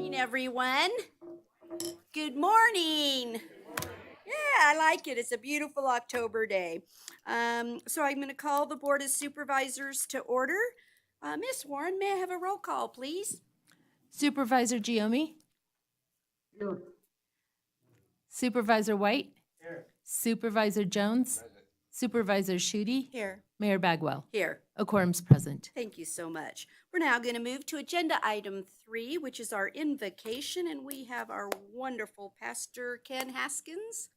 morning, everyone. Good morning. Yeah, I like it. It's a beautiful October day. So I'm going to call the Board of Supervisors to order. Miss Warren, may I have a roll call, please? Supervisor Giomi? Here. Supervisor White? Here. Supervisor Jones? Supervisor Schutte? Here. Mayor Bagwell? Here. A quorum's present. Thank you so much. We're now going to move to agenda item 3, which is our invocation, and we have our wonderful Pastor Ken Haskins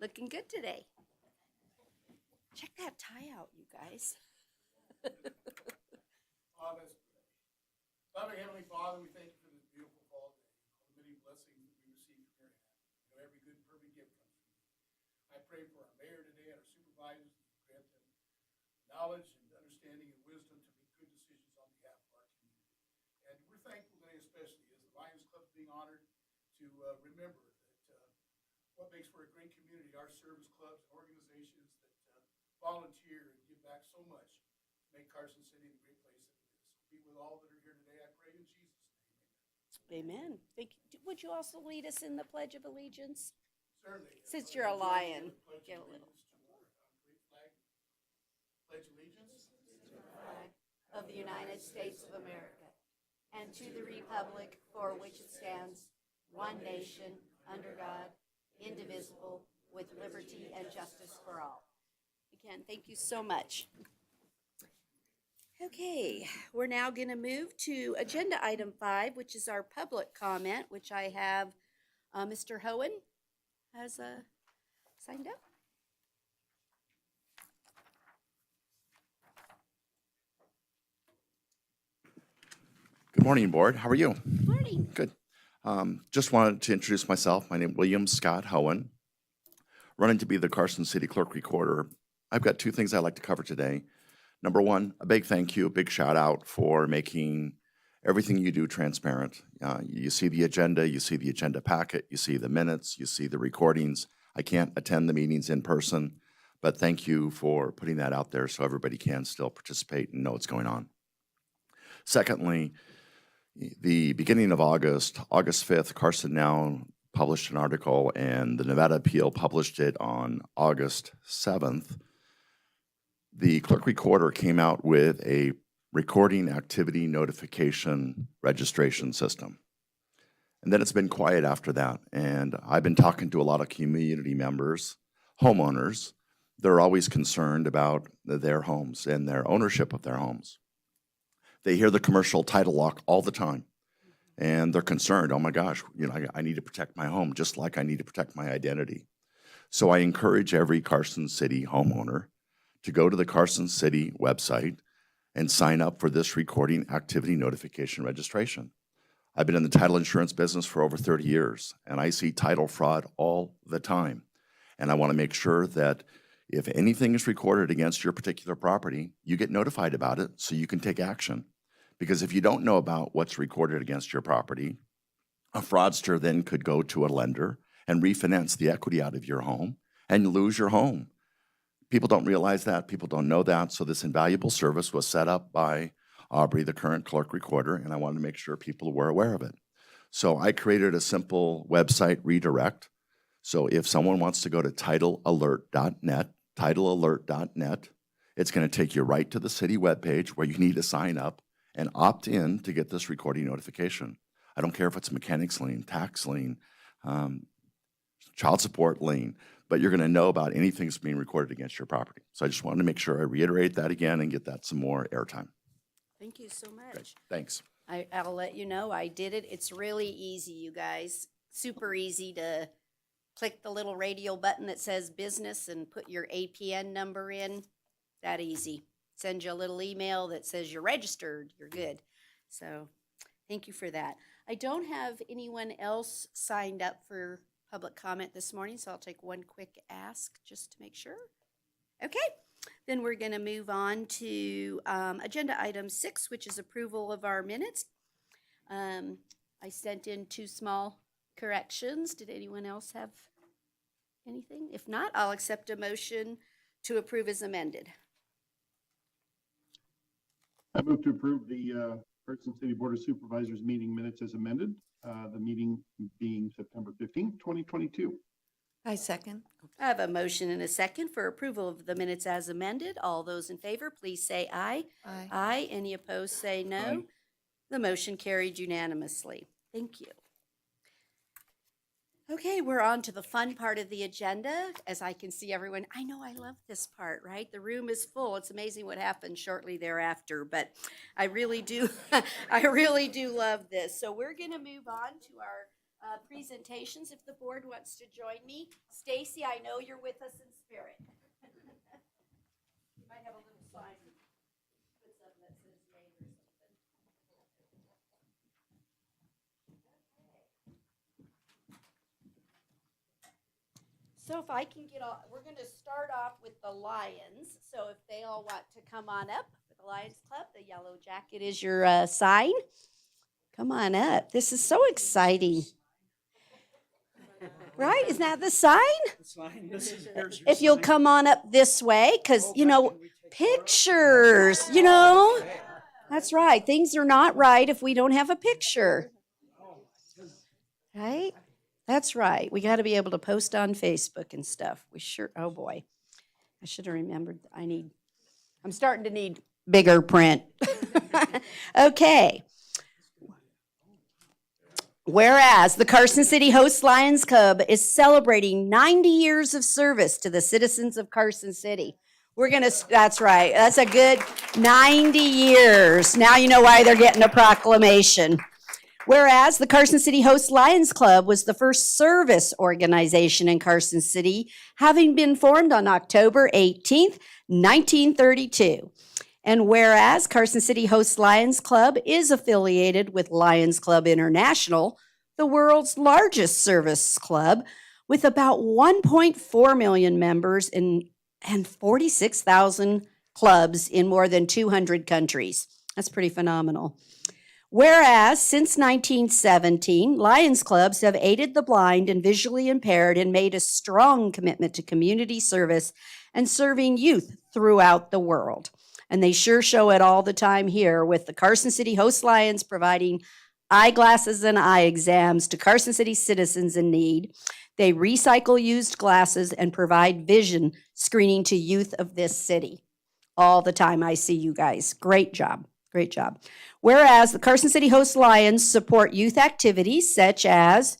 looking good today. Check that tie out, you guys. Loving Heavenly Father, we thank you for this beautiful fall day, all the many blessings that we receive from your hand. You know, every good and perfect gift comes from you. I pray for our mayor today and our supervisors, that you grant them knowledge and understanding and wisdom to make good decisions on behalf of our community. And we're thankful today, especially as the Lions Club is being honored, to remember that what makes for a great community, our service clubs and organizations that volunteer and give back so much to make Carson City the great place that it is. So be with all that are here today, I pray in Jesus' name. Amen. Thank you. Would you also lead us in the Pledge of Allegiance? Certainly. Since you're a lion, get a little. Great flag. Pledge allegiance To the flag of the United States of America and to the republic for which it stands, one nation, under God, indivisible, with liberty and justice for all. Again, thank you so much. Okay, we're now going to move to agenda item 5, which is our public comment, which I have Mr. Hohen has signed up. Good morning, Board. How are you? Morning. Good. Just wanted to introduce myself. My name is William Scott Hohen, running to be the Carson City Clerk Recorder. I've got 2 things I'd like to cover today. Number 1, a big thank you, a big shout out for making everything you do transparent. You see the agenda packet, you see the minutes, you see the recordings. I can't attend the meetings in person, but thank you for putting that out there so everybody can still participate and know what's going on. Secondly, the beginning of August 5th, Carson Now published an article, and the Nevada Appeal published it on August 7th. The clerk recorder came out with a recording activity notification registration system. And then it's been quiet after that. And I've been talking to a lot of community members, homeowners. They're always concerned about their homes and their ownership of their homes. They hear the commercial title lock all the time, and they're concerned, oh my gosh, I need to protect my home just like I need to protect my identity. So I encourage every Carson City homeowner to go to the Carson City website and sign up for this recording activity notification registration. I've been in the title insurance business for over 30 years, and I see title fraud all the time. And I want to make sure that if anything is recorded against your particular property, you get notified about it so you can take action. Because if you don't know about what's recorded against your property, a fraudster then could go to a lender and refinance the equity out of your home and lose your home. People don't realize that. People don't know that. So this invaluable service was set up by Aubrey, the current clerk recorder, and I wanted to make sure people were aware of it. So I created a simple website redirect. So if someone wants to go to titlealert.net, it's going to take you right to the city webpage where you need to sign up and opt in to get this recording notification. I don't care if it's mechanics lien, tax lien, child support lien, but you're going to know about anything that's being recorded against your property. So I just wanted to make sure I reiterate that again and get that some more airtime. Thank you so much. Great. Thanks. I'll let you know I did it. It's really easy, you guys. Super easy to click the little radio button that says business and put your APN number in. That easy. Send you a little email that says you're registered. You're good. So thank you for that. I don't have anyone else signed up for public comment this morning, so I'll take one quick ask just to make sure. Okay. Then we're going to move on to agenda item 6, which is approval of our minutes. I sent in 2 small corrections. Did anyone else have anything? If not, I'll accept a motion to approve as amended. I move to approve the Carson City Board of Supervisors meeting minutes as amended. the meeting being September 15th, 2022. I second. I have a motion and a second for approval of the minutes as amended. All those in favor, please say aye. Aye. Aye. Any opposed, say no. Aye. The motion carried unanimously. Thank you. Okay, we're on to the fun part of the agenda. As I can see everyone, I know I love this part, right? The room is full. It's amazing what happens shortly thereafter, but I really do, I really do love this. So we're gonna move on to our presentations if the board wants to join me. Stacy, I know you're with us in spirit. You might have a little sign. Put something that says yay or something. So if I can get all, we're going to start off with the Lions. So if they all want to come on up for the Lions Club, the yellow jacket is your sign. Come on up. This is so exciting. Right? Isn't that the sign? If you'll come on up this way, because, you know, pictures, you know. That's right. Things are not right if we don't have a picture. Right? That's right. We got to be able to post on Facebook and stuff. We sure, oh boy. I should have remembered. I'm starting to need bigger print. Okay. Whereas the Carson City Host Lions Club is celebrating 90 years of service to the citizens of Carson City. That's right. That's a good 90 years. Now you know why they're getting a proclamation. Whereas the Carson City Host Lions Club was the first service organization in Carson City, having been formed on October 18th, 1932. And whereas Carson City Host Lions Club is affiliated with Lions Club International, the world's largest service club, with about 1.4 million members and 46,000 clubs in more than 200 countries. That's pretty phenomenal. Whereas since 1917, Lions Clubs have aided the blind and visually impaired and made a strong commitment to community service and serving youth throughout the world. And they sure show it all the time here with the Carson City Host Lions providing eyeglasses and eye exams to Carson City citizens in need. They recycle used glasses and provide vision screening to youth of this city. All the time I see you guys. Great job. Great job. Whereas the Carson City Host Lions support youth activities such as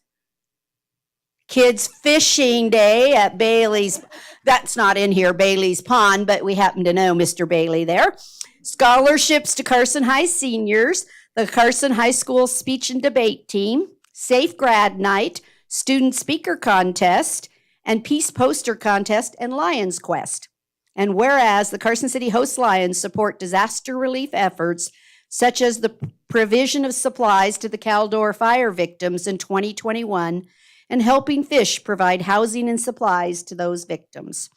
Kids Fishing Day at Bailey's. That's not in here, Bailey's Pond, but we happen to know Mr. Bailey there. Scholarships to Carson High seniors, the Carson High School Speech and Debate Team, Safe Grad Night, Student Speaker Contest, and Peace Poster Contest and Lions Quest. And whereas the Carson City Host Lions support disaster relief efforts such as the provision of supplies to the Caldor fire victims in 2021 and helping Fish provide housing and supplies to those victims.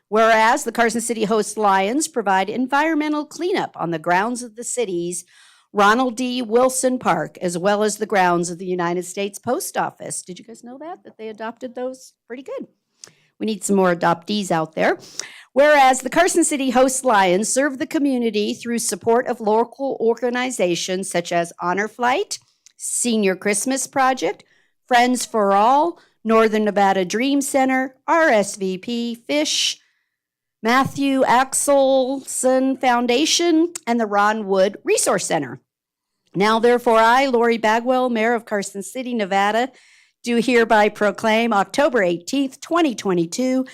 Whereas the Carson City Host Lions provide environmental cleanup on the grounds of the city's Ronald D. Wilson Park, as well as the grounds of the United States Post Office. Did you guys know that they adopted those? Pretty good. We need some more adoptees out there. Whereas the Carson City Host Lions serve the community through support of local organizations such as Honor Flight, Senior Christmas Project, Friends for All, Northern Nevada Dream Center, RSVP, Fish, Matthew Axelson Foundation, and the Ron Wood Resource Center. Now, therefore, I, Lori Bagwell, Mayor of Carson City, Nevada, do hereby proclaim October 18th, 2022,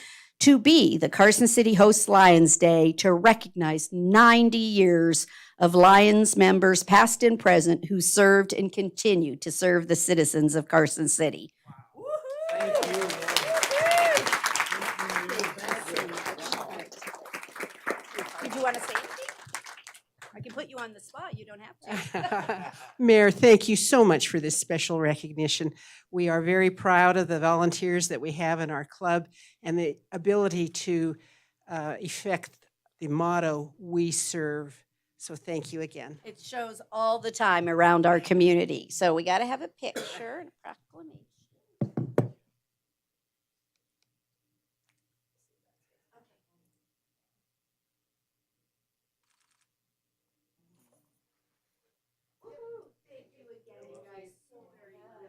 to be the Carson City Host Lions Day to recognize 90 years of Lions members, past and present, who served and continue to serve the citizens of Carson City. Did you want to say anything? I can put you on the spot. You don't have to. Mayor, thank you so much for this special recognition. We are very proud of the volunteers that we have in our club and the ability to effect the motto, "We serve." So thank you again. It shows all the time around our community. So we got to have a picture and a proclamation. Thank you again, you guys, so very much.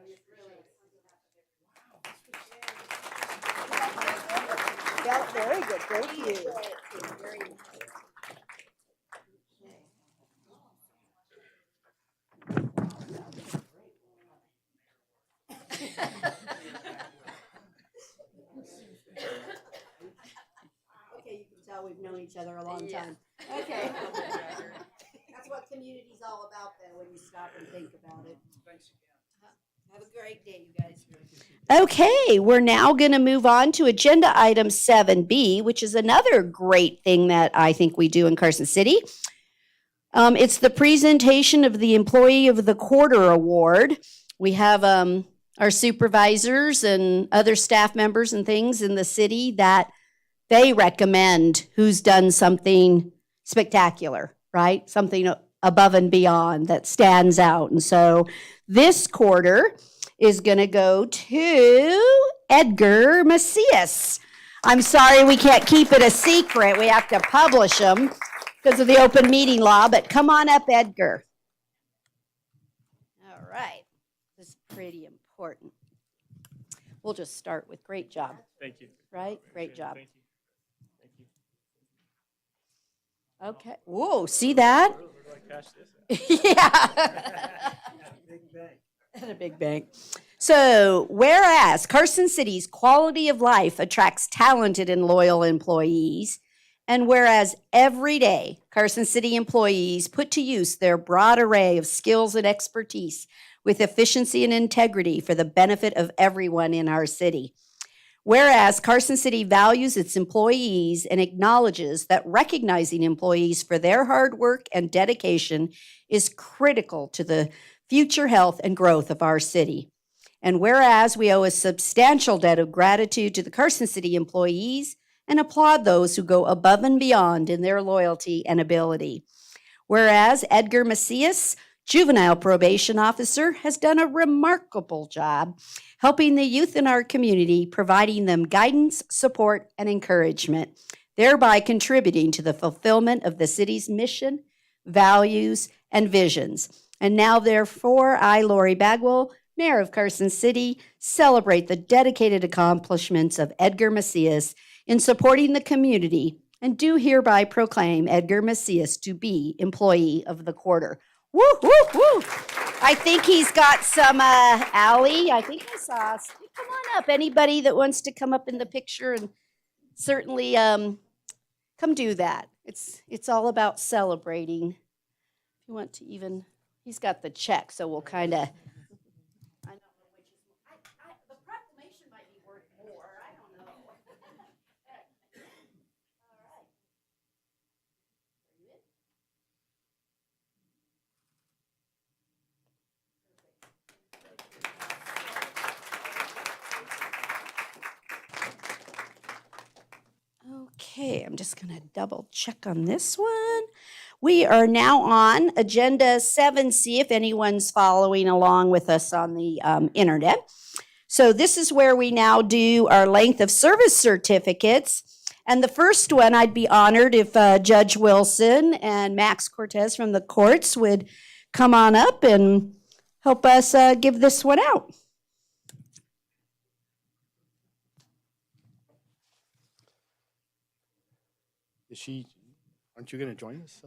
it. Thank you. Okay, you can tell we've known each other a long time. Okay. That's what community's all about, though, when you stop and think about it. Have a great day, you guys. Okay, we're now going to move on to agenda item 7B, which is another great thing that I think we do in Carson City. It's the presentation of the Employee of the Quarter Award. We have our supervisors and other staff members and things in the city that they recommend who's done something spectacular, right? Something above and beyond that stands out. And so this quarter is going to go to Edgar Macias. I'm sorry we can't keep it a secret. We have to publish them because of the open meeting law, but come on up, Edgar. All right. This is pretty important. We'll just start with great job. Thank you. Right? Great job. Thank you. Thank you. Okay. Whoa, see that? Where do I cash this at? Yeah. Big bank. At a big bank. So, whereas Carson City's quality of life attracts talented and loyal employees, and whereas every day Carson City employees put to use their broad array of skills and expertise with efficiency and integrity for the benefit of everyone in our city. Whereas Carson City values its employees and acknowledges that recognizing employees for their hard work and dedication is critical to the future health and growth of our city. And whereas we owe a substantial debt of gratitude to the Carson City employees and applaud those who go above and beyond in their loyalty and ability. Whereas Edgar Macias, juvenile probation officer, has done a remarkable job helping the youth in our community, providing them guidance, support, and encouragement, thereby contributing to the fulfillment of the city's mission, values, and visions. And now, therefore, I, Lori Bagwell, Mayor of Carson City, celebrate the dedicated accomplishments of Edgar Macias in supporting the community and do hereby proclaim Edgar Macias to be Employee of the Quarter. Woo, woo, woo. I think he's got some, Allie, I think I saw, come on up. Anybody that wants to come up in the picture and certainly come do that. It's all about celebrating. If you want to even, he's got the check, so we'll kind of, I don't know which is, the proclamation might be worth more. I don't know. All right. Okay, I'm just going to double check on this one. We are now on agenda 7C, if anyone's following along with us on the internet. So this is where we now do our length of service certificates. And the first one, I'd be honored if Judge Wilson and Max Cortez from the courts would come on up and help us give this one out. Aren't you going to join us?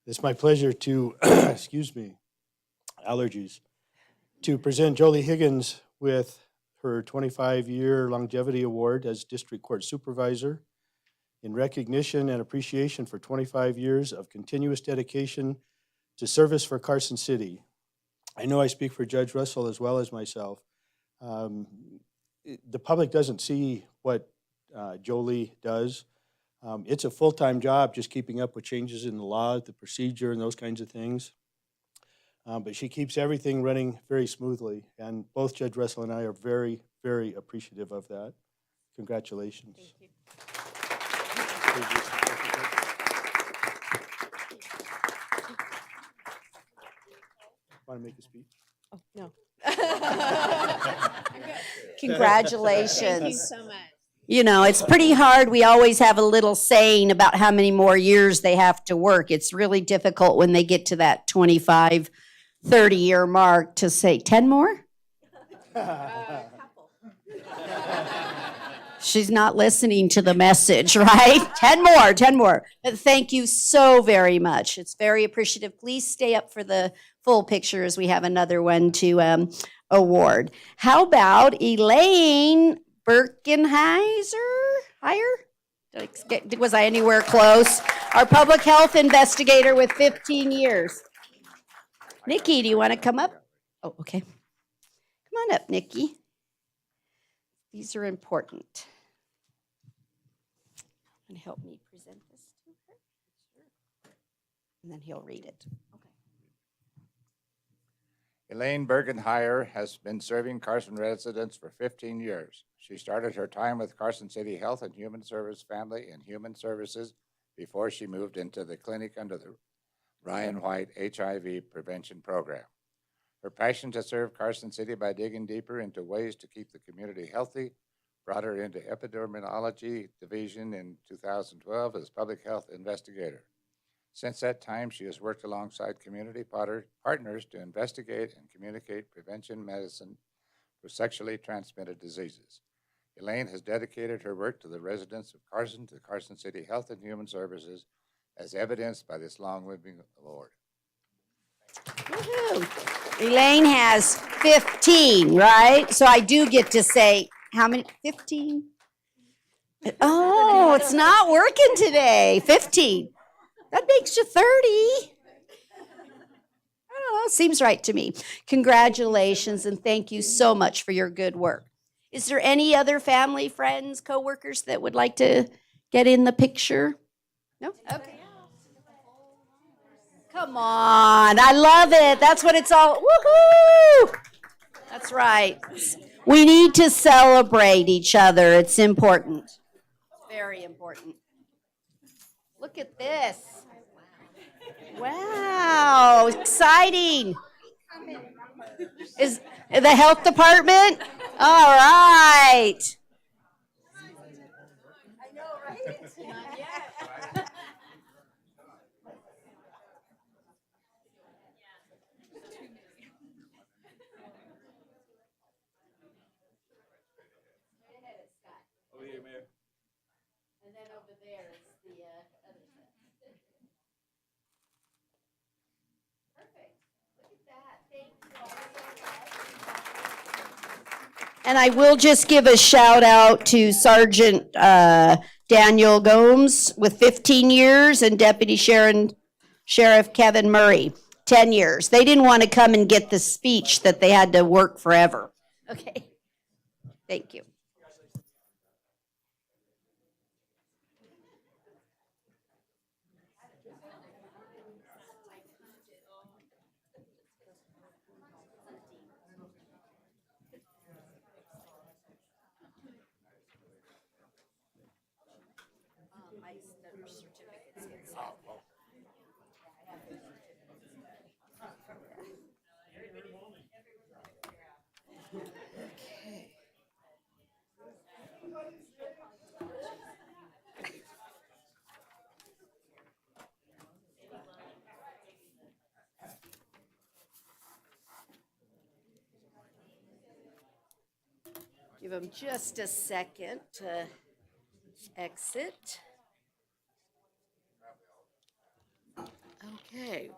It's my pleasure to, excuse me, allergies, to present Jolie Higgins with her 25-year longevity award as District Court Supervisor in recognition and appreciation for 25 years of continuous dedication to service for Carson City. I know I speak for Judge Russell as well as myself. The public doesn't see what Jolie does. It's a full-time job just keeping up with changes in the law, the procedure, and those kinds of things. But she keeps everything running very smoothly, and both Judge Russell and I are very, very appreciative of that. Congratulations. Thank you. Want to make a speech? Oh, no. Congratulations. Thank you so much. You know, it's pretty hard. We always have a little saying about how many more years they have to work. It's really difficult when they get to that 25, 30-year mark to say 10 more? Couple. She's not listening to the message, right? 10 more, 10 more. But thank you so very much. It's very appreciative. Please stay up for the full picture as we have another one to award. How about Elaine Birkenheiser? Was I anywhere close? Our public health investigator with 15 years. Nikki, do you want to come up? Oh, okay. Come on up, Nikki. These are important. And help me present this to her. And then he'll read it. Elaine Bergenheyer has been serving Carson residents for 15 years. She started her time with Carson City Health and Human Service Family and Human Services before she moved into the clinic under the Ryan White HIV prevention program. Her passion to serve Carson City by digging deeper into ways to keep the community healthy brought her into epidemiology division in 2012 as public health investigator. Since that time, she has worked alongside community partners to investigate and communicate prevention medicine for sexually transmitted diseases. Elaine has dedicated her work to the residents of Carson, to Carson City Health and Human Services, as evidenced by this long-living award. Woohoo. Elaine has 15, right? So I do get to say, how many? 15? Oh, it's not working today. 15. That makes you 30. I don't know, seems right to me. Congratulations and thank you so much for your good work. Is there any other family, friends, coworkers that would like to get in the picture? No? Okay. Come on, I love it. That's what it's all, woohoo! That's right. We need to celebrate each other. It's important. Very important. Look at this. Wow, exciting. Is the health department? All right. And then over there is the other set. Perfect. Look at that. Thank you all so much. And I will just give a shout out to Sergeant Daniel Gomes with 15 years and Deputy Sheriff Kevin Murray, 10 years. They didn't want to come and get the speech that they had to work forever. Okay. Thank you. My certificates get sent. Give them just a second to exit. Okay.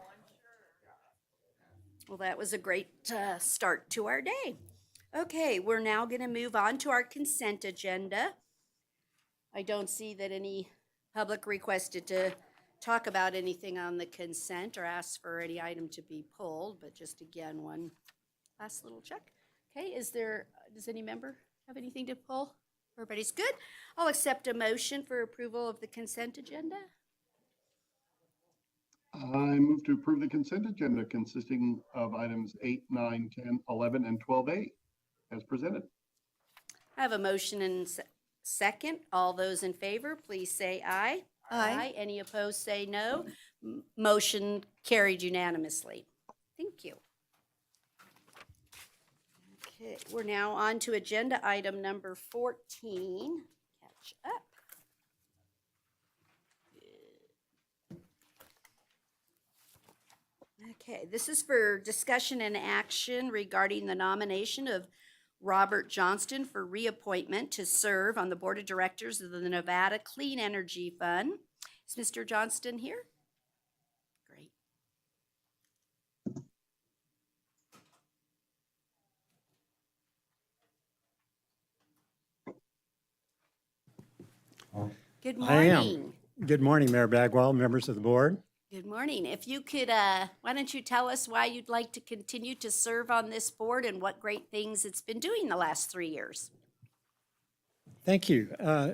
Well, that was a great start to our day. Okay, we're now going to move on to our consent agenda. I don't see that any public requested to talk about anything on the consent or ask for any item to be pulled, but just again, one last little check. Okay, does any member have anything to pull? Everybody's good? I'll accept a motion for approval of the consent agenda. I move to approve the consent agenda consisting of items 8, 9, 10, 11, and 12A as presented. I have a motion and second. All those in favor, please say aye. Aye. Any opposed, say no. Motion carried unanimously. Thank you. Okay, we're now on to agenda item number 14. Catch up. Okay, this is for discussion and action regarding the nomination of Robert Johnston for reappointment to serve on the Board of Directors of the Nevada Clean Energy Fund. Is Mr. Johnston here? Great. Good I am. morning. Good morning, Mayor Bagwell, members of the board. Good morning. If you could, why don't you tell us why you'd like to continue to serve on this board and what great things it's been doing the last 3 years? Thank you.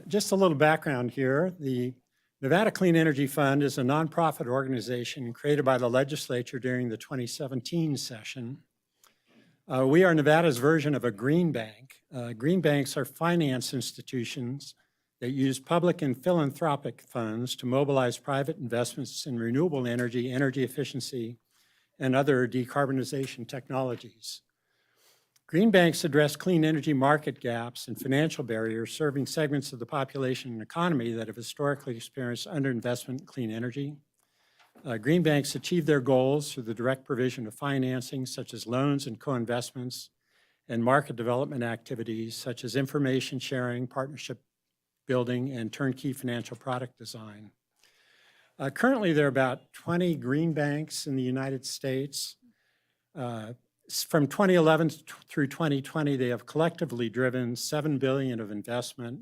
Just a little background here. The Nevada Clean Energy Fund is a nonprofit organization created by the legislature during the 2017 session. We are Nevada's version of a green bank. Green banks are finance institutions that use public and philanthropic funds to mobilize private investments in renewable energy, energy efficiency, and other decarbonization technologies. Green banks address clean energy market gaps and financial barriers serving segments of the population and economy that have historically experienced underinvestment in clean energy. Green banks achieve their goals through the direct provision of financing such as loans and co-investments and market development activities such as information sharing, partnership building, and turnkey financial product design. Currently, there are about 20 green banks in the United States. From 2011 through 2020, they have collectively driven $7 billion of investment,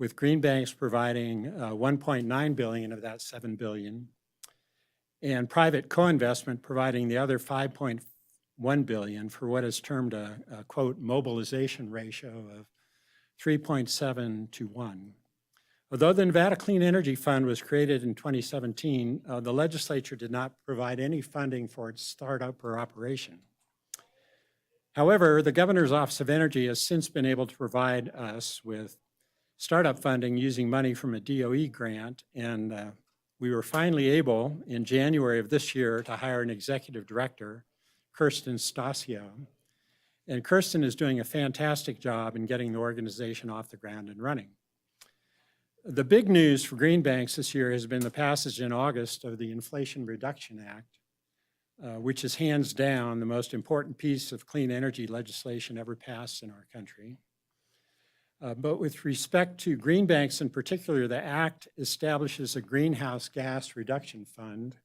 with green banks providing $1.9 billion of that $7 billion, and private co-investment providing the other $5.1 billion for what is termed a quote, mobilization ratio of 3.7 to 1. Although the Nevada Clean Energy Fund was created in 2017, the legislature did not provide any funding for its startup or operation. However, the Governor's Office of Energy has since been able to provide us with startup funding using money from a DOE grant, and we were finally able, in January of this year, to hire an executive director, Kirsten Stasio. And Kirsten is doing a fantastic job in getting the organization off the ground and running. The big news for green banks this year has been the passage in August of the Inflation Reduction Act, which is hands down the most important piece of clean energy legislation ever passed in our country. But with respect to green banks in particular, the act establishes a greenhouse gas reduction fund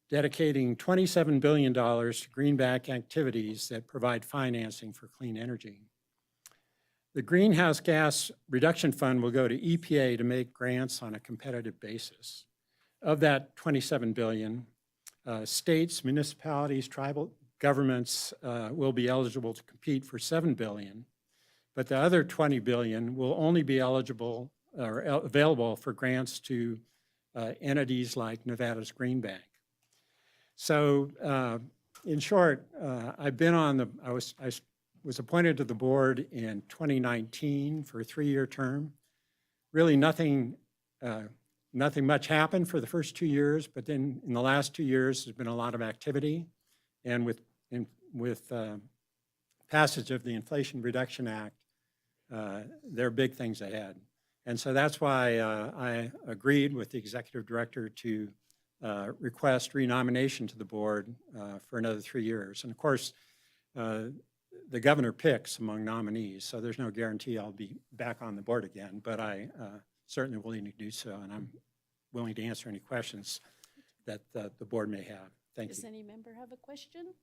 dedicating $27 billion to green bank activities that provide financing for clean energy. The Greenhouse Gas Reduction Fund will go to EPA to make grants on a competitive basis. Of that $27 billion, states, municipalities, tribal governments will be eligible to compete for $7 billion, but the other $20 billion will only be eligible or available for grants to entities like Nevada's Green Bank. So in short, I was appointed to the board in 2019 for a 3-year term. Really nothing much happened for the first 2 years, but then in the last 2 years, there's been a lot of activity. And with passage of the Inflation Reduction Act, there are big things ahead. And so that's why I agreed with the executive director to request renomination to the board for another 3 years. And of course, the governor picks among nominees, so there's no guarantee I'll be back on the board again, but I certainly willing to do so, and I'm willing to answer any questions that the board may have. Thank you. Does any member have a question?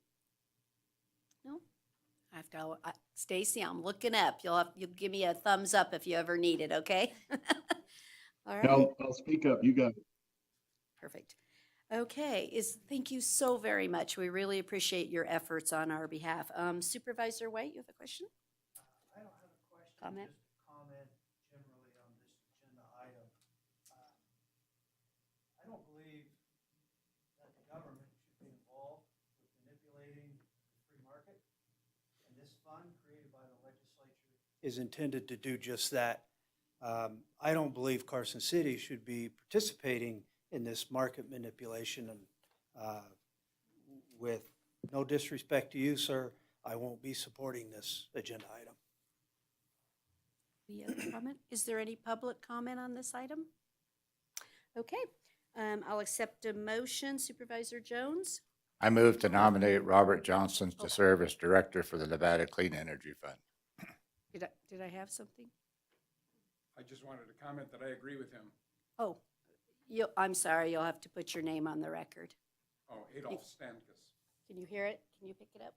No? I have to, Stacy, I'm looking up. You'll give me a thumbs up if you ever need it, okay? All right. I'll speak up. You got it. Perfect. Okay, thank you so very much. We really appreciate your efforts on our behalf. Supervisor White, you have a question? I don't have a question. Comment? Just a comment generally on this agenda item. I don't believe that the government should be involved with manipulating the free market. And this fund created by the legislature is intended to do just that. I don't believe Carson City should be participating in this market manipulation, and with no disrespect to you, sir, I won't be supporting this agenda item. Any other comment? Is there any public comment on this item? Okay, I'll accept a motion. Supervisor Jones? I move to nominate Robert Johnson to serve as director for the Nevada Clean Energy Fund. Did I have something? I just wanted to comment that I agree with him. Oh, I'm sorry, you'll have to put your name on the record. Oh, Adolph Stankus. Can you hear it? Can you pick it up?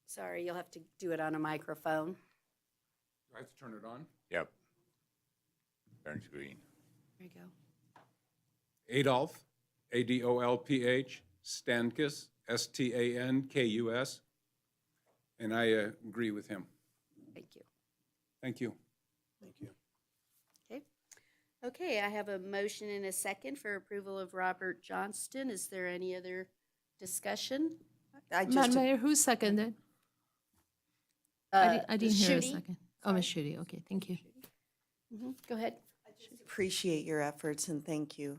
Sorry, you'll have to do it on a microphone. Do I have to turn it on? Yep. Turns green. There you go. Adolph, Adolph, Stankus, Stankus, and I agree with him. Thank you. Thank you. Thank you. Okay. Okay, I have a motion and a second for approval of Robert Johnston. Is there any other discussion? Madam Mayor, who seconded? I didn't hear a Shooty? second. Oh, Ms. Shooty, okay, thank you. Go ahead. Appreciate your efforts and thank you.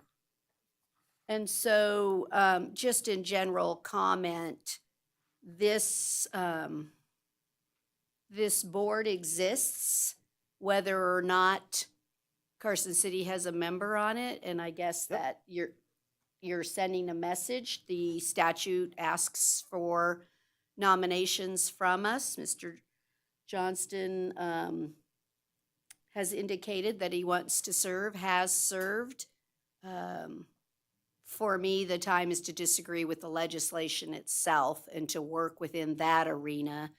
And so, just in general comment, this, this board exists whether or not Carson City has a member on it, and I guess that you're sending a message. The statute asks for nominations from us. Mr. Johnston, has indicated that he wants to serve, has served. For me, the time is to disagree with the legislation itself and to work within that arena.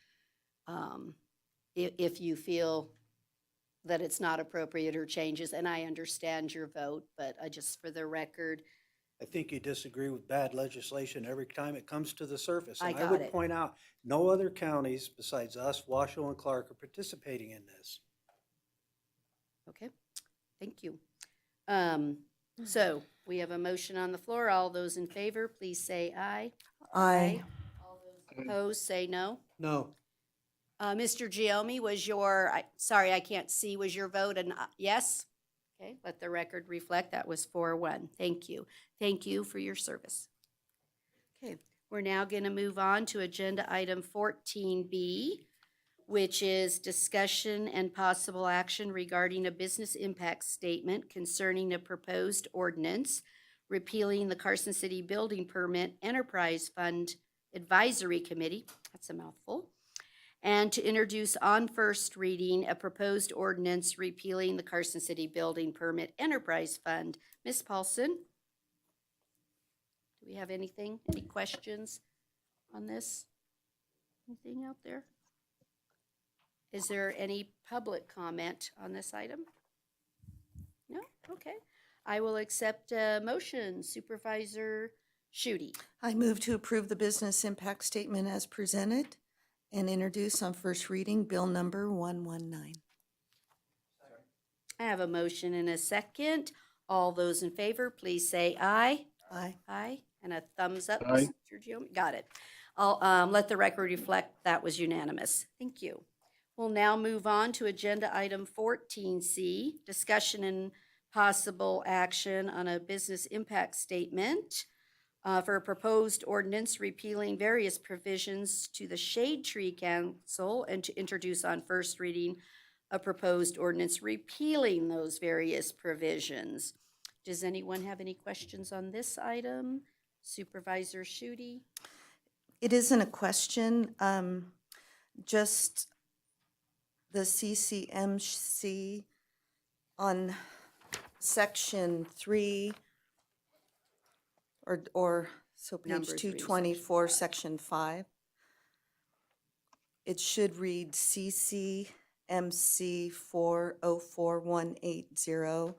If you feel that it's not appropriate or changes, and I understand your vote, but I just, for the record, I think you disagree with bad legislation every time it comes to the surface. I And got would it. point out, no other counties besides us, Washoe and Clark, are participating in this. okay, thank you. So we have a motion on the floor. All those in favor, please say aye. Aye. All those opposed, say no. No, Mr. Giomi, was your, sorry, I can't see, was your vote an yes? Okay, let the record reflect that was 4-1. Thank you. Thank you for your service. Okay, we're now going to move on to agenda item 14B, which is discussion and possible action regarding a business impact statement concerning a proposed ordinance repealing the Carson City Building Permit Enterprise Fund Advisory Committee, that's a mouthful, and to introduce on first reading a proposed ordinance repealing the Carson City Building Permit Enterprise Fund. Ms. Paulson? Do we have anything, any questions on this? Anything out there? Is there any public comment on this item? No? Okay. I will accept a motion. Supervisor Shooty. I move to approve the business impact statement as presented and introduce on first reading Bill number 119. I have a motion and a second. All those in favor, please say aye. Aye. Aye. And a thumbs up, Aye. Mr. Giomi. Got it. I'll let the record reflect that was unanimous. Thank you. We'll now move on to agenda item 14C, discussion and possible action on a business impact statement for a proposed ordinance repealing various provisions to the Shade Tree Council and to introduce on first reading a proposed ordinance repealing those various provisions. Does anyone have any questions on this item? Supervisor Shooty? It isn't a question, just the CCMC on section 3 or so Number page 3, 224, section 5. It should read CCMC 404180,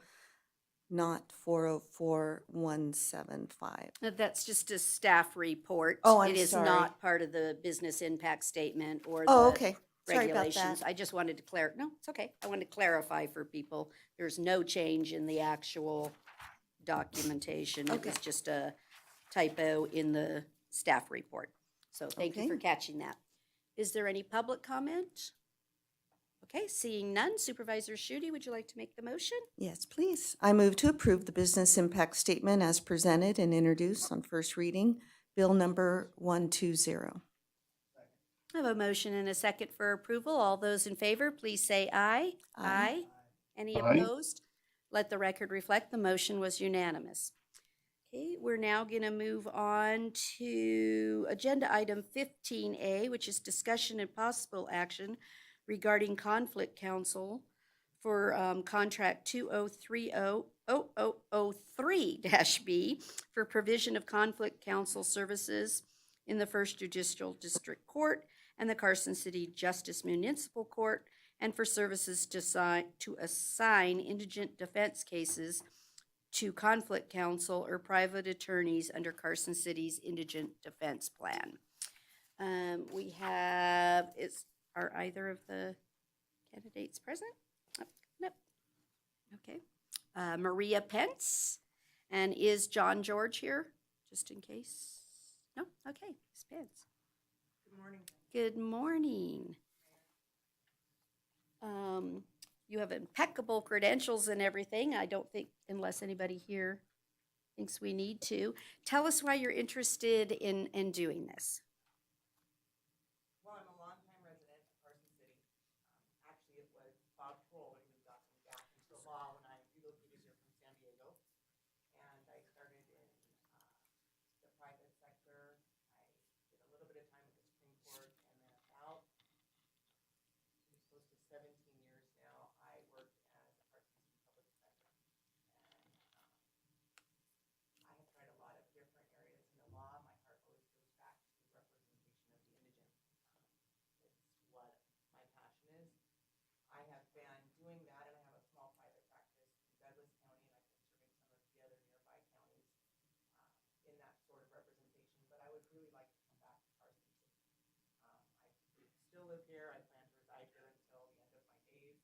not 404175. That's just a staff report. Oh, I'm It is sorry. not part of the business impact statement or Oh, the okay. Sorry about regulations. that. I just wanted to no, it's okay. I wanted to clarify for people. There's no change in the actual documentation. It was Okay. just a typo in the staff report. So thank you for Okay. catching that. Is there any public comment? Okay, seeing none. Supervisor Shooty, would you like to make the motion? Yes, please. I move to approve the business impact statement as presented and introduced on first reading, Bill number 120. I have a motion and a second for approval. All those in favor, please say aye. Aye. Any Aye. opposed? Let the record reflect the motion was unanimous. Okay, we're now going to move on to agenda item 15A, which is discussion and possible action regarding conflict counsel for contract 2030-0003-B for provision of conflict counsel services in the First Judicial District Court and the Carson City Justice Municipal Court, and for services to assign indigent defense cases to conflict counsel or private attorneys under Carson City's Indigent Defense Plan. Are either of the candidates present? Oh, nope. Okay. Maria Pence, and is John George here, just in case? No? Okay, Ms. Pence. Good morning. Good morning. You have impeccable credentials and everything. I don't think, unless anybody here thinks we need to. Tell us why you're interested in doing this. Well, I'm a longtime resident of Carson City. Actually, it was Bob Kroll when he got me back into law when I relocated here from San Diego. And I started in the private sector. I did a little bit of time with the Supreme Court, and then about close to 17 years now, I worked as a Carson City public defender. And I have tried a lot of different areas in the law. My heart always goes back to representation of the indigent. It's what my passion is. I have been doing that, and I have a small private practice in Douglas County, and I've been serving some of the other nearby counties in that sort of representation. But I would really like to come back to Carson City. I still live here. I plan to reside here until the end of my days.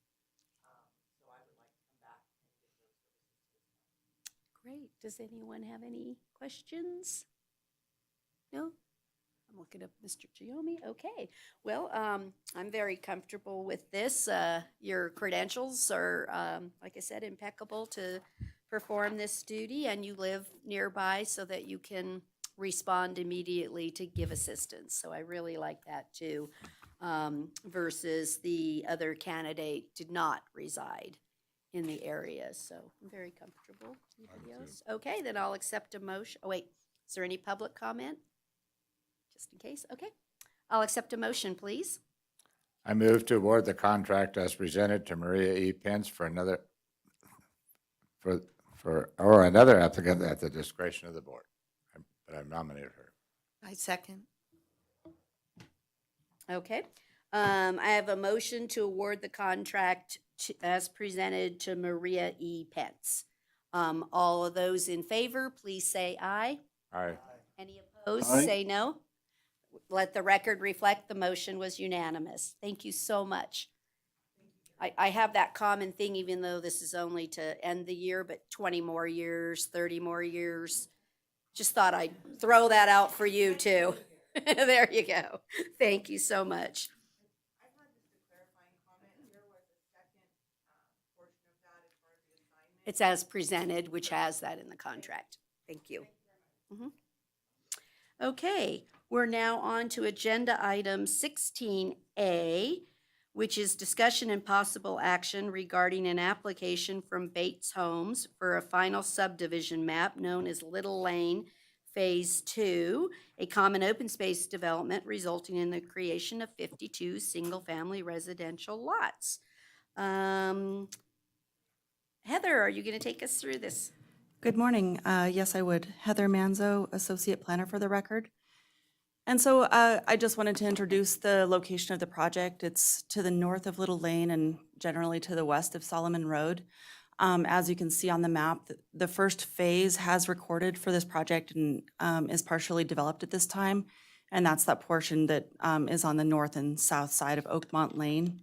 So I would like to come back and give those services to this county. Great. Does anyone have any questions? No? I'm looking up Mr. Giomi. Okay. Well, I'm very comfortable with this. Your credentials are, like I said, impeccable to perform this duty, and you live nearby so that you can respond immediately to give assistance. So I really like that too, versus the other candidate did not reside in the area. So I'm very comfortable. Anybody else? Okay, then I'll accept a motion. Oh, wait, is there any public comment? Just in case, okay. I'll accept a motion, please. I move to award the contract as presented to Maria E. Pence for another applicant at the discretion of the board. But I've nominated her. I second. Okay. I have a motion to award the contract as presented to Maria E. Pence. All of those in favor, please say aye. Aye. Any opposed, Aye. say no. Let the record reflect the motion was unanimous. Thank you so much. I have that common thing, even though this is only to end the year, but 20 more years, 30 more years. Just thought I'd throw that out for you too. There you go. Thank you so much. I had just a clarifying comment. There was a second portion of that as far as the assignment. It's as presented, which has that in the contract. Thank you. Okay, we're now on to agenda item 16A, which is discussion and possible action regarding an application from Bates Homes for a final subdivision map known as Little Lane Phase 2, a common open space development resulting in the creation of 52 single-family residential lots. Heather, are you going to take us through this? Good morning. Yes, I would. Heather Manzo, Associate Planner for the record. And so I just wanted to introduce the location of the project. It's to the north of Little Lane and generally to the west of Solomon Road. As you can see on the map, the first phase has recorded for this project and is partially developed at this time. And that's that portion that is on the north and south side of Oakmont Lane.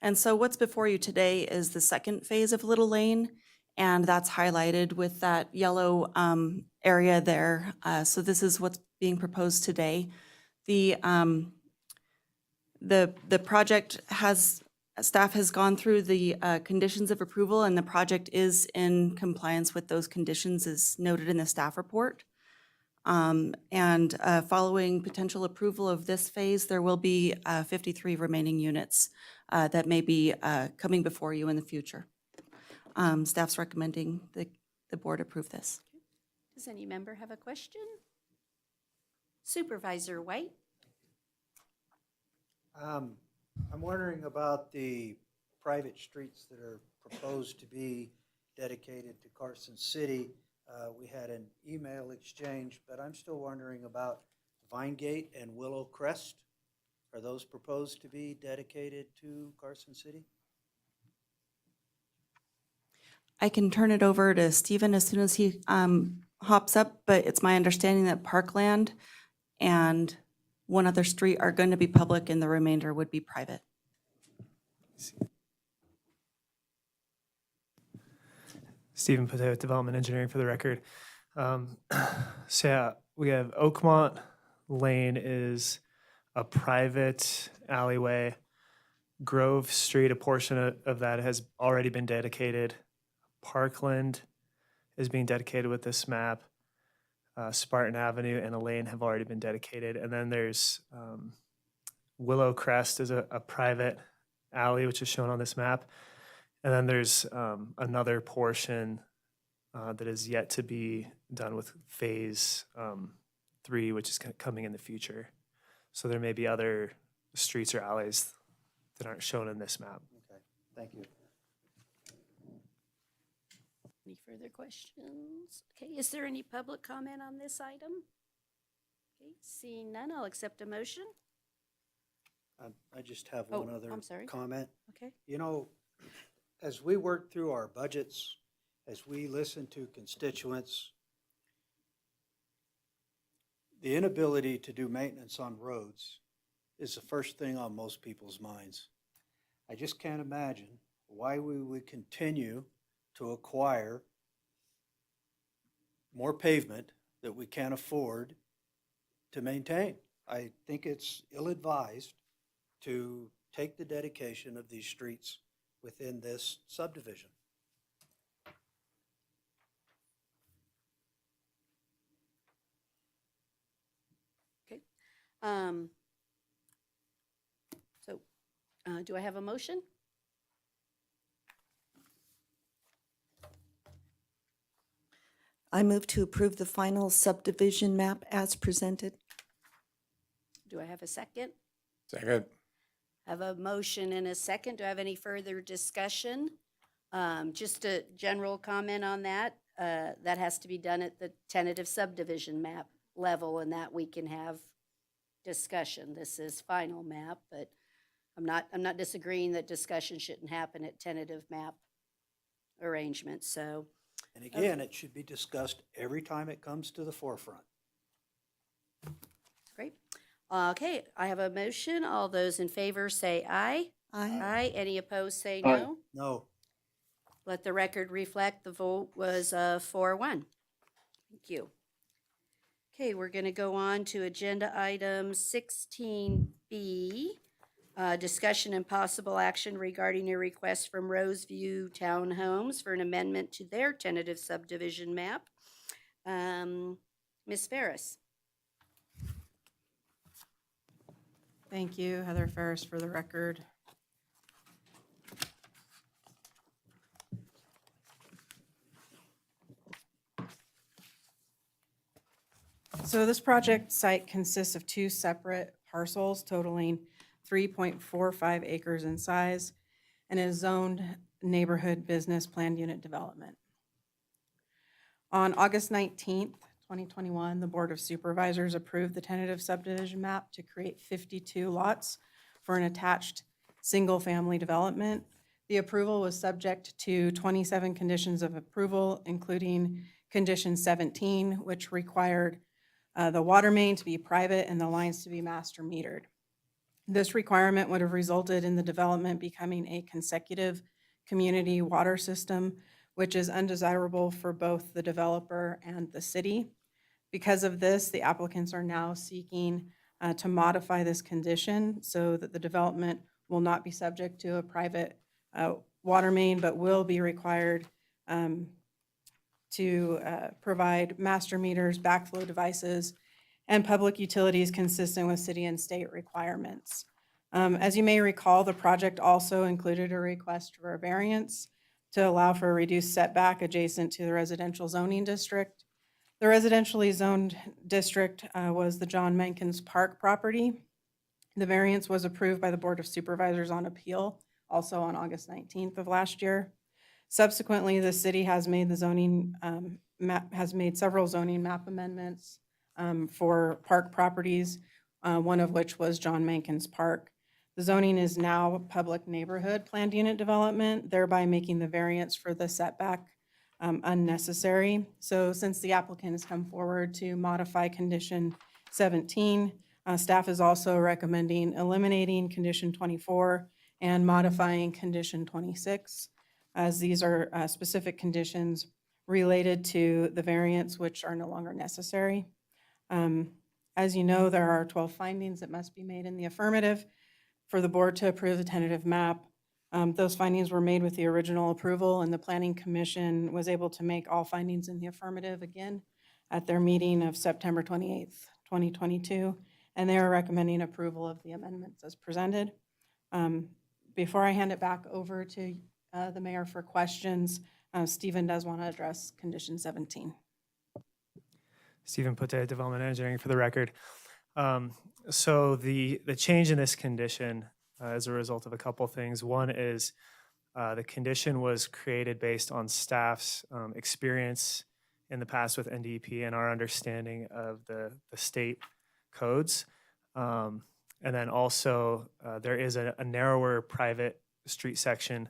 And so what's before you today is the second phase of Little Lane, and that's highlighted with that yellow area there. So this is what's being proposed today. The project staff has gone through the conditions of approval, and the project is in compliance with those conditions as noted in the staff report. And following potential approval of this phase, there will be 53 remaining units that may be coming before you in the future. Staff's recommending the board approve this. Does any member have a question? Supervisor White? I'm wondering about the private streets that are proposed to be dedicated to Carson City. We had an email exchange, but I'm still wondering about Vinegate and Willow Crest. Are those proposed to be dedicated to Carson City? I can turn it over to Stephen as soon as he hops up, but it's my understanding that Parkland and one other street are going to be public and the remainder would be private. Stephen Patel with Development Engineering for the record. So yeah, we have Oakmont Lane is a private alleyway. Grove Street, a portion of that has already been dedicated. Parkland is being dedicated with this map. Spartan Avenue and a lane have already been dedicated. And then there's Willow Crest is a private alley, which is shown on this map. And then there's another portion that is yet to be done with phase 3, which is coming in the future. So there may be other streets or alleys that aren't shown in this map. Okay, thank you. Any further questions? Okay, is there any public comment on this item? Okay, seeing none, I'll accept a motion. I just have Oh, one other I'm sorry. comment. Okay. You know, as we work through our budgets, as we listen to constituents, the inability to do maintenance on roads is the first thing on most people's minds. I just can't imagine why we would continue to acquire more pavement that we can't afford to maintain. I think it's ill-advised to take the dedication of these streets within this subdivision. Okay. So, do I have a motion? I move to approve the final subdivision map as presented. Do I have a second? Second. I have a motion and a second. Do I have any further discussion? Just a general comment on that. That has to be done at the tentative subdivision map level, and that we can have discussion. This is final map, but I'm not disagreeing that discussion shouldn't happen at tentative map arrangements, so. And again, it should be discussed every time it comes to the forefront. Great. Okay, I have a motion. All those in favor say aye. Aye. Aye. Any opposed say Aye. no. No, Let the record reflect the vote was 4-1. Thank you. Okay, we're going to go on to agenda item 16B, discussion and possible action regarding a request from Roseview Townhomes for an amendment to their tentative subdivision map. Ms. Ferris. Thank you, Heather Ferris for the record. So this project site consists of two separate parcels totaling 3.45 acres in size and is zoned neighborhood business planned unit development. On August 19th, 2021, the Board of Supervisors approved the tentative subdivision map to create 52 lots for an attached single-family development. The approval was subject to 27 conditions of approval, including Condition 17, which required the water main to be private and the lines to be master metered. This requirement would have resulted in the development becoming a consecutive community water system, which is undesirable for both the developer and the city. Because of this, the applicants are now seeking to modify this condition so that the development will not be subject to a private water main, but will be required to provide master meters, backflow devices, and public utilities consistent with city and state requirements. As you may recall, the project also included a request for a variance to allow for a reduced setback adjacent to the residential zoning district. The The residentially zoned district was the John Menkins Park property. The variance was approved by the Board of Supervisors on appeal, also on August 19th of last year. Subsequently, the city has made the zoning has made several zoning map amendments for park properties, one of which was John Menkins Park. The zoning is now public neighborhood planned unit development, thereby making the variance for the setback unnecessary. So since the applicant has come forward to modify condition 17, staff is also recommending eliminating condition 24 and modifying condition 26, as these are specific conditions related to the variance which are no longer necessary. As you know, there are 12 findings that must be made in the affirmative for the board to approve the tentative map. Those findings were made with the original approval, and the Planning Commission was able to make all findings in the affirmative again at their meeting of September 28th, 2022, and they are recommending approval of the amendments as presented. Before I hand it back over to the mayor for questions, Stephen does want to address condition 17. Stephen Putte, Development Engineering for the record. So the change in this condition as a result of a couple things. One is the condition was created based on staff's experience in the past with NDEP and our understanding of the state codes. And then also there is a narrower private street section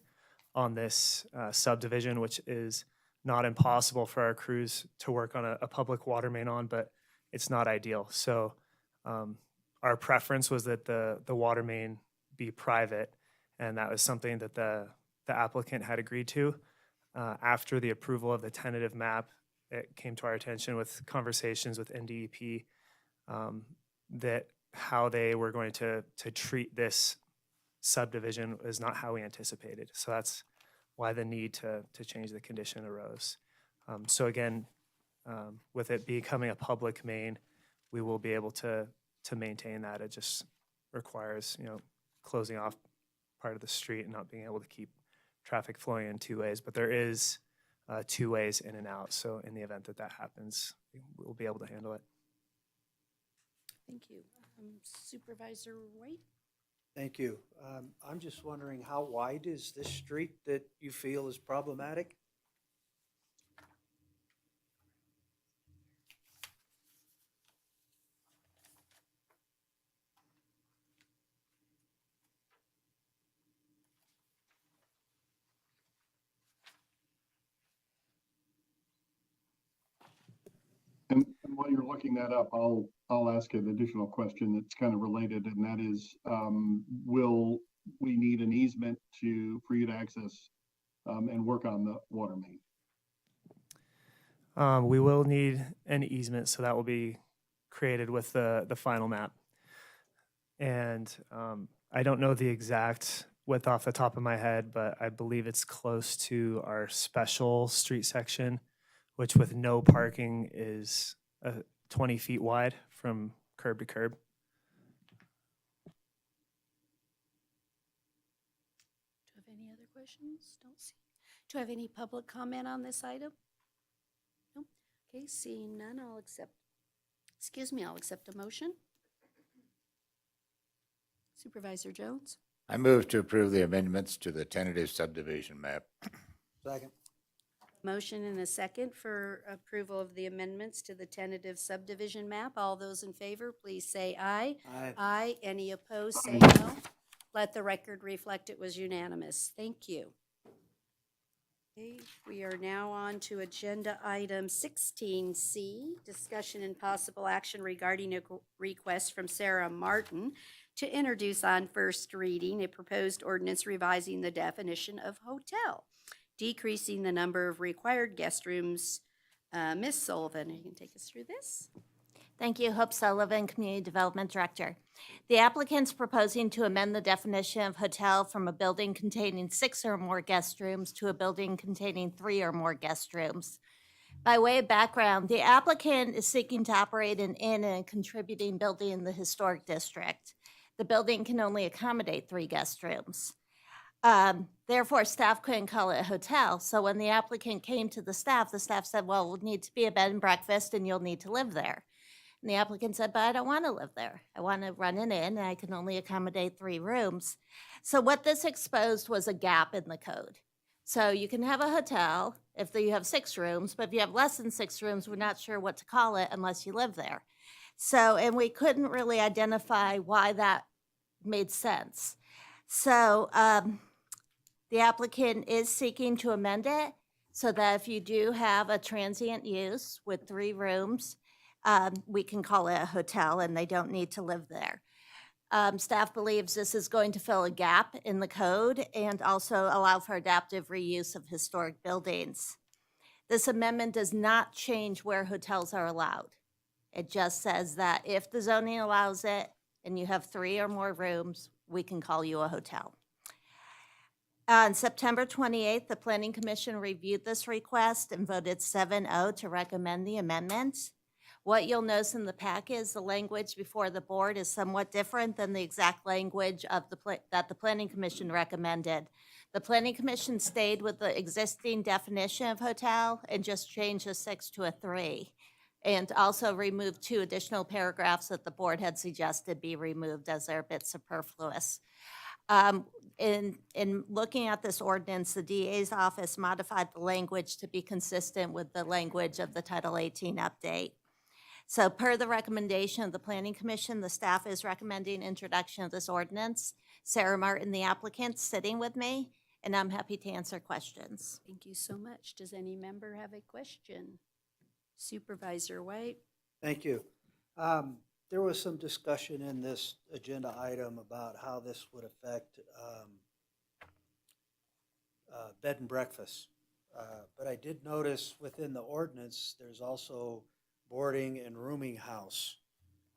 on this subdivision, which is not impossible for our crews to work on a public water main on, but it's not ideal. So our preference was that the water main be private, and that was something that the applicant had agreed to. After the approval of the tentative map, it came to our attention with conversations with NDEP that how they were going to treat this subdivision is not how we anticipated. So that's why the need to change the condition arose. So again, with it becoming a public main, we will be able to maintain that. It just requires, closing off part of the street and not being able to keep traffic flowing in two ways. But there is 2 ways in and out. So in the event that happens, we'll be able to handle it. Thank you. Supervisor White? Thank you. I'm just wondering, how wide is this street that you feel is problematic? And while you're looking that up, I'll ask an additional question that's kind of related, and that is, will we need an easement for you to access and work on the water main? We will need an easement, so that will be created with the final map. And I don't know the exact width off the top of my head, but I believe it's close to our special street section, which with no parking is 20 feet wide from curb to curb. Do you have any other questions? Don't see. Do you have any public comment on this item? No? Okay, seeing none, I'll accept a motion. Supervisor Jones? I move to approve the amendments to the tentative subdivision map. Second. Motion and a second for approval of the amendments to the tentative subdivision map. All those in favor, please say aye. Aye. Aye. Any opposed, say no. Let the record reflect it was unanimous. Thank you. Okay, we are now on to agenda item 16C, discussion and possible action regarding a request from Sarah Martin to introduce on first reading a proposed ordinance revising the definition of hotel, decreasing the number of required guest rooms. Ms. Sullivan, you can take us through this. Thank you. Hope Sullivan, Community Development Director. The applicant's proposing to amend the definition of hotel from a building containing 6 or more guest rooms to a building containing 3 or more guest rooms. By way of background, the applicant is seeking to operate an inn in a contributing building in the historic district. The building can only accommodate 3 guest rooms. Therefore, staff couldn't call it a hotel. So when the applicant came to the staff said, well, it would need to be a bed and breakfast and you'll need to live there. And the applicant said, but I don't want to live there. I want to run an inn and I can only accommodate 3 rooms. So what this exposed was a gap in the code. So you can have a hotel if you have 6 rooms, but if you have less than 6 rooms, we're not sure what to call it unless you live there. So, and we couldn't really identify why that made sense. So the applicant is seeking to amend it so that if you do have a transient use with 3 rooms, we can call it a hotel and they don't need to live there. Staff believes this is going to fill a gap in the code and also allow for adaptive reuse of historic buildings. This amendment does not change where hotels are allowed. It just says that if the zoning allows it and you have 3 or more rooms, we can call you a hotel. On September 28th, the Planning Commission reviewed this request and voted 7-0 to recommend the amendment. What you'll notice in the packet is the language before the board is somewhat different than the exact language of that the Planning Commission recommended. The Planning Commission stayed with the existing definition of hotel and just changed a 6 to a 3, and also removed 2 additional paragraphs that the board had suggested be removed as they're a bit superfluous. In looking at this ordinance, the DA's office modified the language to be consistent with the language of the Title 18 update. So per the recommendation of the Planning Commission, the staff is recommending introduction of this ordinance. Sarah Martin, the applicant, sitting with me, and I'm happy to answer questions. Thank you so much. Does any member have a question? Supervisor White? Thank you. There was some discussion in this agenda item about how this would affect bed and breakfast. But I did notice within the ordinance, there's also boarding and rooming house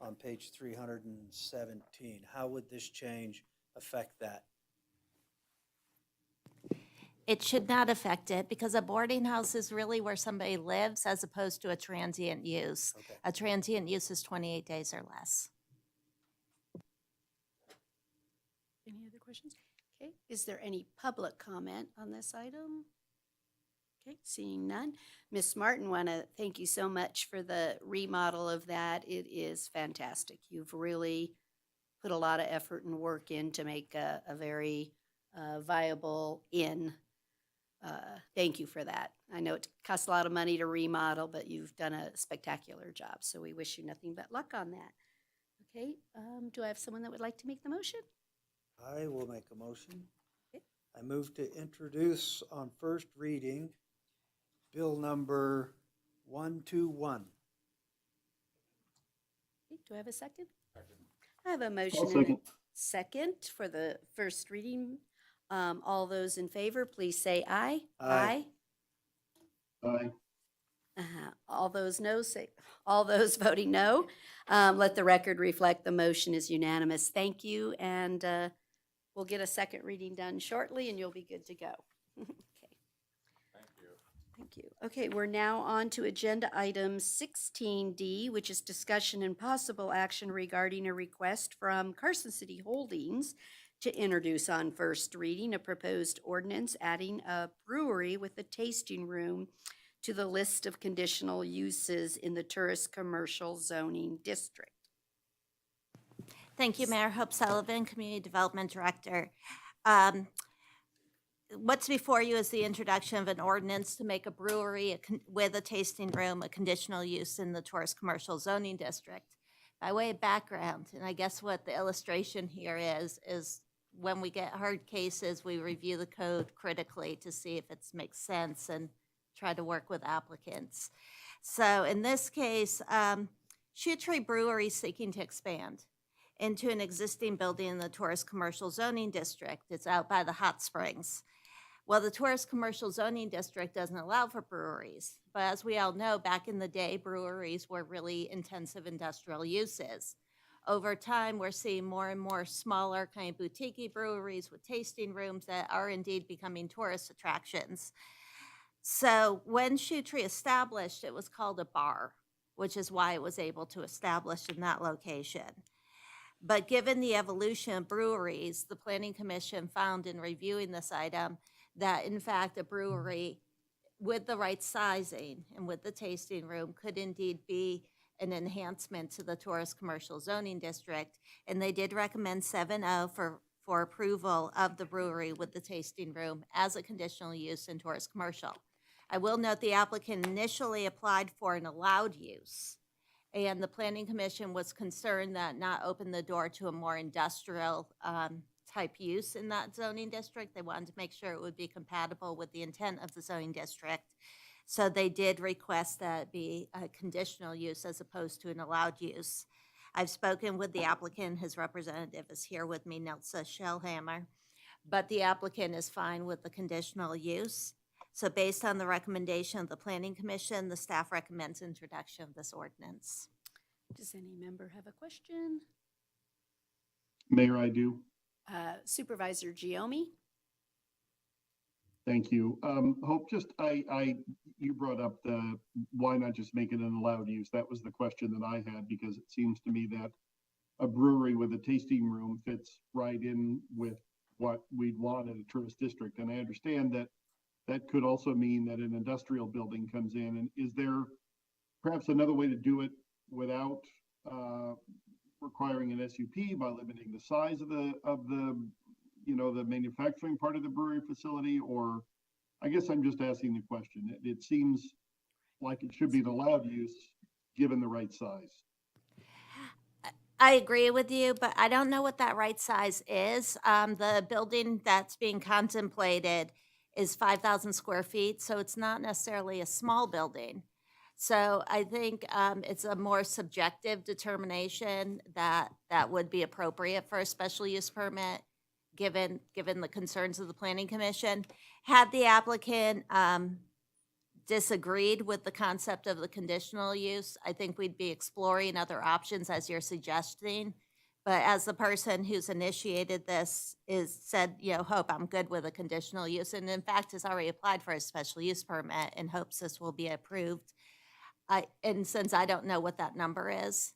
on page 317. How would this change affect that? It should not affect it because a boarding house is really where somebody lives as opposed to a transient use. Okay. A transient use is 28 days or less. Any other questions? Okay, is there any public comment on this item? Okay, seeing none. Ms. Martin, want to thank you so much for the remodel of that. It is fantastic. You've really put a lot of effort and work in to make a very viable inn. Thank you for that. I know it costs a lot of money to remodel, but you've done a spectacular job, so we wish you nothing but luck on that. Okay, do I have someone that would like to make the motion? I will make a motion. Okay. I move to introduce on first reading bill number 121. Okay, do I have a second? I have a motion I'll and a second. second for the first reading. All those in favor, please say aye. Aye. Aye. All those no, say, all those voting no. Let the record reflect the motion is unanimous. Thank you, and we'll get a second reading done shortly, and you'll be good to go. Okay. Thank you. Okay, we're now on to agenda item 16D, which is discussion and possible action regarding a request from Carson City Holdings to introduce on first reading a proposed ordinance adding a brewery with a tasting room to the list of conditional uses in the tourist commercial zoning district. Thank you, Mayor. Hope Sullivan, Community Development Director. What's before you is the introduction of an ordinance to make a brewery with a tasting room a conditional use in the tourist commercial zoning district. By way of background, and I guess what the illustration here is when we get hard cases, we review the code critically to see if it makes sense and try to work with applicants. So in this case, Shoe Tree Brewery is seeking to expand into an existing building in the tourist commercial zoning district. It's out by the hot springs. Well, the tourist commercial zoning district doesn't allow for breweries, but as we all know, back in the day, breweries were really intensive industrial uses. Over time, we're seeing more and more smaller kind of boutique breweries with tasting rooms that are indeed becoming tourist attractions. So when Shoe Tree established, it was called a bar, which is why it was able to establish in that location. But given the evolution of breweries, the Planning Commission found in reviewing this item that in fact a brewery with the right sizing and with the tasting room could indeed be an enhancement to the tourist commercial zoning district. And they did recommend 7-0 for approval of the brewery with the tasting room as a conditional use in tourist commercial. I will note the applicant initially applied for an allowed use, and the Planning Commission was concerned that not open the door to a more industrial type use in that zoning district. They wanted to make sure it would be compatible with the intent of the zoning district. So they did request that it be a conditional use as opposed to an allowed use. I've spoken with the applicant, his representative is here with me, Nelsa Shellhammer, but the applicant is fine with the conditional use. So based on the recommendation of the Planning Commission, the staff recommends introduction of this ordinance. Does any member have a question? Mayor, I do. Supervisor Giomi? Thank you. Hope, you brought up why not just make it an allowed use? That was the question that I had, because it seems to me that a brewery with a tasting room fits right in with what we'd want in a tourist district. And I understand that that could also mean that an industrial building comes in. And is there perhaps another way to do it without requiring an SUP, by limiting the size of the manufacturing part of the brewery facility? Or I guess I'm just asking the question. It seems like it should be an allowed use given the right size. I agree with you, but I don't know what that right size is. The building that's being contemplated is 5,000 square feet, so it's not necessarily a small building. So I think it's a more subjective determination that would be appropriate for a special use permit, given the concerns of the Planning Commission. Had the applicant disagreed with the concept of the conditional use, I think we'd be exploring other options as you're suggesting. But as the person who's initiated this said, Hope, I'm good with a conditional use, and in fact has already applied for a special use permit and hopes this will be approved. And since I don't know what that number is,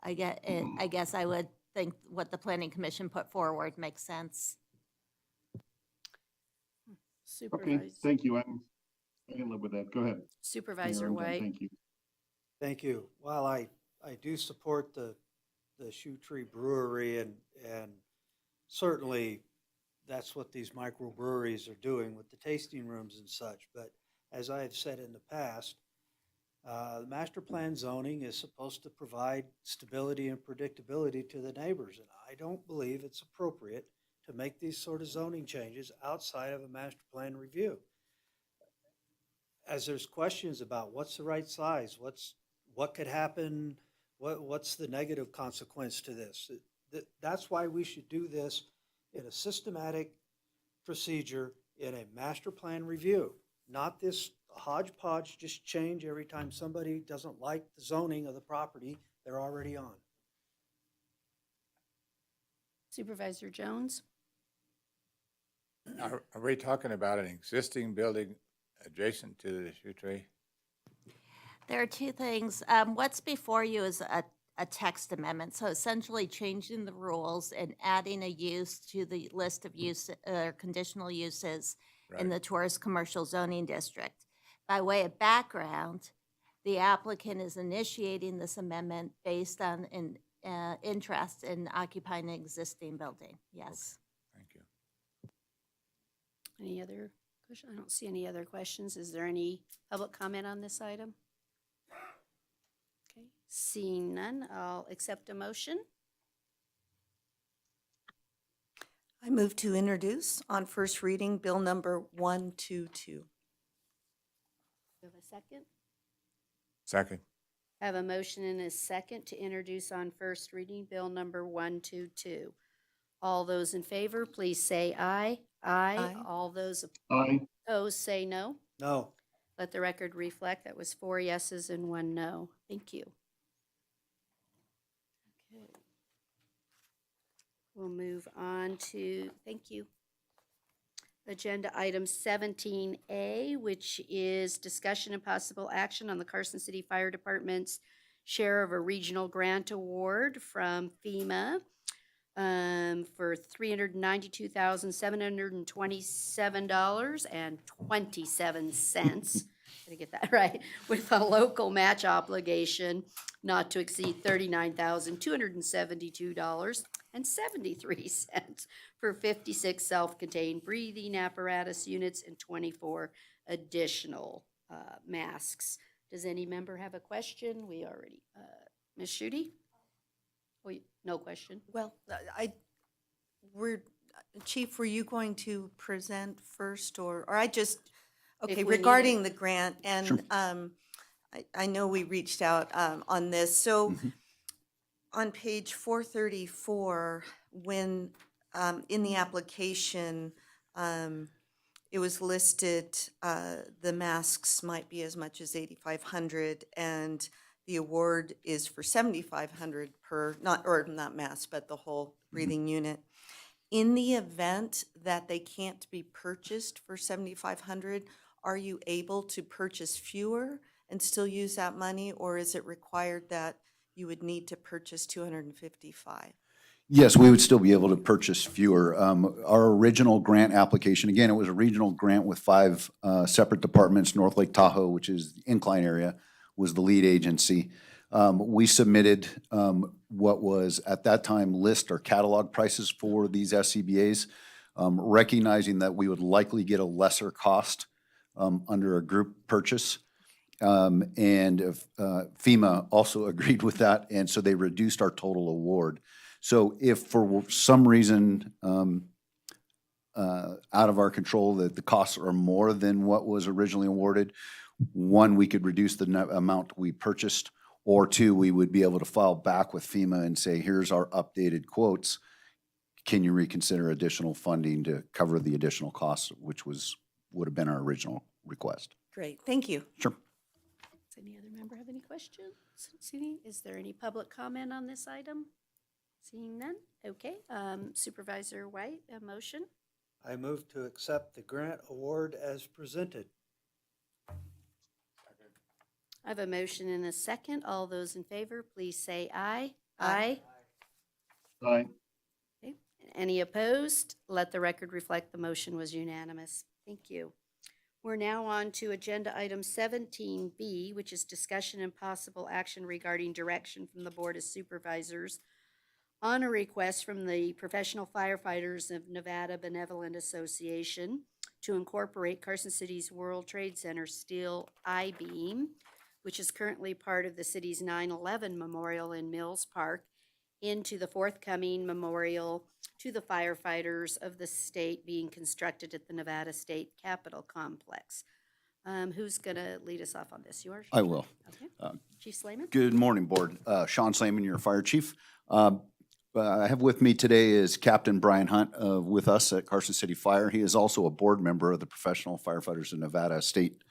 I guess I would think what the Planning Commission put forward makes sense. Okay, thank you. I can live with that. Go ahead. Supervisor Mayor, I'm done. White? Thank you. Thank you. While I do support the Shoe Tree Brewery, and certainly that's what these microbreweries are doing with the tasting rooms and such. But as I have said in the past, the master plan zoning is supposed to provide stability and predictability to the neighbors. And I don't believe it's appropriate to make these sort of zoning changes outside of a master plan review. As there's questions about what's the right size, what could happen, what's the negative consequence to this? That's why we should do this in a systematic procedure in a master plan review, not this hodgepodge just change every time somebody doesn't like the zoning of the property they're already on. Supervisor Jones? Are we talking about an existing building adjacent to the Shoe Tree? There are two things. What's before you is a text amendment, so essentially changing the rules and adding a use to the list of conditional uses in the tourist commercial zoning district. By way of background, the applicant is initiating this amendment based on an interest in occupying an existing building. Yes. Okay. Thank you. Any other questions? I don't see any other questions. Is there any public comment on this item? Okay, seeing none, I'll accept a motion. I move to introduce on first reading Bill number 122. Do you have a second? Second. I have a motion and a second to introduce on first reading Bill number 122. All those in favor, please say aye. Aye. All those Aye. opposed, say no. No. Let the record reflect that was 4 yeses and 1 no. Thank you. Okay. We'll move on to, thank you. Agenda item 17A, which is discussion and possible action on the Carson City Fire Department's share of a regional grant award from FEMA for $392,727.27. Gotta get that right, with a local match obligation not to exceed $39,272.73 for 56 self-contained breathing apparatus units and 24 additional masks. Does any member have a question? We already, Ms. Schutte? Oh, no question. Well, Chief, were you going to present first or I just, If okay, we need regarding it. the grant and, Sure. I know we reached out, on this. So on page 434, when, in the application, it was listed, the masks might be as much as 8,500 and the award is for 7,500 per, not mask, but the whole breathing unit. In the event that they can't be purchased for 7,500, are you able to purchase fewer and still use that money? Or is it required that you would need to purchase 255? Yes, we would still be able to purchase fewer. Our original grant application, again, it was a regional grant with 5 separate departments. North Lake Tahoe, which is the incline area, was the lead agency. We submitted what was at that time list or catalog prices for these SCBA's, recognizing that we would likely get a lesser cost under a group purchase. And FEMA also agreed with that, and so they reduced our total award. So if for some reason out of our control that the costs are more than what was originally awarded, one, we could reduce the amount we purchased, or two, we would be able to file back with FEMA and say, here's our updated quotes. Can you reconsider additional funding to cover the additional costs, which would have been our original request? Great, thank you. Sure. Does any other member have any questions? Is there any public comment on this item? Seeing none? Okay. Supervisor White, a motion? I move to accept the grant award as presented. I have a motion and a second. All those in favor, please say aye. Aye. Aye. Okay. Any opposed? Let the record reflect the motion was unanimous. Thank you. We're now on to agenda item 17B, which is discussion and possible action regarding direction from the Board of Supervisors on a request from the Professional Firefighters of Nevada Benevolent Association to incorporate Carson City's World Trade Center steel I-beam, which is currently part of the city's 9/11 Memorial in Mills Park, into the forthcoming memorial to the firefighters of the state being constructed at the Nevada State Capitol Complex. Who's going to lead us off on this? You are? I will. Okay. Chief Slayman? Good morning, Board. Sean Slayman, your fire chief. I have with me today is Captain Brian Hunt with us at Carson City Fire. He is also a board member of the Professional Firefighters of Nevada State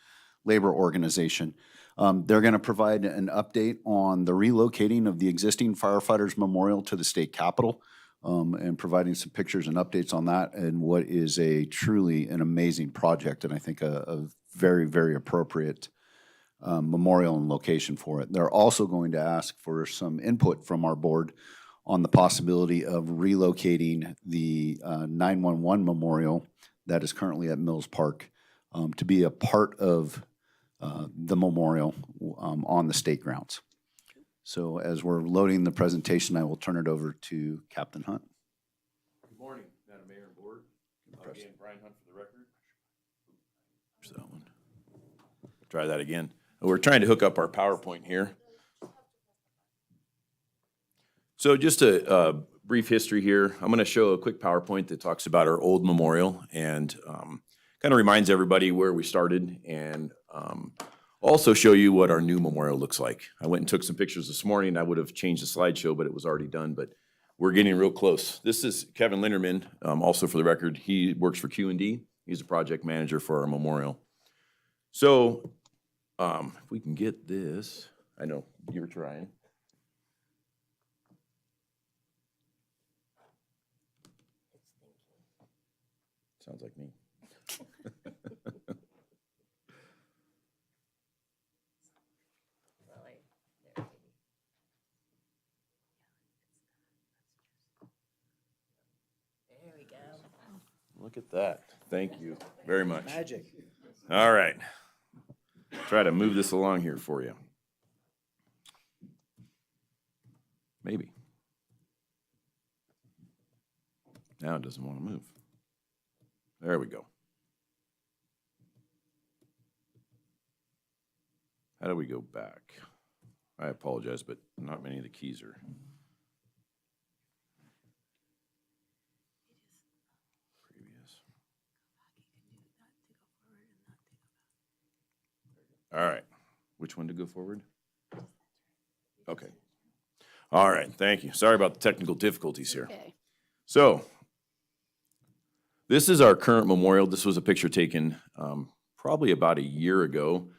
Labor Organization. They're going to provide an update on the relocating of the existing firefighters memorial to the state capitol, and providing some pictures and updates on that and what is a truly an amazing project, and I think a very, very appropriate memorial and location for it. They're also going to ask for some input from our board on the possibility of relocating the 911 memorial that is currently at Mills Park to be a part of the memorial on the state grounds. So as we're loading the presentation, I will turn it over to Captain Hunt. Good morning, Madam Mayor and Board. Again, Brian Hunt for the record. There's that one. Try that again. We're trying to hook up our PowerPoint here. So just a brief history here. I'm going to show a quick PowerPoint that talks about our old memorial and kind of reminds everybody where we started, and also show you what our new memorial looks like. I went and took some pictures this morning. I would have changed the slideshow, but it was already done, but we're getting real close. This is Kevin Linderman, also for the record. He works for Q&D. He's a project manager for our memorial. So if we can get this, I know you were trying. Sounds like me. Look at that. Thank you very much. Magic. All right. Try to move this along here for you. Maybe. Now it doesn't want to move. There we go. How do we go back? I apologize, but not many of the keys are. Previous. All right. Which one to go forward? Okay. All right, thank you. Sorry about the technical difficulties here. Okay. So, this is our current memorial. This was a picture taken probably about a year ago.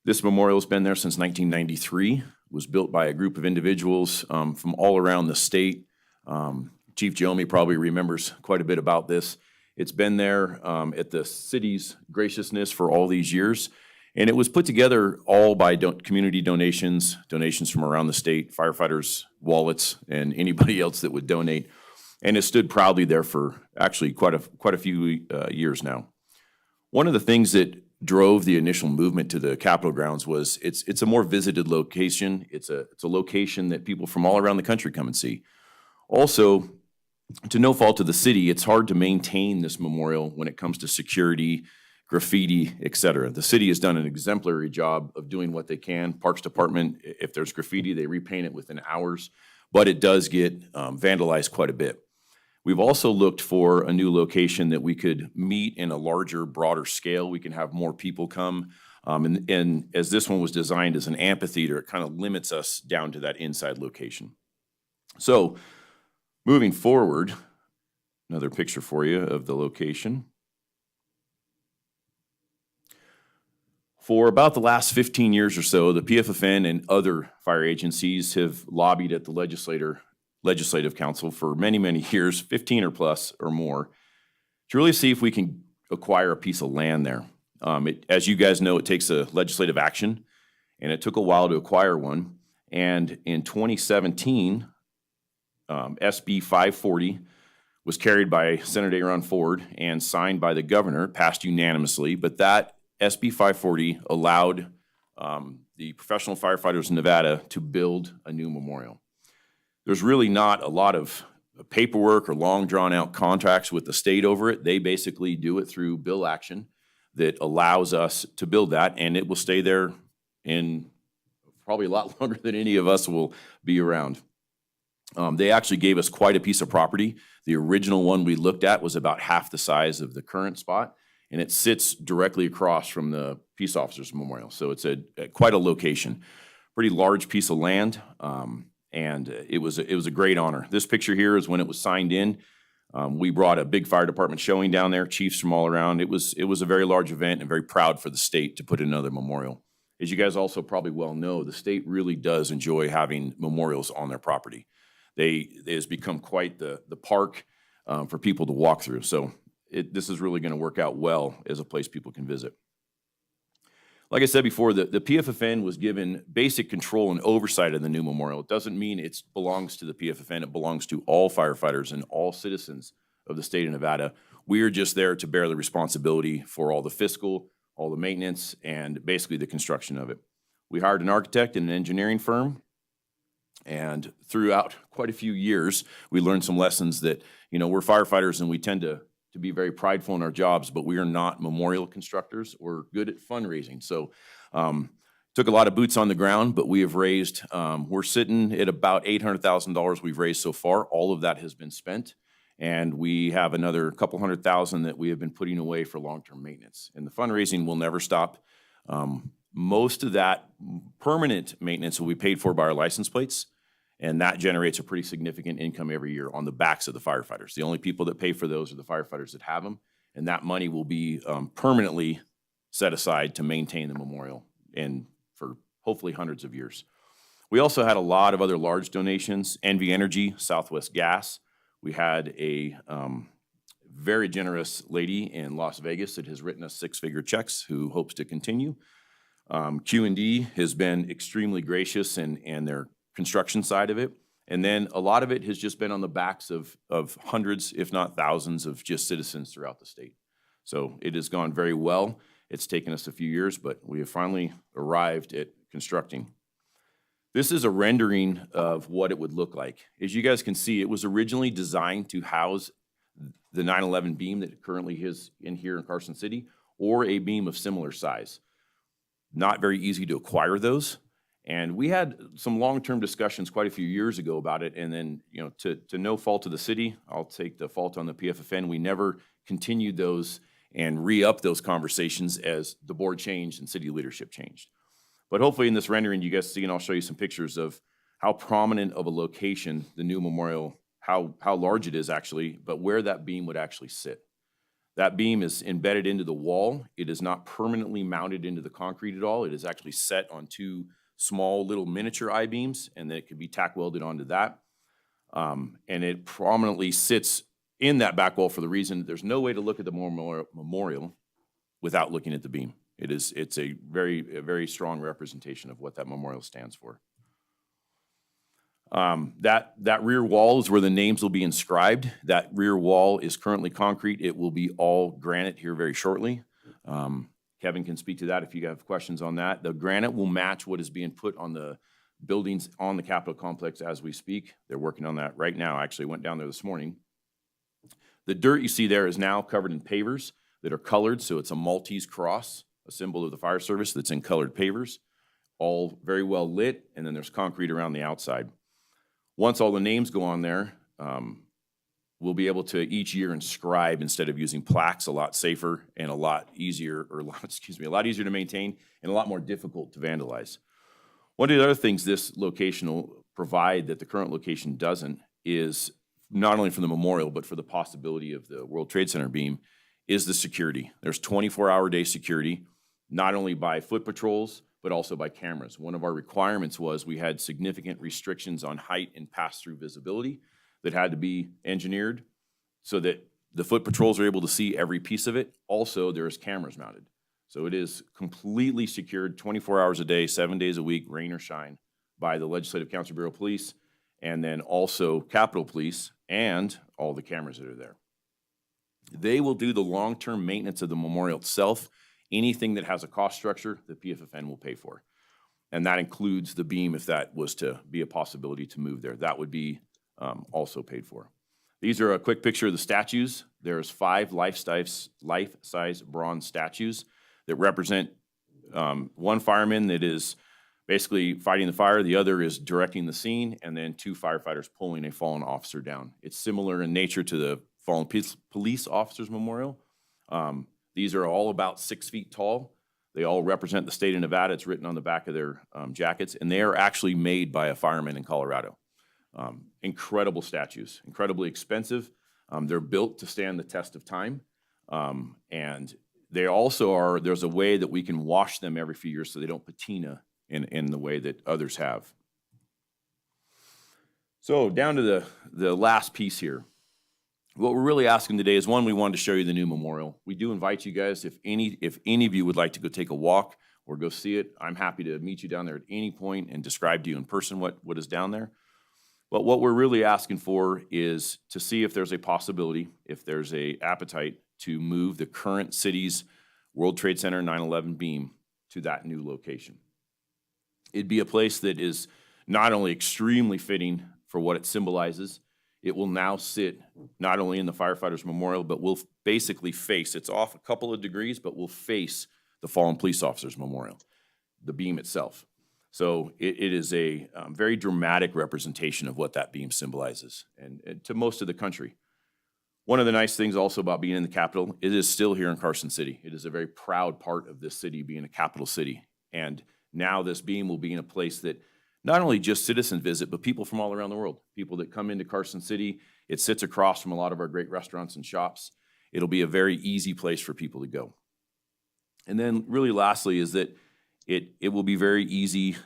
This memorial's been there since 1993. Was built by a group of individuals from all around the state. Chief Jomi probably remembers quite a bit about this. It's been there at the city's graciousness for all these years. And it was put together all by community donations from around the state, firefighters' wallets, and anybody else that would donate. And it stood proudly there for actually quite a few years now. One of the things that drove the initial movement to the Capitol grounds was it's a more visited location. It's a location that people from all around the country come and see. Also, to no fault of the city, it's hard to maintain this memorial when it comes to security, graffiti, et cetera. The city has done an exemplary job of doing what they can. Parks Department, if there's graffiti, they repaint it within hours, but it does get vandalized quite a bit. We've also looked for a new location that we could meet in a larger, broader scale. We can have more people come. And as this one was designed as an amphitheater, it kind of limits us down to that inside location. So moving forward, another picture for you of the location. For about the last 15 years or so, the PFFN and other fire agencies have lobbied at the Legislative Council for many, many years, 15 or plus or more, to really see if we can acquire a piece of land there. As you guys know, it takes a legislative action, and it took a while to acquire one. And in 2017, SB 540 was carried by Senator Aaron Ford and signed by the governor, passed unanimously, but that SB 540 allowed the professional firefighters in Nevada to build a new memorial. There's really not a lot of paperwork or long drawn-out contracts with the state over it. They basically do it through bill action that allows us to build that, and it will stay there in probably a lot longer than any of us will be around. They actually gave us quite a piece of property. The original one we looked at was about half the size of the current spot, and it sits directly across from the Peace Officers Memorial. So it's quite a location, pretty large piece of land, and it was a great honor. This picture here is when it was signed in. We brought a big fire department showing down there, chiefs from all around. It was a very large event and very proud for the state to put another memorial. As you guys also probably well know, the state really does enjoy having memorials on their property. It has become quite the park for people to walk through. So this is really going to work out well as a place people can visit. Like I said before, the PFFN was given basic control and oversight of the new memorial. It doesn't mean it belongs to the PFFN. It belongs to all firefighters and all citizens of the state of Nevada. We are just there to bear the responsibility for all the fiscal, all the maintenance, and basically the construction of it. We hired an architect and an engineering firm, and throughout quite a few years, we learned some lessons that, we're firefighters and we tend to be very prideful in our jobs, but we are not memorial constructors. We're good at fundraising. So took a lot of boots on the ground, but we have raised, we're sitting at about $800,000 we've raised so far. All of that has been spent. And we have another couple $100,000 that we have been putting away for long-term maintenance. And the fundraising will never stop. Most of that permanent maintenance will be paid for by our license plates. And that generates a pretty significant income every year on the backs of the firefighters. The only people that pay for those are the firefighters that have them. And that money will be permanently set aside to maintain the memorial and for hopefully hundreds of years. We also had a lot of other large donations. NV Energy, Southwest Gas. We had a very generous lady in Las Vegas that has written us six-figure checks who hopes to continue. Q&D has been extremely gracious in their construction side of it. And then a lot of it has just been on the backs of hundreds, if not thousands, of just citizens throughout the state. So it has gone very well. It's taken us a few years, but we have finally arrived at constructing. This is a rendering of what it would look like. As you guys can see, it was originally designed to house the 9/11 beam that currently is in here in Carson City, or a beam of similar size. Not very easy to acquire those. And we had some long-term discussions quite a few years ago about it. And then, to no fault of the city, I'll take the fault on the PFFN. We never continued those and re-up those conversations as the board changed and city leadership changed. But hopefully in this rendering, you guys see, and I'll show you some pictures of how prominent of a location the new memorial, how large it is actually, but where that beam would actually sit. That beam is embedded into the wall. It is not permanently mounted into the concrete at all. It is actually set on two small little miniature I-beams, and then it could be tack welded onto that. And it prominently sits in that back wall for the reason that there's no way to look at the memorial without looking at the beam. It's a very strong representation of what that memorial stands for. That rear wall is where the names will be inscribed. That rear wall is currently concrete. It will be all granite here very shortly. Kevin can speak to that if you have questions on that. The granite will match what is being put on the buildings on the Capitol complex as we speak. They're working on that right now. Actually went down there this morning. The dirt you see there is now covered in pavers that are colored, so it's a Maltese cross, a symbol of the fire service that's in colored pavers, all very well lit, and then there's concrete around the outside. Once all the names go on there, we'll be able to each year inscribe instead of using plaques, a lot safer and a lot easier, a lot easier to maintain and a lot more difficult to vandalize. One of the other things this location will provide that the current location doesn't is not only for the memorial, but for the possibility of the World Trade Center beam, is the security. There's 24-hour-day security, not only by foot patrols, but also by cameras. One of our requirements was we had significant restrictions on height and pass-through visibility that had to be engineered so that the foot patrols are able to see every piece of it. Also, there's cameras mounted. So it is completely secured 24 hours a day, 7 days a week, rain or shine, by the Legislative Council Bureau of Police, and then also Capitol Police and all the cameras that are there. They will do the long-term maintenance of the memorial itself. Anything that has a cost structure, the PFFN will pay for. And that includes the beam if that was to be a possibility to move there. That would be also paid for. These are a quick picture of the statues. There's 5 life-size bronze statues that represent one fireman that is basically fighting the fire, the other is directing the scene, and then 2 firefighters pulling a fallen officer down. It's similar in nature to the Fallen Police Officers Memorial. These are all about 6 feet tall. They all represent the state of Nevada. It's written on the back of their jackets, and they are actually made by a fireman in Colorado. Incredible statues, incredibly expensive. They're built to stand the test of time, and they also are, there's a way that we can wash them every few years so they don't patina in the way that others have. So down to the last piece here. What we're really asking today is, one, we wanted to show you the new memorial. We do invite you guys, if any of you would like to go take a walk or go see it, I'm happy to meet you down there at any point and describe to you in person what is down there. But what we're really asking for is to see if there's a possibility, if there's a appetite to move the current city's World Trade Center 9/11 beam to that new location. It'd be a place that is not only extremely fitting for what it symbolizes, it will now sit not only in the firefighters memorial, but will basically face, it's off a couple of degrees, but will face the fallen police officers memorial, the beam itself. So it is a very dramatic representation of what that beam symbolizes and to most of the country. One of the nice things also about being in the Capitol, it is still here in Carson City. It is a very proud part of this city being a capital city. And now this beam will be in a place that not only just citizens visit, but people from all around the world, people that come into Carson City. It sits across from a lot of our great restaurants and shops. It'll be a very easy place for people to go. And then really lastly is that it will be very easy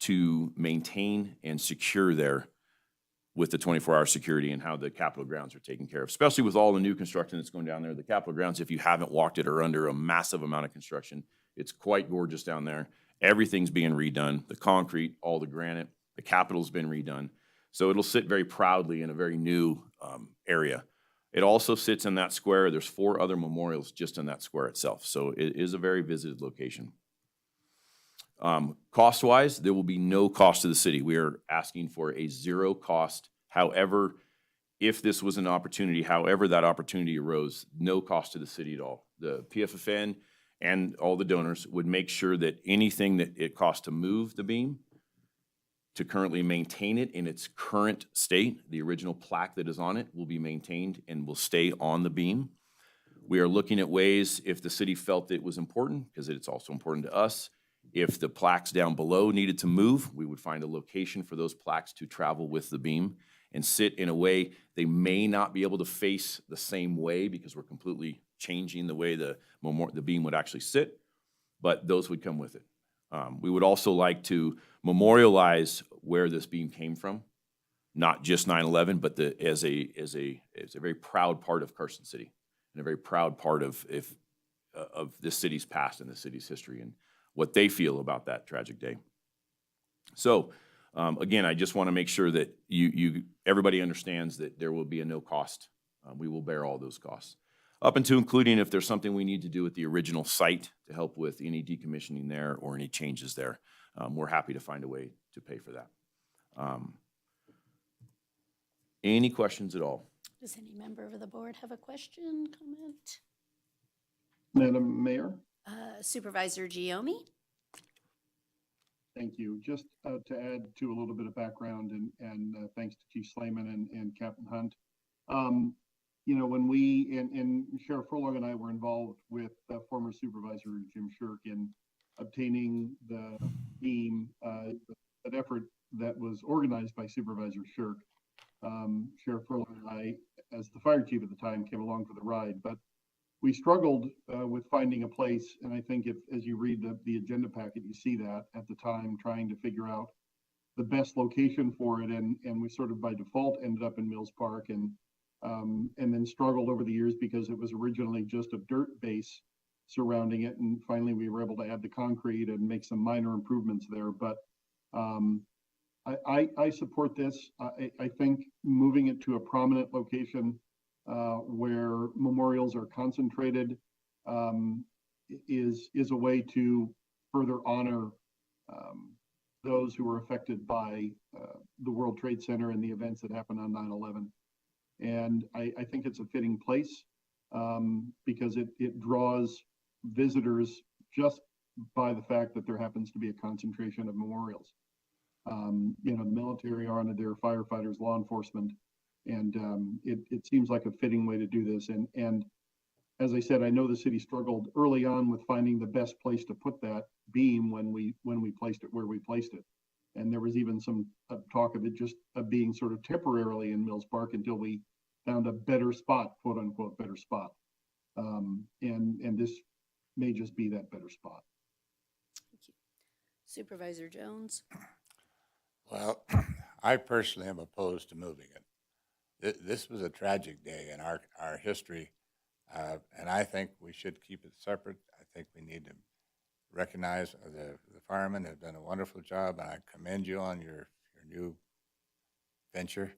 to maintain and secure there with the 24-hour security and how the Capitol grounds are taken care of, especially with all the new construction that's going down there. The Capitol grounds, if you haven't walked it, are under a massive amount of construction. It's quite gorgeous down there. Everything's being redone, the concrete, all the granite, the Capitol's been redone. So it'll sit very proudly in a very new area. It also sits in that square. There's 4 other memorials just in that square itself. So it is a very visited location. Cost-wise, there will be no cost to the city. We are asking for a 0 cost. However, if this was an opportunity, however that opportunity arose, no cost to the city at all. The PFFN and all the donors would make sure that anything that it costs to move the beam, to currently maintain it in its current state, the original plaque that is on it will be maintained and will stay on the beam. We are looking at ways, if the city felt it was important, because it's also important to us, if the plaques down below needed to move, we would find a location for those plaques to travel with the beam and sit in a way they may not be able to face the same way because we're completely changing the way the beam would actually sit, but those would come with it. We would also like to memorialize where this beam came from, not just 9/11, but as a very proud part of Carson City and a very proud part of this city's past and the city's history and what they feel about that tragic day. So, again, I just want to make sure that everybody understands that there will be a no cost. We will bear all those costs, up into including if there's something we need to do at the original site to help with any decommissioning there or any changes there. We're happy to find a way to pay for that. Any questions at all? Does any member of the board have a question, comment? Madam Mayor? Supervisor Giomi? Thank you. Just to add to a little bit of background and thanks to Chief Slayman and Captain Hunt. You know, when we, and Sheriff Furlong and I were involved with former Supervisor Jim Shirk in obtaining the beam, an effort that was organized by Supervisor Shirk. Sheriff Furlong and I, as the fire chief at the time, came along for the ride, but we struggled with finding a place, and I think if, as you read the agenda packet, you see that at the time, trying to figure out the best location for it, and we sort of by default ended up in Mills Park, and then struggled over the years because it was originally just a dirt base surrounding it, and finally we were able to add the concrete and make some minor improvements there. But I support this. I think moving it to a prominent location where memorials are concentrated is a way to further honor those who were affected by the World Trade Center and the events that happened on 9/11. And I think it's a fitting place because it draws visitors just by the fact that there happens to be a concentration of memorials. You know, the military are on it, there, firefighters, law enforcement. And it seems like a fitting way to do this. And as I said, I know the city struggled early on with finding the best place to put that beam when we placed it where we placed it. And there was even some talk of it just being sort of temporarily in Mills Park until we found a better spot, quote unquote, better spot. And this may just be that better spot. Thank you. Supervisor Jones? Well, I personally am opposed to moving it. This was a tragic day in our history, and I think we should keep it separate. I think we need to recognize the firemen have done a wonderful job, and I commend you on your new venture.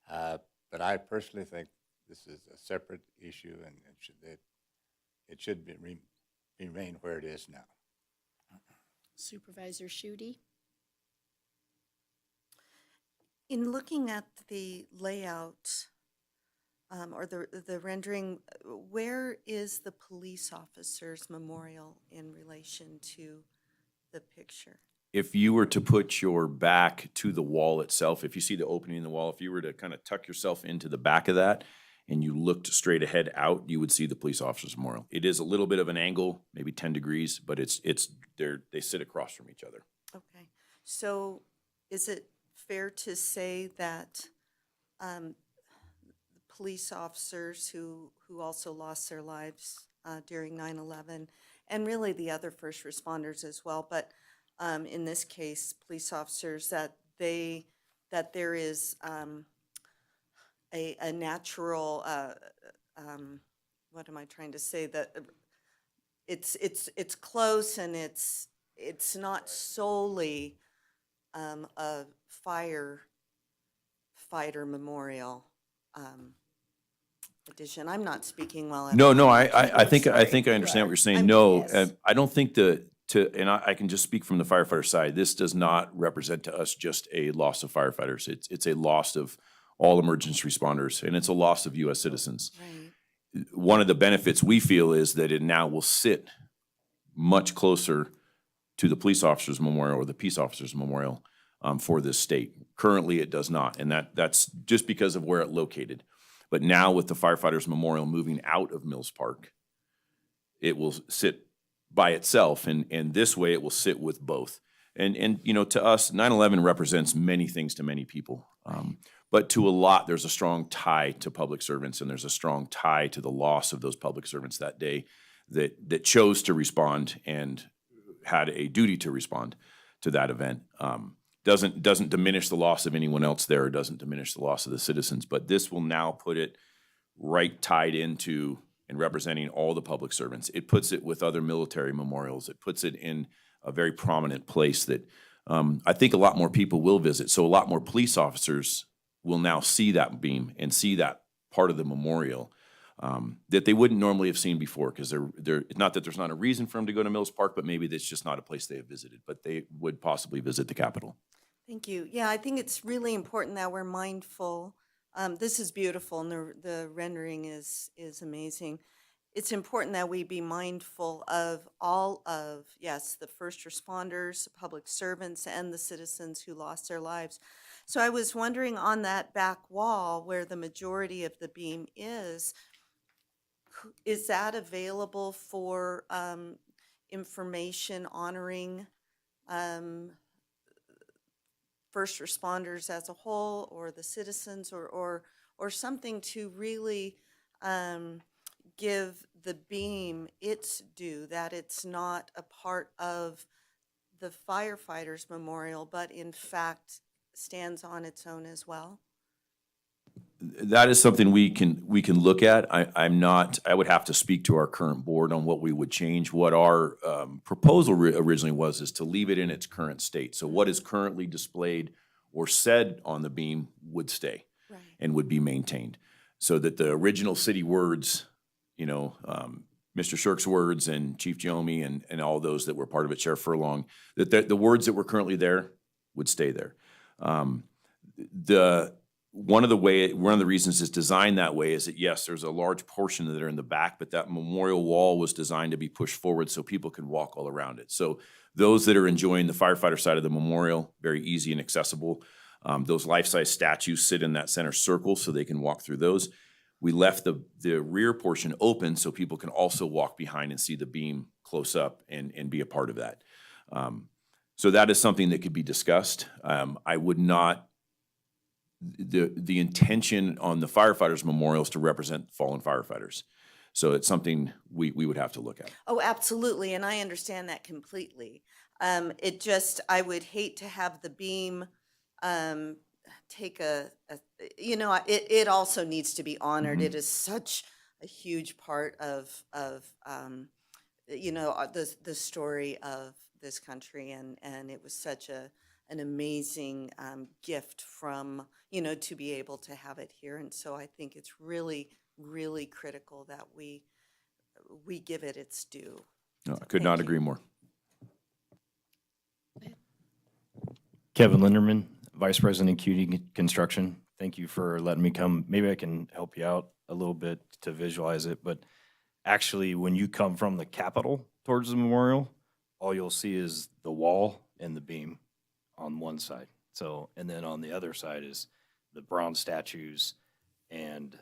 But I personally think this is a separate issue, and it should remain where it is now. Supervisor Schutte? In looking at the layout or the rendering, where is the police officer's memorial in relation to the picture? If you were to put your back to the wall itself, if you see the opening in the wall, if you were to kind of tuck yourself into the back of that and you looked straight ahead out, you would see the police officer's memorial. It is a little bit of an angle, maybe 10 degrees, but they sit across from each other. Okay, so is it fair to say that police officers who also lost their lives during 9/11, and really the other first responders as well, but in this case, police officers, that there is a natural, what am I trying to say, that it's close and it's not solely a fire firefighter memorial addition. I'm not speaking well at No, all. no, I think, I Sorry. think I understand what you're saying. I'm- No, yes. I don't think and I can just speak from the firefighter side. This does not represent to us just a loss of firefighters. It's a loss of all emergency responders, and it's a loss of U.S. citizens. Right. One of the benefits we feel is that it now will sit much closer to the police officers memorial or the peace officers memorial for this state. Currently, it does not, and that's just because of where it located. But now with the firefighters memorial moving out of Mills Park, it will sit by itself, and this way it will sit with both. And you know, to us, 9/11 represents many things to many people. But to a lot, there's a strong tie to public servants, and there's a strong tie to the loss of those public servants that day that chose to respond and had a duty to respond to that event. Doesn't diminish the loss of anyone else there, or doesn't diminish the loss of the citizens, but this will now put it right tied into and representing all the public servants. It puts it with other military memorials. It puts it in a very prominent place that I think a lot more people will visit. So a lot more police officers will now see that beam and see that part of the memorial that they wouldn't normally have seen before, because they're not that there's not a reason for them to go to Mills Park, but maybe that's just not a place they have visited, but they would possibly visit the Capitol. Thank you. Yeah, I think it's really important that we're mindful. This is beautiful, and the rendering is amazing. It's important that we be mindful of all of, yes, the first responders, public servants, and the citizens who lost their lives. So I was wondering, on that back wall where the majority of the beam is that available for information honoring first responders as a whole, or the citizens, or something to really give the beam its due, that it's not a part of the firefighters memorial, but in fact stands on its own as well? That is something we can look at. I would have to speak to our current board on what we would change. What our proposal originally was is to leave it in its current state. So what is currently displayed or said on the beam would stay and would be maintained. So that the original city words, you know, Mr. Shirk's words and Chief Jomey and all those that were part of it, Sheriff Furlong, that the words that were currently there would stay there. One of the reasons it's designed that way is that, yes, there's a large portion that are in the back, but that memorial wall was designed to be pushed forward so people can walk all around it. So those that are enjoying the firefighter side of the memorial, very easy and accessible. Those life-size statues sit in that center circle so they can walk through those. We left the rear portion open so people can also walk behind and see the beam close up and be a part of that. So that is something that could be discussed. I would not, the intention on the firefighters' memorial is to represent fallen firefighters. So it's something we would have to look at. Oh, absolutely, and I understand that completely. I would hate to have the beam take it also needs to be honored. It is such a huge part of the story of this country, and it was such an amazing gift from, to be able to have it here. And so I think it's really, really critical that we give it its due. No, I could not agree more. Kevin Linderman, Vice President QD Construction. Thank you for letting me come. Maybe I can help you out a little bit to visualize it, but actually when you come from the Capitol towards the memorial, all you'll see is the wall and the beam on one side. So, and then on the other side is the bronze statues and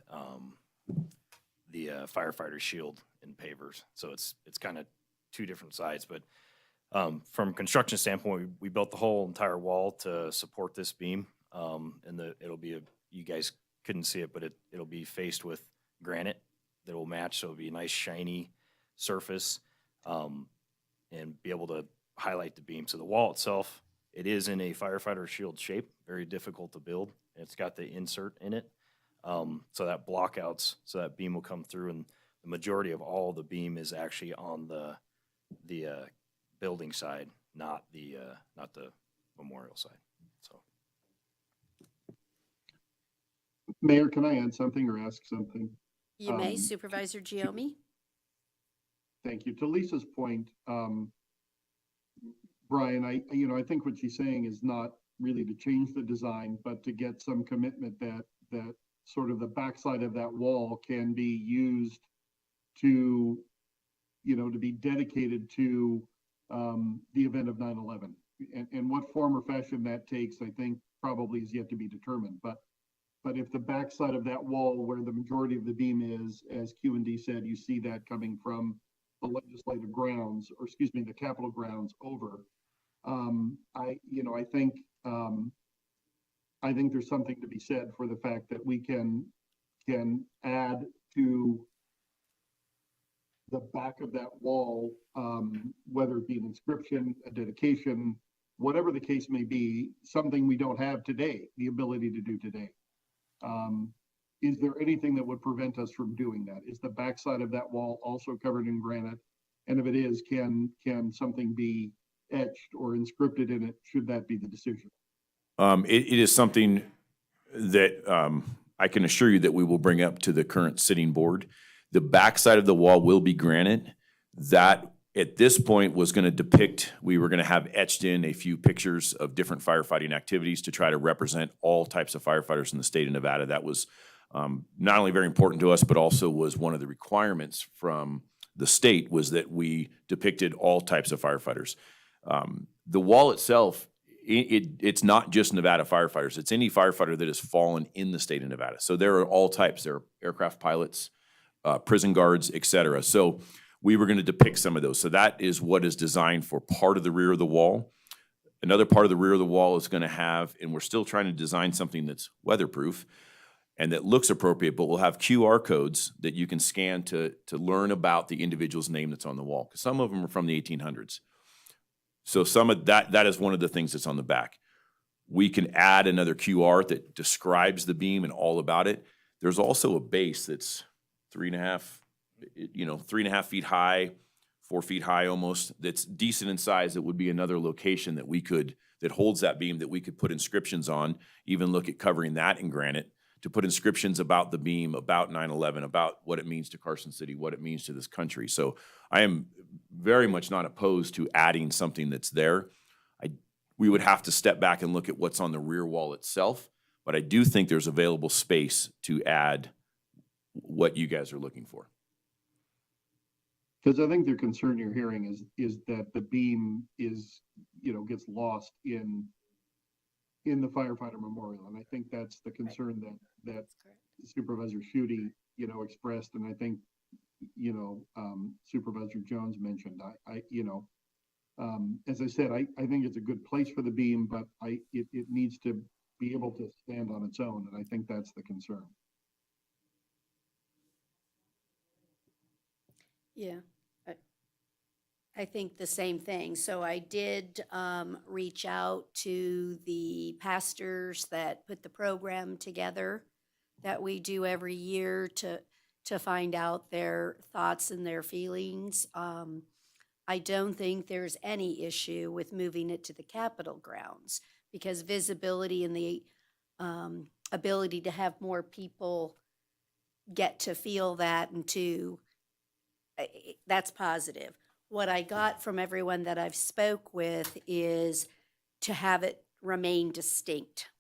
the firefighter shield and pavers. So it's kind of two different sides, but from construction standpoint, we built the whole entire wall to support this beam. And it'll be you guys couldn't see it, but it'll be faced with granite that will match. So it'll be a nice shiny surface, and be able to highlight the beam. So the wall itself, it is in a firefighter shield shape, very difficult to build. It's got the insert in it. So that blockouts, so that beam will come through, and the majority of all the beam is actually on the building side, not the memorial side. So Mayor, can I add something or ask something? You may, Um, Supervisor Giomi. Thank you. To Lisa's point, Brian, I think what she's saying is not really to change the design, but to get some commitment that sort of the backside of that wall can be used to, to be dedicated to the event of 9/11. And what form or fashion that takes, I think probably is yet to be determined. But if the backside of that wall where the majority of the beam is, as Q&D said, you see that coming from the legislative grounds, or excuse me, the Capitol grounds over. I think there's something to be said for the fact that we can add to the back of that wall, whether it be an inscription, a dedication, whatever the case may be, something we don't have today, the ability to do today. Is there anything that would prevent us from doing that? Is the backside of that wall also covered in granite? And if it is, can something be etched or inscripted in it, should that be the decision? It is something that I can assure you that we will bring up to the current sitting board. The backside of the wall will be granite. That, at this point, was going to depict, we were going to have etched in a few pictures of different firefighting activities to try to represent all types of firefighters in the state of Nevada. That was not only very important to us, but also was one of the requirements from the state, was that we depicted all types of firefighters. The wall itself, it's not just Nevada firefighters. It's any firefighter that has fallen in the state of Nevada. So there are all types. There are aircraft pilots, prison guards, et cetera. So we were going to depict some of those. So that is what is designed for part of the rear of the wall. Another part of the rear of the wall is going to have, and we're still trying to design something that's weatherproof and that looks appropriate, but we'll have QR codes that you can scan to learn about the individual's name that's on the wall. Because some of them are from the 1800s. So some of that is one of the things that's on the back. We can add another QR that describes the beam and all about it. There's also a base that's 3.5 feet high, 4 feet high almost, that's decent in size. That would be another location that holds that beam that we could put inscriptions on, even look at covering that in granite, to put inscriptions about the beam, about 9/11, about what it means to Carson City, what it means to this country. So I am very much not opposed to adding something that's there. We would have to step back and look at what's on the rear wall itself, but I do think there's available space to add what you guys are looking for. Because I think the concern you're hearing is that the beam is, gets lost in the firefighter memorial. And I think that's the concern that Supervisor Schutte, expressed. And I think, Supervisor Jones mentioned. As I said, I think it's a good place for the beam, but it needs to be able to stand on its own. And I think that's the concern. Yeah, I think the same thing. So I did reach out to the pastors that put the program together that we do every year to find out their thoughts and their feelings. I don't think there's any issue with moving it to the Capitol grounds, because visibility and the ability to have more people get to feel that and to that's positive. What I got from everyone that I've spoke with is to have it remain distinct.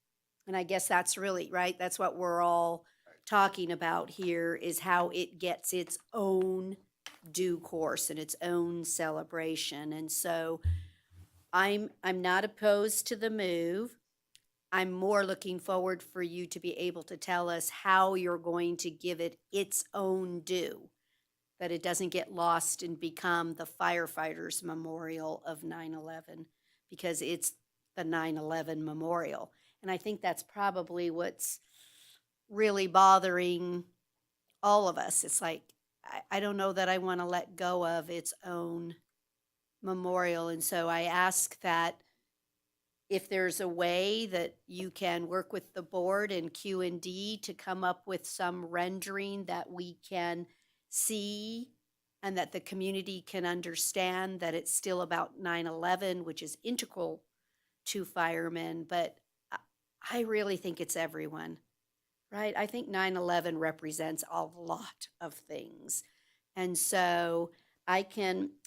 And I guess that's really, right? That's what we're all talking about here, is how it gets its own due course and its own celebration. And so I'm not opposed to the move. I'm more looking forward for you to be able to tell us how you're going to give it its own due, that it doesn't get lost and become the firefighters' memorial of 9/11, because it's the 9/11 memorial. And I think that's probably what's really bothering all of us. It's like, I don't know that I want to let go of its own memorial. And so I ask that if there's a way that you can work with the board and Q&D to come up with some rendering that we can see and that the community can understand that it's still about 9/11, which is integral to firemen. But I really think it's everyone. right? I think 9/11 represents a lot of things. And so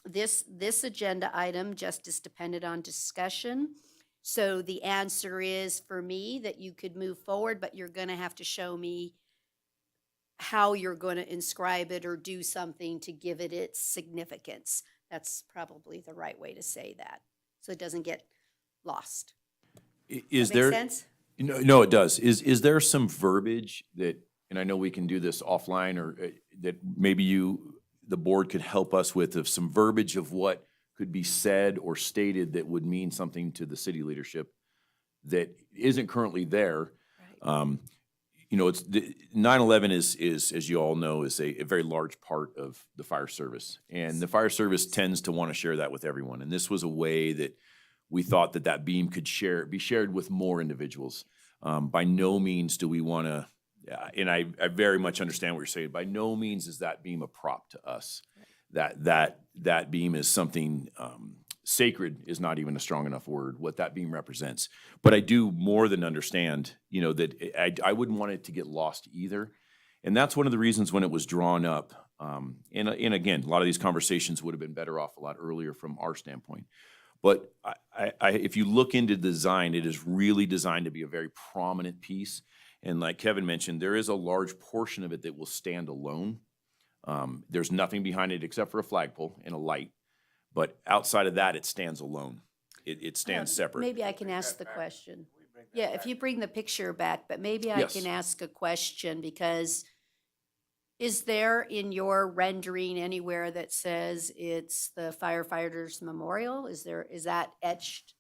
this agenda item just is dependent on discussion. So the answer is for me that you could move forward, but you're gonna have to show me how you're gonna inscribe it or do something to give it its significance. That's probably the right way to say that, so it doesn't get lost. Is That make there? sense? No, it does. Is there some verbiage that, and I know we can do this offline, or that maybe the board could help us with, of some verbiage of what could be said or stated that would mean something to the city leadership that isn't currently there? You know, it's 9/11 is, as you all know, is a very large part of the fire service, and the fire service tends to want to share that with everyone. And this was a way that we thought that beam could be shared with more individuals. By no means do we want to, and I very much understand what you're saying. By no means is that beam a prop to us. That beam is something sacred is not even a strong enough word, what that beam represents. But I do more than understand, you know, that I wouldn't want it to get lost either. And that's one of the reasons when it was drawn up. And again, a lot of these conversations would have been better off a lot earlier from our standpoint. But if you look into design, it is really designed to be a very prominent piece. And like Kevin mentioned, there is a large portion of it that will stand alone. There's nothing behind it except for a flagpole and a light. But outside of that, it stands alone. It stands separate. Maybe I can ask the question. Yeah, if you bring the picture back, but maybe I Yes. can ask a question, because is there in your rendering anywhere that says it's the firefighters memorial? Is that etched?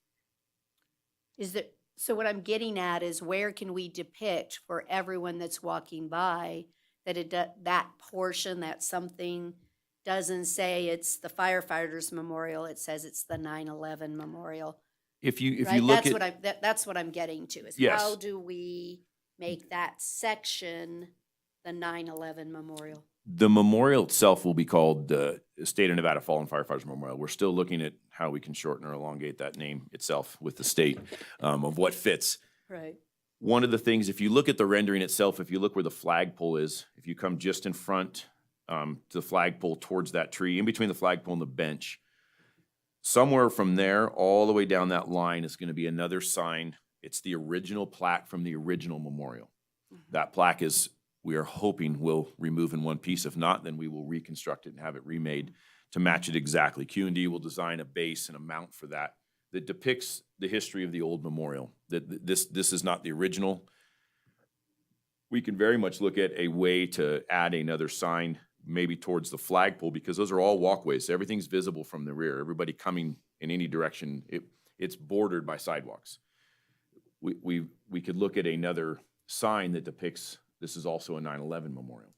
So what I'm getting at is, where can we depict for everyone that's walking by that that portion, that something doesn't say it's the firefighters memorial, it says it's the 9/11 memorial. If you Right? look That's what I'm getting to, is Yes. how do we make that section the 9/11 memorial? the memorial itself will be called the State of Nevada Fallen Firefighters Memorial. We're still looking at how we can shorten or elongate that name itself with the state, of what fits. Right. One of the things, if you look at the rendering itself, if you look where the flagpole is, if you come just in front to the flagpole towards that tree, in between the flagpole and the bench, somewhere from there all the way down that line is going to be another sign. It's the original plaque from the original memorial. That plaque is, we are hoping, will remove in one piece. If not, then we will reconstruct it and have it remade to match it exactly. Q&D will design a base and a mount for that that depicts the history of the old memorial. That this is not the original. We can very much look at a way to add another sign maybe towards the flagpole, because those are all walkways. So everything's visible from the rear. Everybody coming in any direction, it's bordered by sidewalks. We could look at another sign that depicts this is also a 9/11 memorial.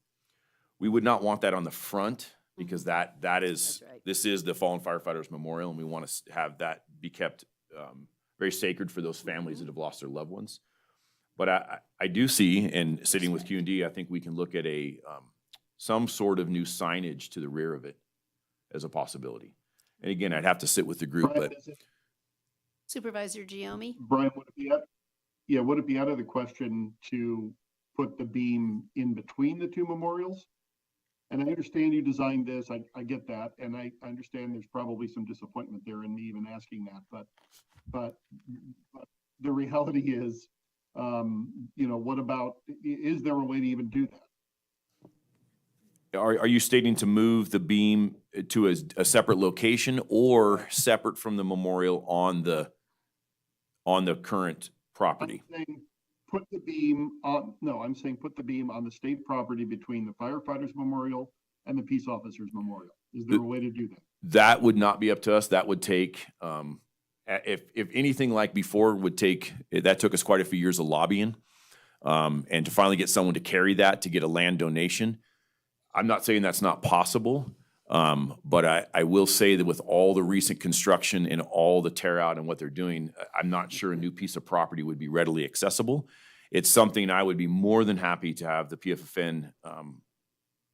We would not want that on the front, because that is, That's right. this is the Fallen Firefighters Memorial, and we want to have that be kept very sacred for those families that have lost their loved ones. But I do see, and sitting with Q&D, I think we can look at some sort of new signage to the rear of it as a possibility. And again, I'd have to sit with the group, Brian, but Supervisor Giomi? Brian, would it be out of the question to put the beam in between the two memorials? And I understand you designed this, I get that, and I understand there's probably some disappointment there in me even asking that, but the reality is, what about, is there a way to even do that? are you stating to move the beam to a separate location, or separate from the memorial on the current property? I'm saying put the beam on the state property between the firefighters memorial and the peace officers memorial. Is there a way to do that? That would not be up to us. That would take, if anything like before that took us quite a few years of lobbying. And to finally get someone to carry that, to get a land donation. I'm not saying that's not possible, but I will say that with all the recent construction and all the tear out and what they're doing, I'm not sure a new piece of property would be readily accessible. It's something I would be more than happy to have the PFFN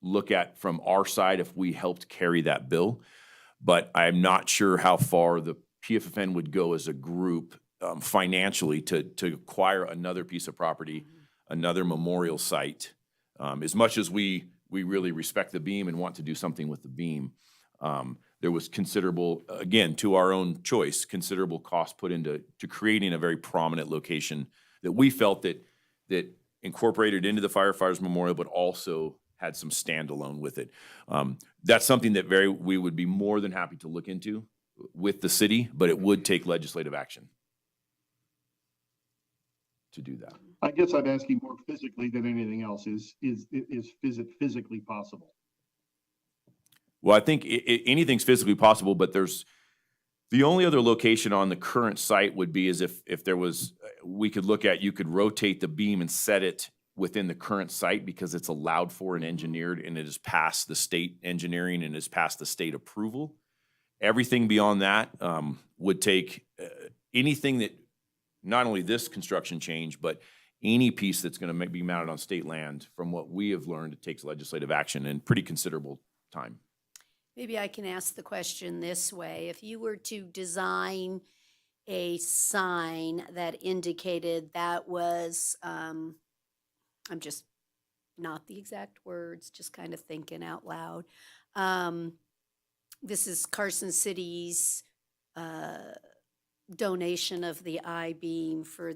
look at from our side if we helped carry that bill. But I'm not sure how far the PFFN would go as a group financially to acquire another piece of property another memorial site. As much as we really respect the beam and want to do something with the beam, there was considerable, again, to our own choice, considerable cost put into creating a very prominent location that we felt that incorporated into the firefighters memorial, but also had some standalone with it. That's something that we would be more than happy to look into with the city, but it would take legislative action to do that. I guess I'd ask you more physically than anything else. Is it physically possible? Well, I think anything's physically possible, but the only other location on the current site would be as if there was, we could look at, you could rotate the beam and set it within the current site because it's allowed for and engineered, and it has passed the state engineering and has passed the state approval. Everything beyond that would take anything that, not only this construction change, but any piece that's going to be mounted on state land. From what we have learned, it takes legislative action and pretty considerable time. Maybe I can ask the question this way. If you were to design a sign that indicated that was, I'm just, not the exact words, just kind of thinking out loud. This is Carson City's donation of the I-beam for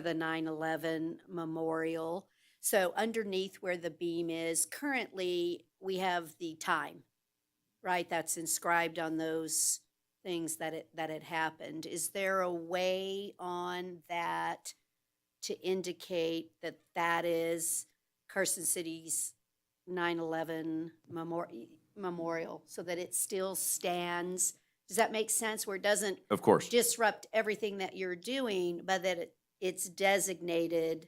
the 9/11 memorial. So underneath where the beam is, currently we have the time, right? That's inscribed on those things that it happened. Is there a way on that to indicate that that is Carson City's 9/11 memorial so that it still stands? Does that make sense, where it doesn't Of course. disrupt everything that you're doing, but that it's designated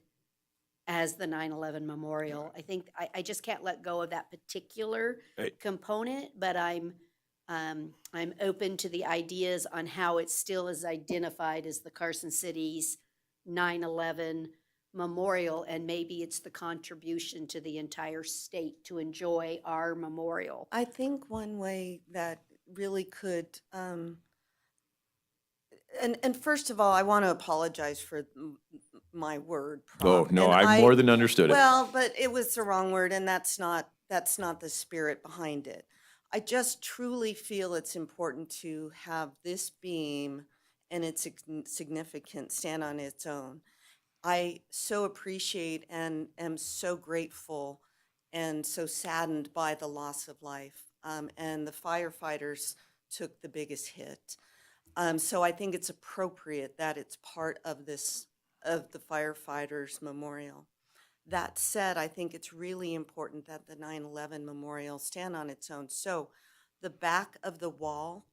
as the 9/11 memorial? I think I just can't let go of that particular component, but I'm open to the ideas on how it still is identified as the Carson City's 9/11 memorial, and maybe it's the contribution to the entire state to enjoy our memorial. I think one way that really could, and first of all, I want to apologize for my word. Oh, no, And I more than understood it. Well, but it was the wrong word, and that's not the spirit behind it. I just truly feel it's important to have this beam and its significance stand on its own. I so appreciate and am so grateful and so saddened by the loss of life. And the firefighters took the biggest hit. So I think it's appropriate that it's part of the firefighters memorial. That said, I think it's really important that the 9/11 memorial stand on its own. So the back of the wall,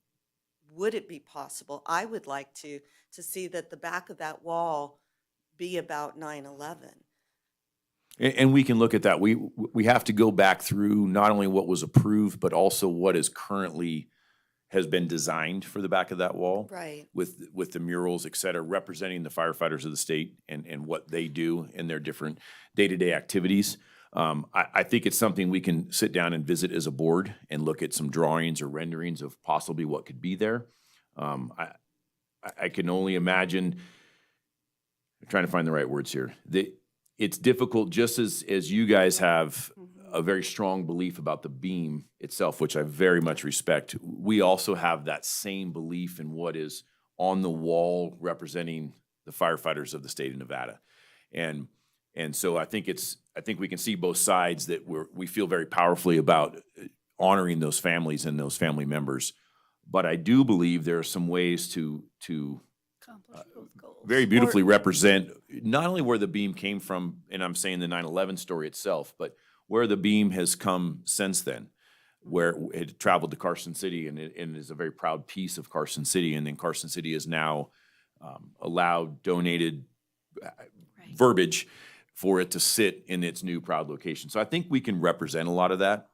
would it be possible? I would like to see that the back of that wall be about 9/11. And we can look at that. We have to go back through not only what was approved, but also what is currently has been designed for the back of that wall. Right. With the murals, et cetera, representing the firefighters of the state and what they do in their different day-to-day activities. I think it's something we can sit down and visit as a board and look at some drawings or renderings of possibly what could be there. I can only imagine, I'm trying to find the right words here. It's difficult, just as you guys have a very strong belief about the beam itself, which I very much respect. We also have that same belief in what is on the wall representing the firefighters of the state of Nevada. And so I think we can see both sides, that we feel very powerfully about honoring those families and those family members. But I do believe there are some ways to Accomplish both goals. very beautifully represent not only where the beam came from, and I'm saying the 9/11 story itself, but where the beam has come since then, where it traveled to Carson City and is a very proud piece of Carson City. And then Carson City is now allowed, donated verbiage for it to sit in its new proud location. So I think we can represent a lot of that.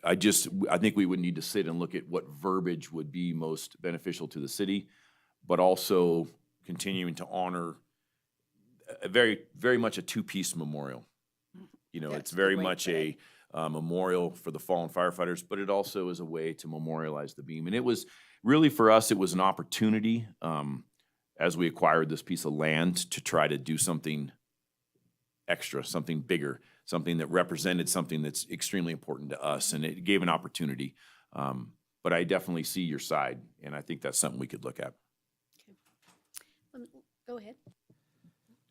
I think we would need to sit and look at what verbiage would be most beneficial to the city, but also continuing to honor a very, very much a two-piece memorial. You know, it's very much a memorial for the fallen firefighters, but it also is a way to memorialize the beam. And it was really, for us, it was an opportunity as we acquired this piece of land to try to do something extra, something bigger, something that represented something that's extremely important to us, and it gave an opportunity. But I definitely see your side, and I think that's something we could look at. Go ahead.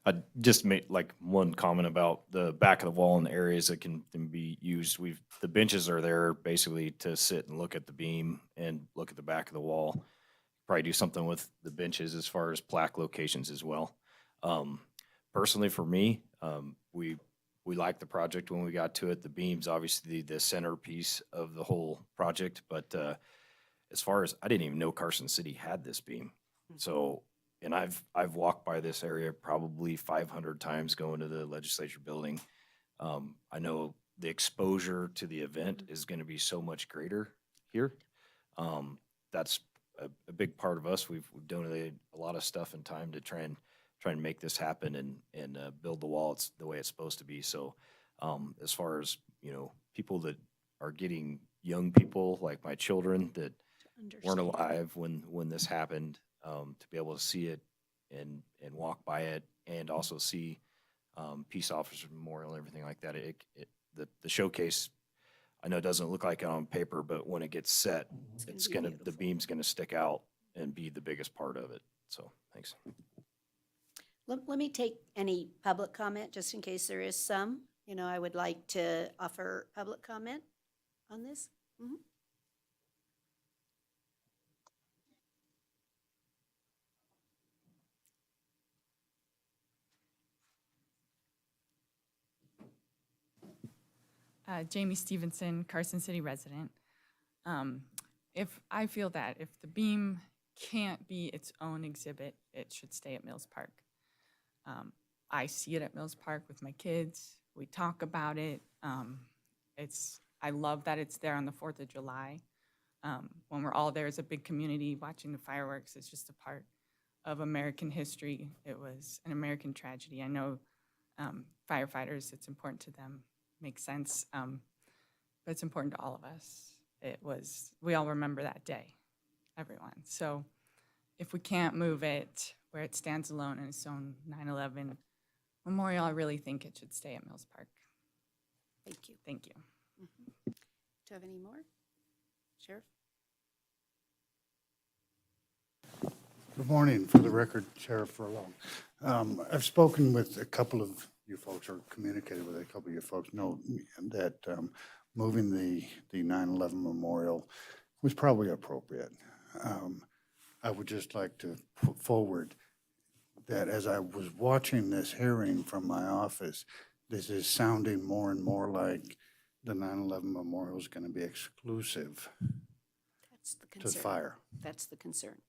I just made like one comment about the back of the wall and the areas that can be used. The benches are there basically to sit and look at the beam and look at the back of the wall. Probably do something with the benches as far as plaque locations as well. Personally, for me, we liked the project when we got to it. The beam's obviously the centerpiece of the whole project, but as far as I didn't even know Carson City had this beam. So, and I've walked by this area probably 500 times going to the legislature building. I know the exposure to the event is going to be so much greater here. That's a big part of us. We've donated a lot of stuff and time to try and make this happen and build the wall the way it's supposed to be. So as far as, people that are getting young people like my children that weren't alive when this happened, to be able to see it and walk by it and also see Peace Officer Memorial and everything like that. The showcase, I know it doesn't look like it on paper, but when it gets set, the beam's gonna stick out and be the biggest part of it. So thanks. Let me take any public comment, just in case there is some. I would like to offer public comment on this. Jamie Stevenson, Carson City resident. I feel that if the beam can't be its own exhibit, it should stay at Mills Park. I see it at Mills Park with my kids. We talk about it. I love that it's there on the 4th of July. When we're all there as a big community watching the fireworks, it's just a part of American history. It was an American tragedy. I know firefighters, it's important to them. Makes sense, but it's important to all of us. We all remember that day, everyone. So if we can't move it where it stands alone in its own 9/11 memorial, I really think it should stay at Mills Park. Thank you. Thank you. Do you have any more? Sheriff? Good morning. For the record, Sheriff Furlong. I've spoken with a couple of you folks, or communicated with a couple of you folks, know that moving the 9/11 memorial was probably appropriate. I would just like to put forward that as I was watching this hearing from my office, this is sounding more and more like the 9/11 memorial is going to be exclusive That's the to concern. fire. That's the concern.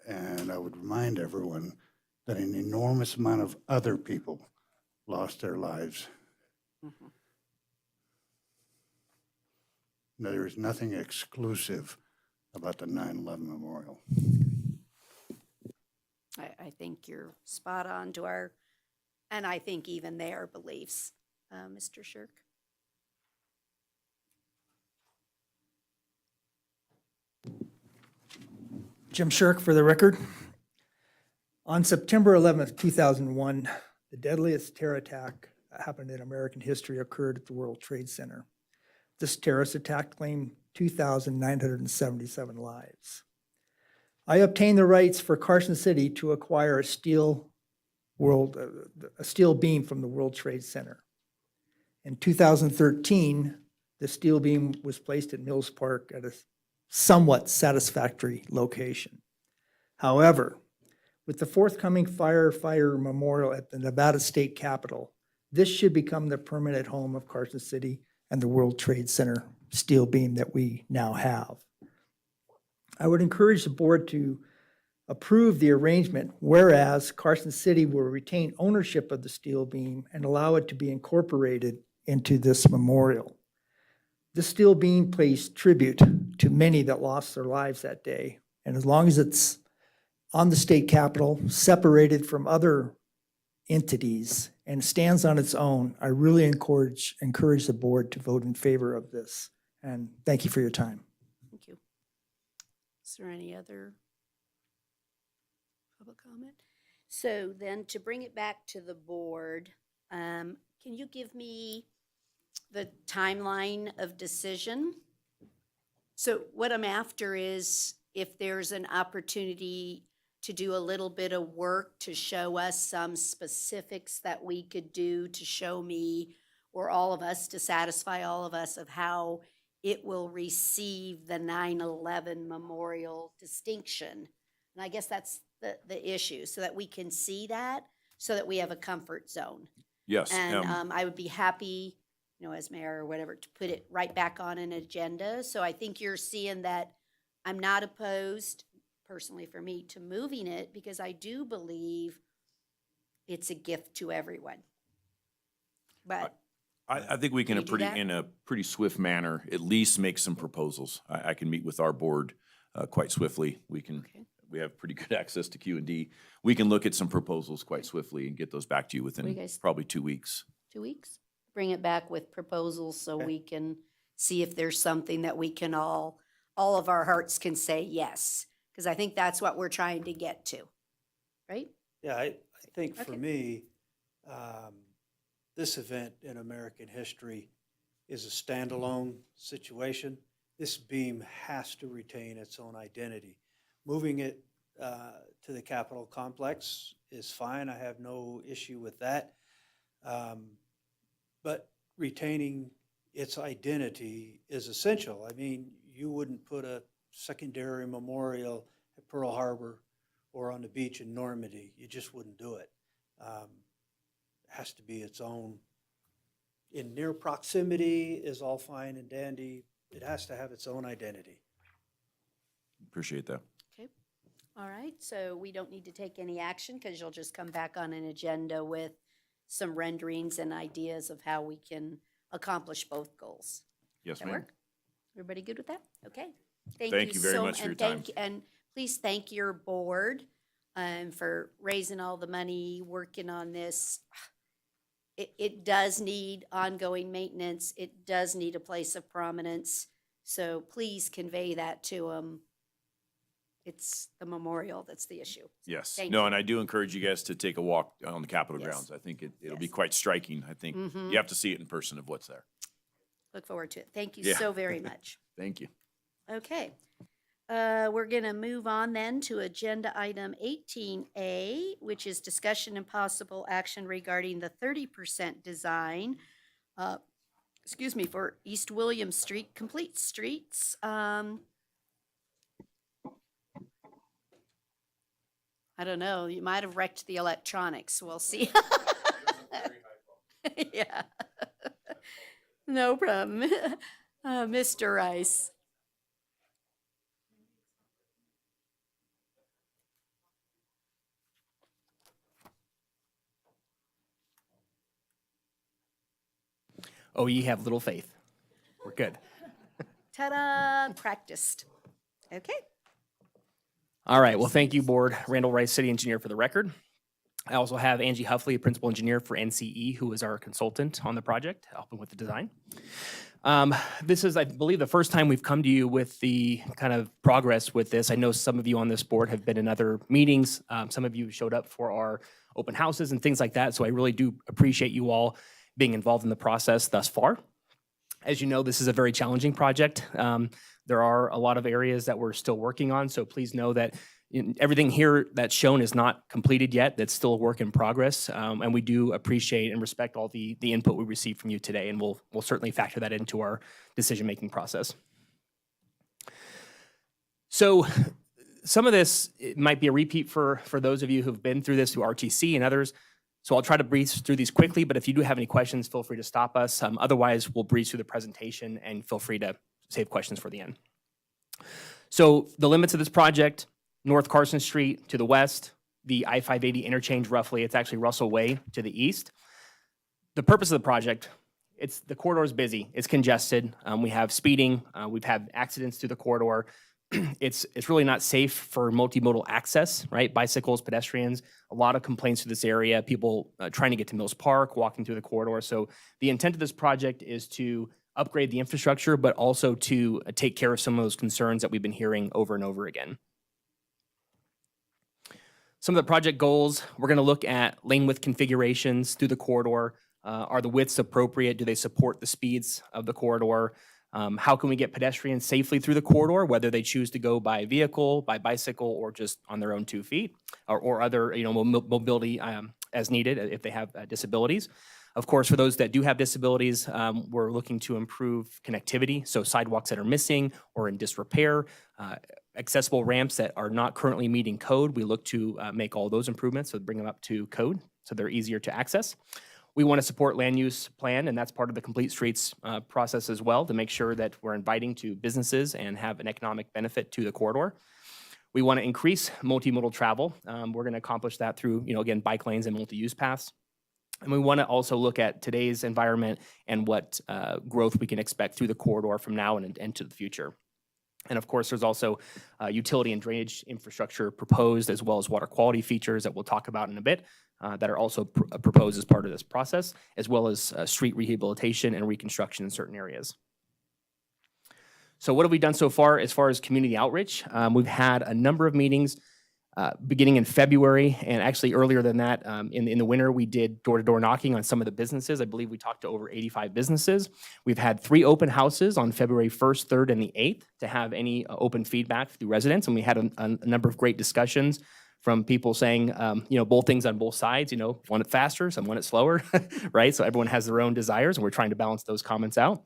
And I would remind everyone that an enormous amount of other people lost their lives. There is nothing exclusive about the 9/11 memorial. I think you're spot on to and I think even their beliefs, Mr. Shirk. Jim Shirk for the record. On September 11th, 2001, the deadliest terror attack that happened in American history occurred at the World Trade Center. This terrorist attack claimed 2,977 lives. I obtained the rights for Carson City to acquire a steel beam from the World Trade Center. In 2013, the steel beam was placed at Mills Park at a somewhat satisfactory location. However, with the forthcoming firefighter memorial at the Nevada State Capitol, this should become the permanent home of Carson City and the World Trade Center steel beam that we now have. I would encourage the board to approve the arrangement, whereas Carson City will retain ownership of the steel beam and allow it to be incorporated into this memorial. This steel beam pays tribute to many that lost their lives that day, and as long as it's on the state capitol, separated from other entities, and stands on its own, I really encourage the board to vote in favor of this. And thank you for your time. Thank you. Is there any other public comment? So then to bring it back to the board, Can you give me the timeline of decision? So what I'm after is if there's an opportunity to do a little bit of work to show us some specifics that we could do to show me or all of us, to satisfy all of us of how it will receive the 9/11 memorial distinction. And I guess that's the issue, so that we can see that, so that we have a comfort zone. Yes. And I would be happy, as mayor or whatever, to put it right back on an agenda. So I think you're seeing that I'm not opposed, personally for me, to moving it, because I do believe it's a gift to everyone. But I think we can, Can you do that? in a pretty swift manner, at least make some proposals. I can meet with our board quite swiftly. We have pretty good access to Q&D. We can look at some proposals quite swiftly and get those back to you What do within you guys- probably 2 weeks. 2 weeks? Bring it back with proposals so we can see if there's something that we can all of our hearts can say yes. Because I think that's what we're trying to get to, right? Yeah, I think for Okay. me, this event in American history is a standalone situation. This beam has to retain its own identity. Moving it to the Capitol complex is fine. I have no issue with that. But retaining its identity is essential. I mean, you wouldn't put a secondary memorial at Pearl Harbor or on the beach in Normandy. You just wouldn't do it. It has to be its own. In near proximity is all fine and dandy. It has to have its own identity. Appreciate that. Okay. All right, so we don't need to take any action because you'll just come back on an agenda with some renderings and ideas of how we can accomplish both goals. Yes, Does that ma'am. work? Everybody good with that? Okay. Thank you very so- much for your and time. And please thank your board for raising all the money, working on this. It does need ongoing maintenance. It does need a place of prominence. So please convey that to them. It's the memorial that's the issue. Yes. Thank No, you. and I do encourage you guys to take a walk on the Capitol Yes. grounds. I think it'll be Yes. quite striking. I think Mhm. you have to see it in person of what's there. Look forward to it. Thank you Yeah. so very much. Thank you. Okay. We're going to move on then to agenda item 18A, which is discussion and possible action regarding the 30% design, for East William Street, complete streets. I don't know, you might have wrecked the electronics. We'll see. Yeah. No problem. Mr. Rice. Oh, ye have little faith. We're good. Ta-da, practiced. Okay. All right, well, thank you, Board. Randall Rice, City Engineer for the record. I also have Angie Huffley, Principal Engineer for NCE, who is our consultant on the project, helping with the design. This is, I believe, the first time we've come to you with the kind of progress with this. I know some of you on this board have been in other meetings. Some of you showed up for our open houses and things like that, so I really do appreciate you all being involved in the process thus far. As you know, this is a very challenging project. There are a lot of areas that we're still working on, so please know that everything here that's shown is not completed yet. That's still a work in progress, and we do appreciate and respect all the input we received from you today, and we'll certainly factor that into our decision-making process. So some of this it might be a repeat for those of you who've been through this through RTC and others. So I'll try to breeze through these quickly, but if you do have any questions, feel free to stop us. Otherwise, we'll breeze through the presentation and feel free to save questions for the end. So the limits of this project, North Carson Street to the west, the I-580 interchange roughly, it's actually Russell Way to the east. The purpose of the project, the corridor is busy, it's congested. We have speeding, we've had accidents through the corridor. It's really not safe for multimodal access, right? Bicycles, pedestrians, a lot of complaints to this area, people trying to get to Mills Park, walking through the corridor. So the intent of this project is to upgrade the infrastructure, but also to take care of some of those concerns that we've been hearing over and over again. Some of the project goals, we're going to look at lane width configurations through the corridor. Are the widths appropriate? Do they support the speeds of the corridor? How can we get pedestrians safely through the corridor, whether they choose to go by vehicle, by bicycle, or just on their own 2 feet, or other mobility as needed if they have disabilities. Of course, for those that do have disabilities, we're looking to improve connectivity, so sidewalks that are missing or in disrepair, accessible ramps that are not currently meeting code. We look to make all those improvements, so bring them up to code so they're easier to access. We want to support land use plan, and that's part of the Complete Streets process as well, to make sure that we're inviting to businesses and have an economic benefit to the corridor. We want to increase multimodal travel. We're going to accomplish that through, again, bike lanes and multi-use paths. And we want to also look at today's environment and what growth we can expect through the corridor from now and into the future. And of course, there's also utility and drainage infrastructure proposed, as well as water quality features that we'll talk about in a bit that are also proposed as part of this process, as well as street rehabilitation and reconstruction in certain areas. So what have we done so far as community outreach? We've had a number of meetings beginning in February, and actually earlier than that, in the winter, we did door-to-door knocking on some of the businesses. I believe we talked to over 85 businesses. We've had 3 open houses on February 1st, 3rd, and the 8th to have any open feedback through residents, and we had a number of great discussions from people saying, both things on both sides, want it faster, some want it slower, right? So everyone has their own desires, and we're trying to balance those comments out.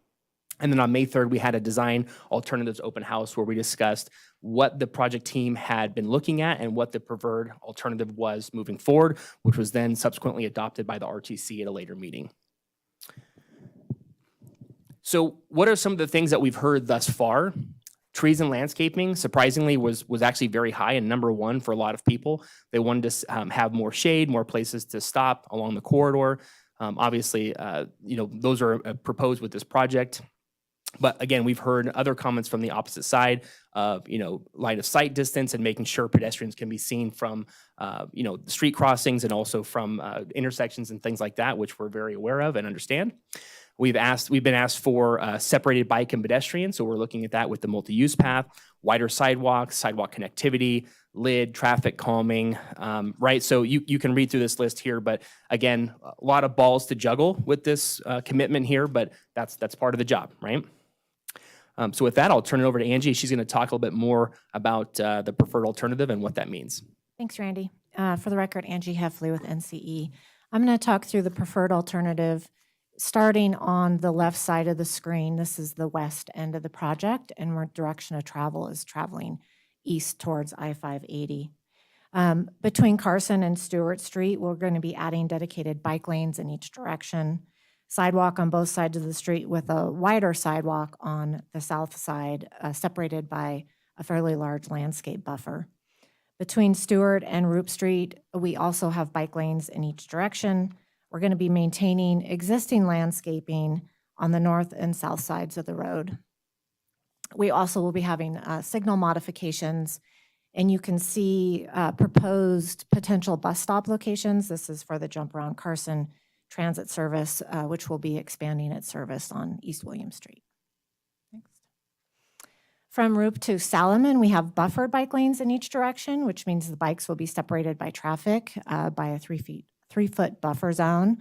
And then on May 3rd, we had a design alternatives open house where we discussed what the project team had been looking at and what the preferred alternative was moving forward, which was then subsequently adopted by the RTC at a later meeting. So what are some of the things that we've heard thus far? Trees and landscaping, surprisingly, was actually very high and number 1 for a lot of people. They wanted to have more shade, more places to stop along the corridor. Obviously, those are proposed with this project. But again, we've heard other comments from the opposite side of, line of sight distance and making sure pedestrians can be seen from, street crossings and also from intersections and things like that, which we're very aware of and understand. We've been asked for separated bike and pedestrian, so we're looking at that with the multi-use path, wider sidewalks, sidewalk connectivity, lid, traffic calming, right? So you can read through this list here, but again, a lot of balls to juggle with this commitment here, but that's part of the job, right? So with that, I'll turn it over to Angie. She's going to talk a little bit more about the preferred alternative and what that means. Thanks, Randy. For the record, Angie Heffley with NCE. I'm going to talk through the preferred alternative starting on the left side of the screen. This is the west end of the project, and our direction of travel is traveling east towards I-580. Between Carson and Stewart Street, we're going to be adding dedicated bike lanes in each direction, sidewalk on both sides of the street with a wider sidewalk on the south side, separated by a fairly large landscape buffer. Between Stewart and Roop Street, we also have bike lanes in each direction. We're going to be maintaining existing landscaping on the north and south sides of the road. We also will be having signal modifications, and you can see proposed potential bus stop locations. This is for the Jump Around Carson Transit Service, which will be expanding its service on East William Street. Next. From Roop to Salomon, we have buffered bike lanes in each direction, which means the bikes will be separated by traffic by a 3-foot buffer zone.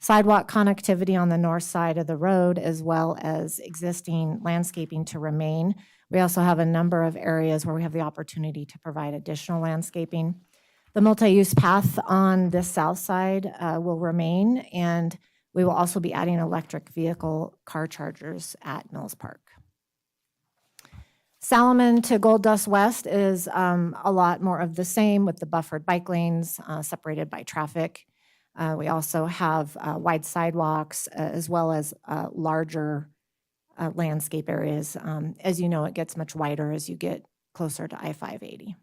Sidewalk connectivity on the north side of the road, as well as existing landscaping to remain. We also have a number of areas where we have the opportunity to provide additional landscaping. The multi-use path on this south side will remain, and we will also be adding electric vehicle car chargers at Mills Park. Salomon to Gold Dust West is a lot more of the same with the buffered bike lanes separated by traffic. We also have wide sidewalks as well as larger landscape areas. As you know, it gets much wider as you get closer to I-580.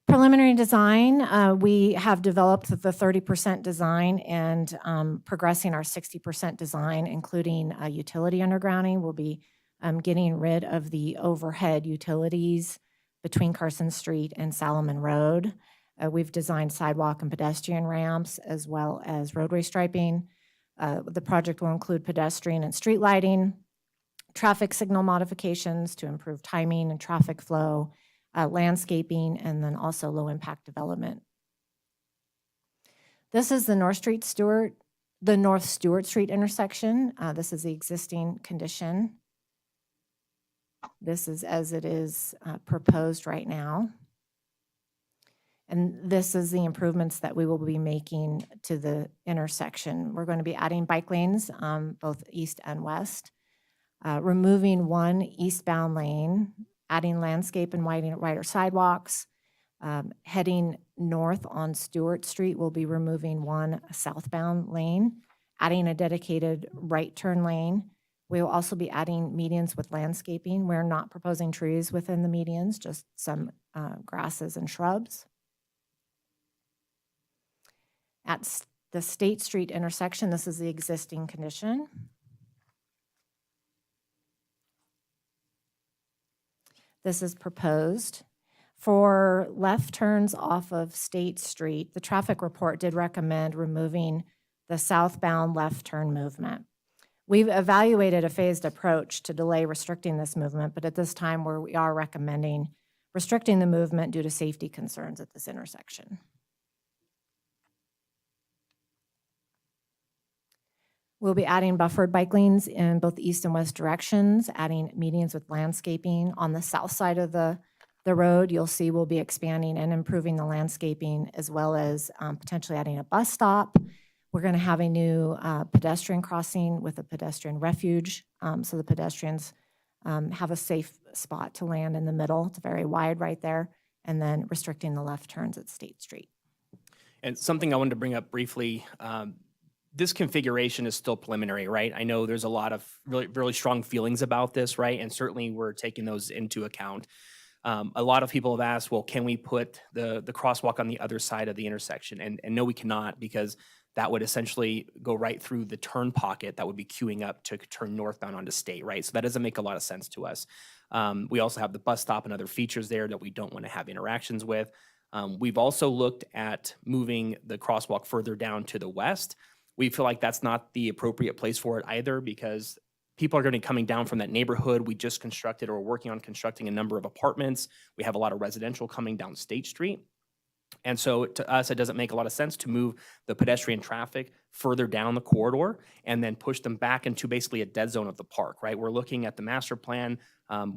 Preliminary design, we have developed the 30% design and progressing our 60% design, including utility undergrounding. We'll be getting rid of the overhead utilities between Carson Street and Salomon Road. We've designed sidewalk and pedestrian ramps as well as roadway striping. The project will include pedestrian and street lighting, traffic signal modifications to improve timing and traffic flow, landscaping, and then also low-impact development. This is the North Stewart Street intersection. This is the existing condition. This is as it is proposed right now. And this is the improvements that we will be making to the intersection. We're going to be adding bike lanes, both east and west, removing one eastbound lane, adding landscape and wider sidewalks. Heading north on Stewart Street, we'll be removing one southbound lane, adding a dedicated right turn lane. We will also be adding medians with landscaping. We're not proposing trees within the medians, just some grasses and shrubs. At the State Street intersection, this is the existing condition. This is proposed. For left turns off of State Street, the traffic report did recommend removing the southbound left turn movement. We've evaluated a phased approach to delay restricting this movement, but at this time we are recommending restricting the movement due to safety concerns at this intersection. We'll be adding buffered bike lanes in both east and west directions, adding medians with landscaping. On the south side of the road, you'll see we'll be expanding and improving the landscaping, as well as potentially adding a bus stop. We're going to have a new pedestrian crossing with a pedestrian refuge, so the pedestrians have a safe spot to land in the middle. It's very wide right there, and then restricting the left turns at State Street. And something I wanted to bring up briefly, this configuration is still preliminary, right? I know there's a lot of really strong feelings about this, right? And certainly we're taking those into account. A lot of people have asked, well, can we put the crosswalk on the other side of the intersection? And no, we cannot, because that would essentially go right through the turn pocket that would be queuing up to turn northbound onto State, right? So that doesn't make a lot of sense to us. We also have the bus stop and other features there that we don't want to have interactions with. We've also looked at moving the crosswalk further down to the west. We feel like that's not the appropriate place for it either, because people are going to be coming down from that neighborhood. We just constructed or we're working on constructing a number of apartments. We have a lot of residential coming down State Street. And so to us, it doesn't make a lot of sense to move the pedestrian traffic further down the corridor and then push them back into basically a dead zone of the park, right? We're looking at the master plan.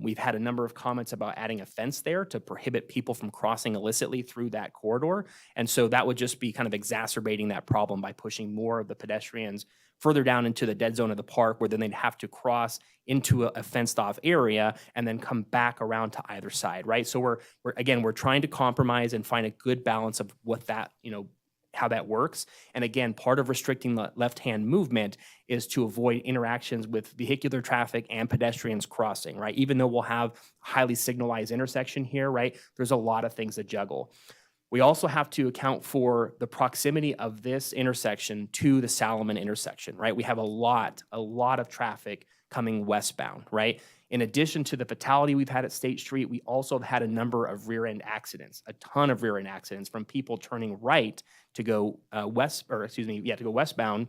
We've had a number of comments about adding a fence there to prohibit people from crossing illicitly through that corridor. And so that would just be kind of exacerbating that problem by pushing more of the pedestrians further down into the dead zone of the park, where then they'd have to cross into a fenced off area and then come back around to either side, right? So we're trying to compromise and find a good balance of what that, how that works. And again, part of restricting the left-hand movement is to avoid interactions with vehicular traffic and pedestrians crossing, right? Even though we'll have highly signalized intersection here, right? There's a lot of things to juggle. We also have to account for the proximity of this intersection to the Salomon intersection, right? We have a lot of traffic coming westbound, right? In addition to the fatality we've had at State Street, we also have had a number of rear-end accidents, a ton of rear-end accidents from people turning right to go to go westbound.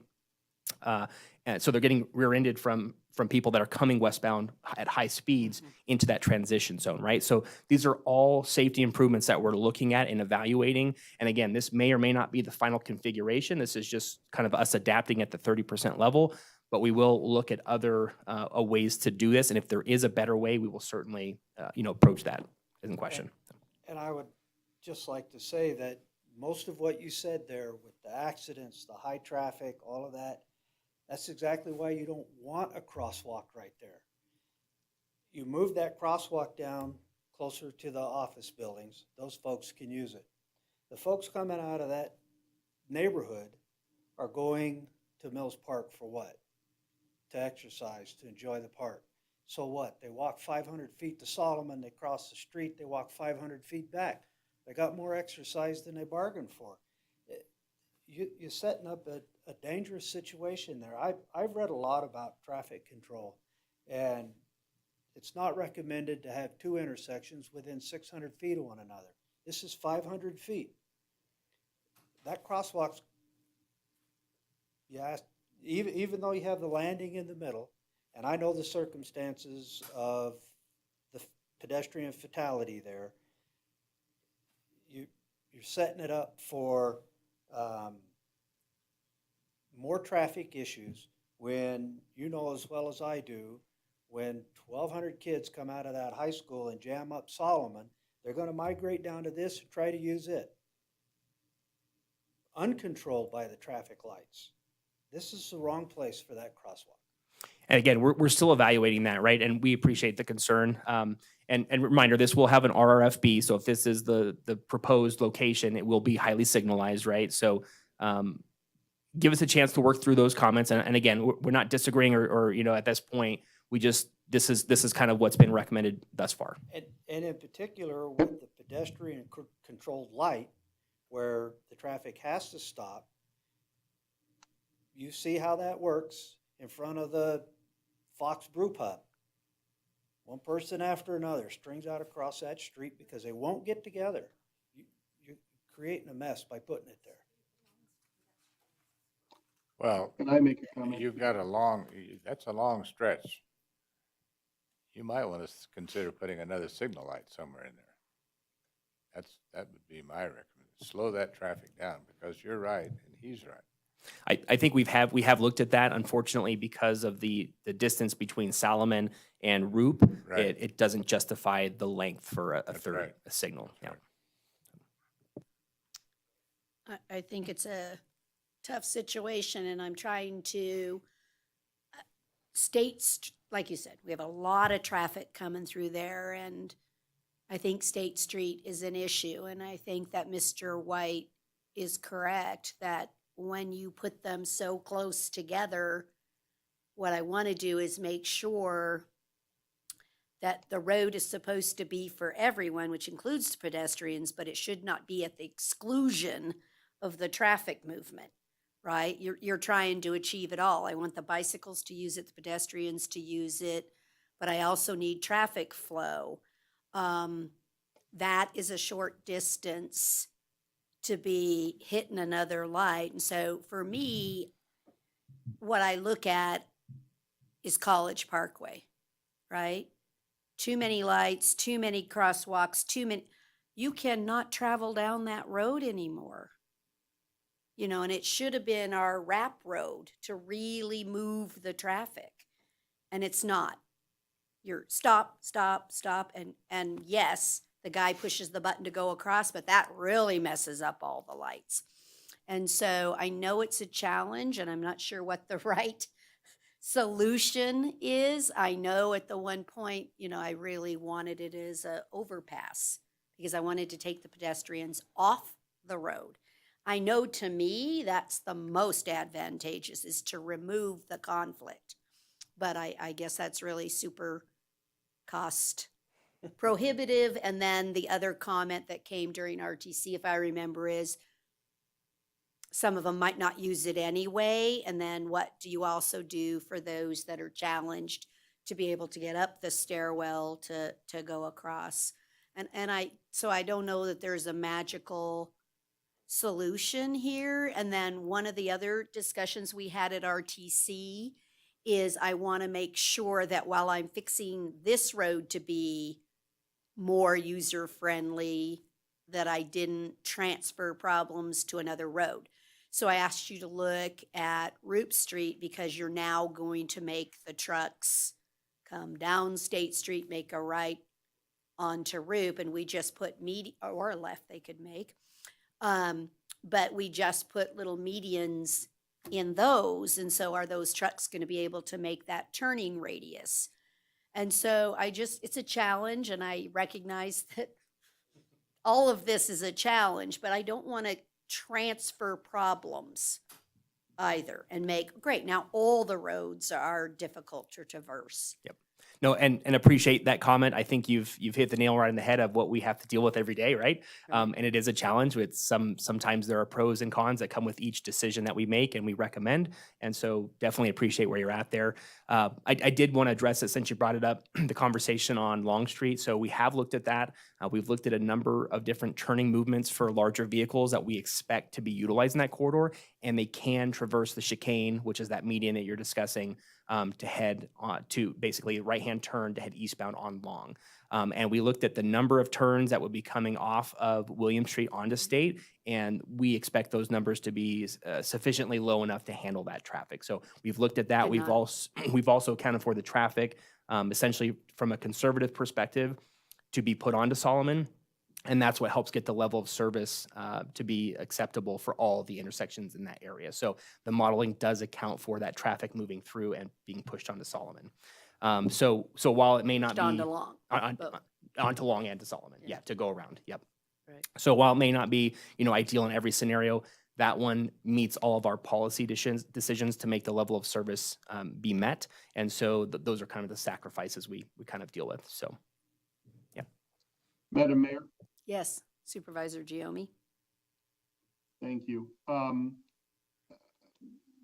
And so they're getting rear-ended from people that are coming westbound at high speeds into that transition zone, right? So these are all safety improvements that we're looking at and evaluating. And again, this may or may not be the final configuration. This is just kind of us adapting at the 30% level, but we will look at other ways to do this. And if there is a better way, we will certainly, approach that in question. And I would just like to say that most of what you said there with the accidents, the high traffic, all of that, that's exactly why you don't want a crosswalk right there. You move that crosswalk down closer to the office buildings, those folks can use it. The folks coming out of that neighborhood are going to Mills Park for what? To exercise, to enjoy the park. So what? They walk 500 feet to Solomon, they cross the street, they walk 500 feet back. They got more exercise than they bargained for. You're setting up a dangerous situation there. I've read a lot about traffic control, and it's not recommended to have two intersections within 600 feet of one another. This is 500 feet. That crosswalk's, even though you have the landing in the middle, and I know the circumstances of the pedestrian fatality there, you're setting it up for, more traffic issues when, you know as well as I do, when 1,200 kids come out of that high school and jam up Solomon, they're gonna migrate down to this and try to use it. Uncontrolled by the traffic lights. This is the wrong place for that crosswalk. And again, we're still evaluating that, right? And we appreciate the concern. And reminder, this will have an RRFB. So if this is the proposed location, it will be highly signalized, right? So give us a chance to work through those comments. And again, we're not disagreeing or you know, at this point, we just, this is kind of what's been recommended thus far. And in particular, with the pedestrian controlled light, where the traffic has to stop, you see how that works in front of the Fox Brew Pub. One person after another strings out across that street because they won't get together. You're creating a mess by putting it there. Well, Can I make a comment? you've got that's a long stretch. You might want to consider putting another signal light somewhere in there. That would be my recommendation. Slow that traffic down, because you're right and he's right. I think we have looked at that. Unfortunately, because of the distance between Solomon and Roop, Right. it doesn't justify the length for a third right. signal. Yeah. I think it's a tough situation, and I'm trying to, like you said, we have a lot of traffic coming through there, and I think State Street is an issue, and I think that Mr. White is correct, that when you put them so close together, what I want to do is make sure that the road is supposed to be for everyone, which includes the pedestrians, but it should not be at the exclusion of the traffic movement, right? You're trying to achieve it all. I want the bicycles to use it, the pedestrians to use it, but I also need traffic flow. That is a short distance to be hitting another light. And so for me, what I look at is College Parkway, right? Too many lights, too many crosswalks, you cannot travel down that road anymore. You know, and it should have been our wrap road to really move the traffic. And it's not. You're stop, and yes, the guy pushes the button to go across, but that really messes up all the lights. And so I know it's a challenge, and I'm not sure what the right solution is. I know at the one point, you know, I really wanted it as a overpass because I wanted to take the pedestrians off the road. I know to me, that's the most advantageous, is to remove the conflict. But I guess that's really super cost prohibitive. And then the other comment that came during RTC, if I remember, is some of them might not use it anyway. And then what do you also do for those that are challenged to be able to get up the stairwell to go across? So I don't know that there's a magical solution here. And then one of the other discussions we had at RTC is I want to make sure that while I'm fixing this road to be more user-friendly, that I didn't transfer problems to another road. So I asked you to look at Roop Street because you're now going to make the trucks come down State Street, make a right onto Roop, and we just put or a left they could make. But we just put little medians in those. And so are those trucks going to be able to make that turning radius? And so it's a challenge, and I recognize that all of this is a challenge, but I don't want to transfer problems either and great, now all the roads are difficult to traverse. Yep. No, and appreciate that comment. I think you've hit the nail right on the head of what we have to deal with every day, right? And it is a challenge. With sometimes there are pros and cons that come with each decision that we make and we recommend. And so definitely appreciate where you're at there. I did want to address it since you brought it up, the conversation on Long Street. So we have looked at that. We've looked at a number of different turning movements for larger vehicles that we expect to be utilizing that corridor, and they can traverse the chicane, which is that median that you're discussing, to head on to basically a right-hand turn to head eastbound on Long. And we looked at the number of turns that would be coming off of William Street onto State, and we expect those numbers to be sufficiently low enough to handle that traffic. So we've looked at that. Good We've enough. also we've also accounted for the traffic, essentially from a conservative perspective, to be put onto Solomon. And that's what helps get the level of service to be acceptable for all of the intersections in that area. So the modeling does account for that traffic moving through and being pushed onto Solomon. So while it may not be Onto Long. onto Long and to Solomon, yeah, to go around, yep. Right. So while it may not be, ideal in every scenario, that one meets all of our policy decisions to make the level of service be met. And so those are kind of the sacrifices we kind of deal with. So, yeah. Madam Mayor, Yes, Supervisor Giomi. thank you.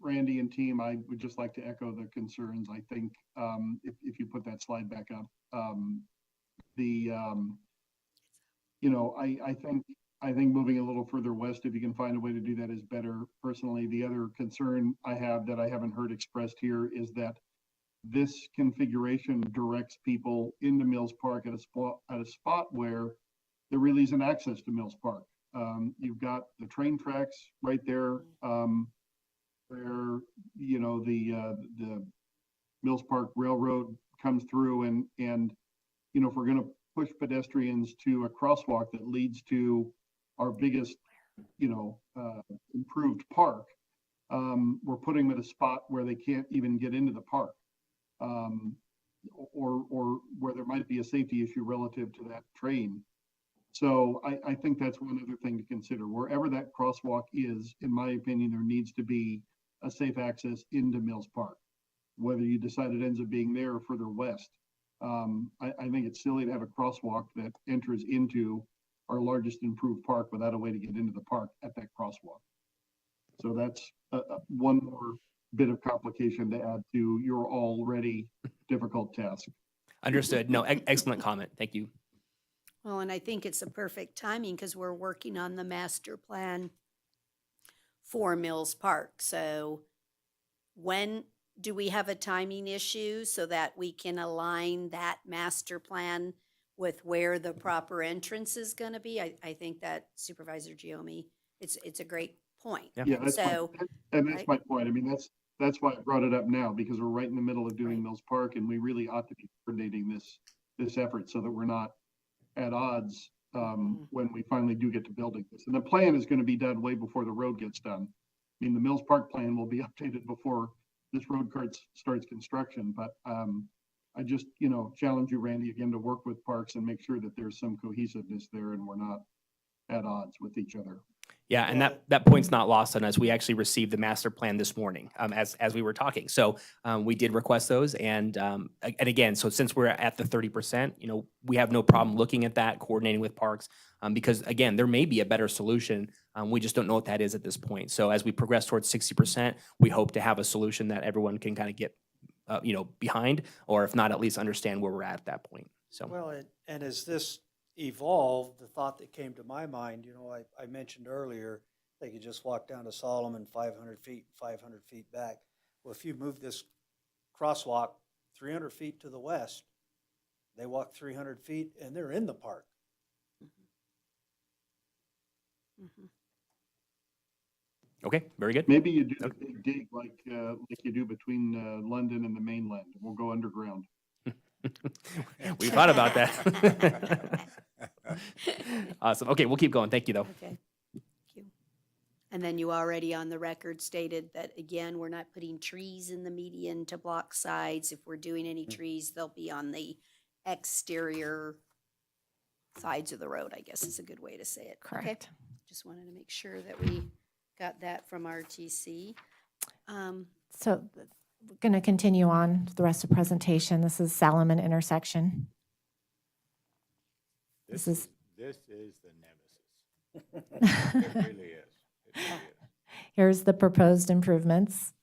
Randy and team, I would just like to echo the concerns. I think if you put that slide back up, I think moving a little further west, if you can find a way to do that, is better. Personally, the other concern I have that I haven't heard expressed here is that this configuration directs people into Mills Park at a spot where there really isn't access to Mills Park. You've got the train tracks right there, where the Mills Park Railroad comes through, and if we're going to push pedestrians to a crosswalk that leads to our biggest improved park, we're putting them at a spot where they can't even get into the park, or where there might be a safety issue relative to that train. So I think that's one other thing to consider. Wherever that crosswalk is, in my opinion, there needs to be a safe access into Mills Park. Whether you decide it ends up being there or further west, I think it's silly to have a crosswalk that enters into our largest improved park without a way to get into the park at that crosswalk. So that's one more bit of complication to add to your already difficult task. Understood. No, excellent comment. Thank you. Well, and I think it's a perfect timing because we're working on the master plan for Mills Park. So when do we have a timing issue so that we can align that master plan with where the proper entrance is going to be? I think that Supervisor Giomi, it's a great point. Yeah, that's So, and that's my point. I mean, that's why I brought it up now, because we're right in the middle of doing Mills Park, and we really ought to be coordinating this effort so that we're not at odds when we finally do get to building this. And the plan is going to be done way before the road gets done. I mean, the Mills Park plan will be updated before this road starts construction, but I just, challenge you, Randy, again, to work with Parks and make sure that there's some cohesiveness there and we're not at odds with each other. Yeah, and that point's not lost on us. We actually received the master plan this morning as we were talking. So we did request those, and again, so since we're at the 30%, we have no problem looking at that, coordinating with Parks, because again, there may be a better solution. We just don't know what that is at this point. So as we progress towards 60%, we hope to have a solution that everyone can kind of get, behind, or if not, at least understand where we're at that point. So Well, and as this evolved, the thought that came to my mind, I mentioned earlier, they could just walk down to Solomon 500 feet back. Well, if you move this crosswalk 300 feet to the west, they walk 300 feet and they're in the park. okay, very good. Maybe you do a big dig like you do between London and the mainland. We'll go underground. We thought about that. Awesome. Okay, we'll keep going. Thank you, though. okay, thank you. And then you already on the record stated that, again, we're not putting trees in the median to block sides. If we're doing any trees, they'll be on the exterior sides of the road, I guess is a good way to say it. Okay. Correct. Just wanted to make sure that we got that from RTC. So we're going to continue on to the rest of the presentation. This is Salomon intersection. This is the nemesis. It really is. It really is. Here's the proposed improvements.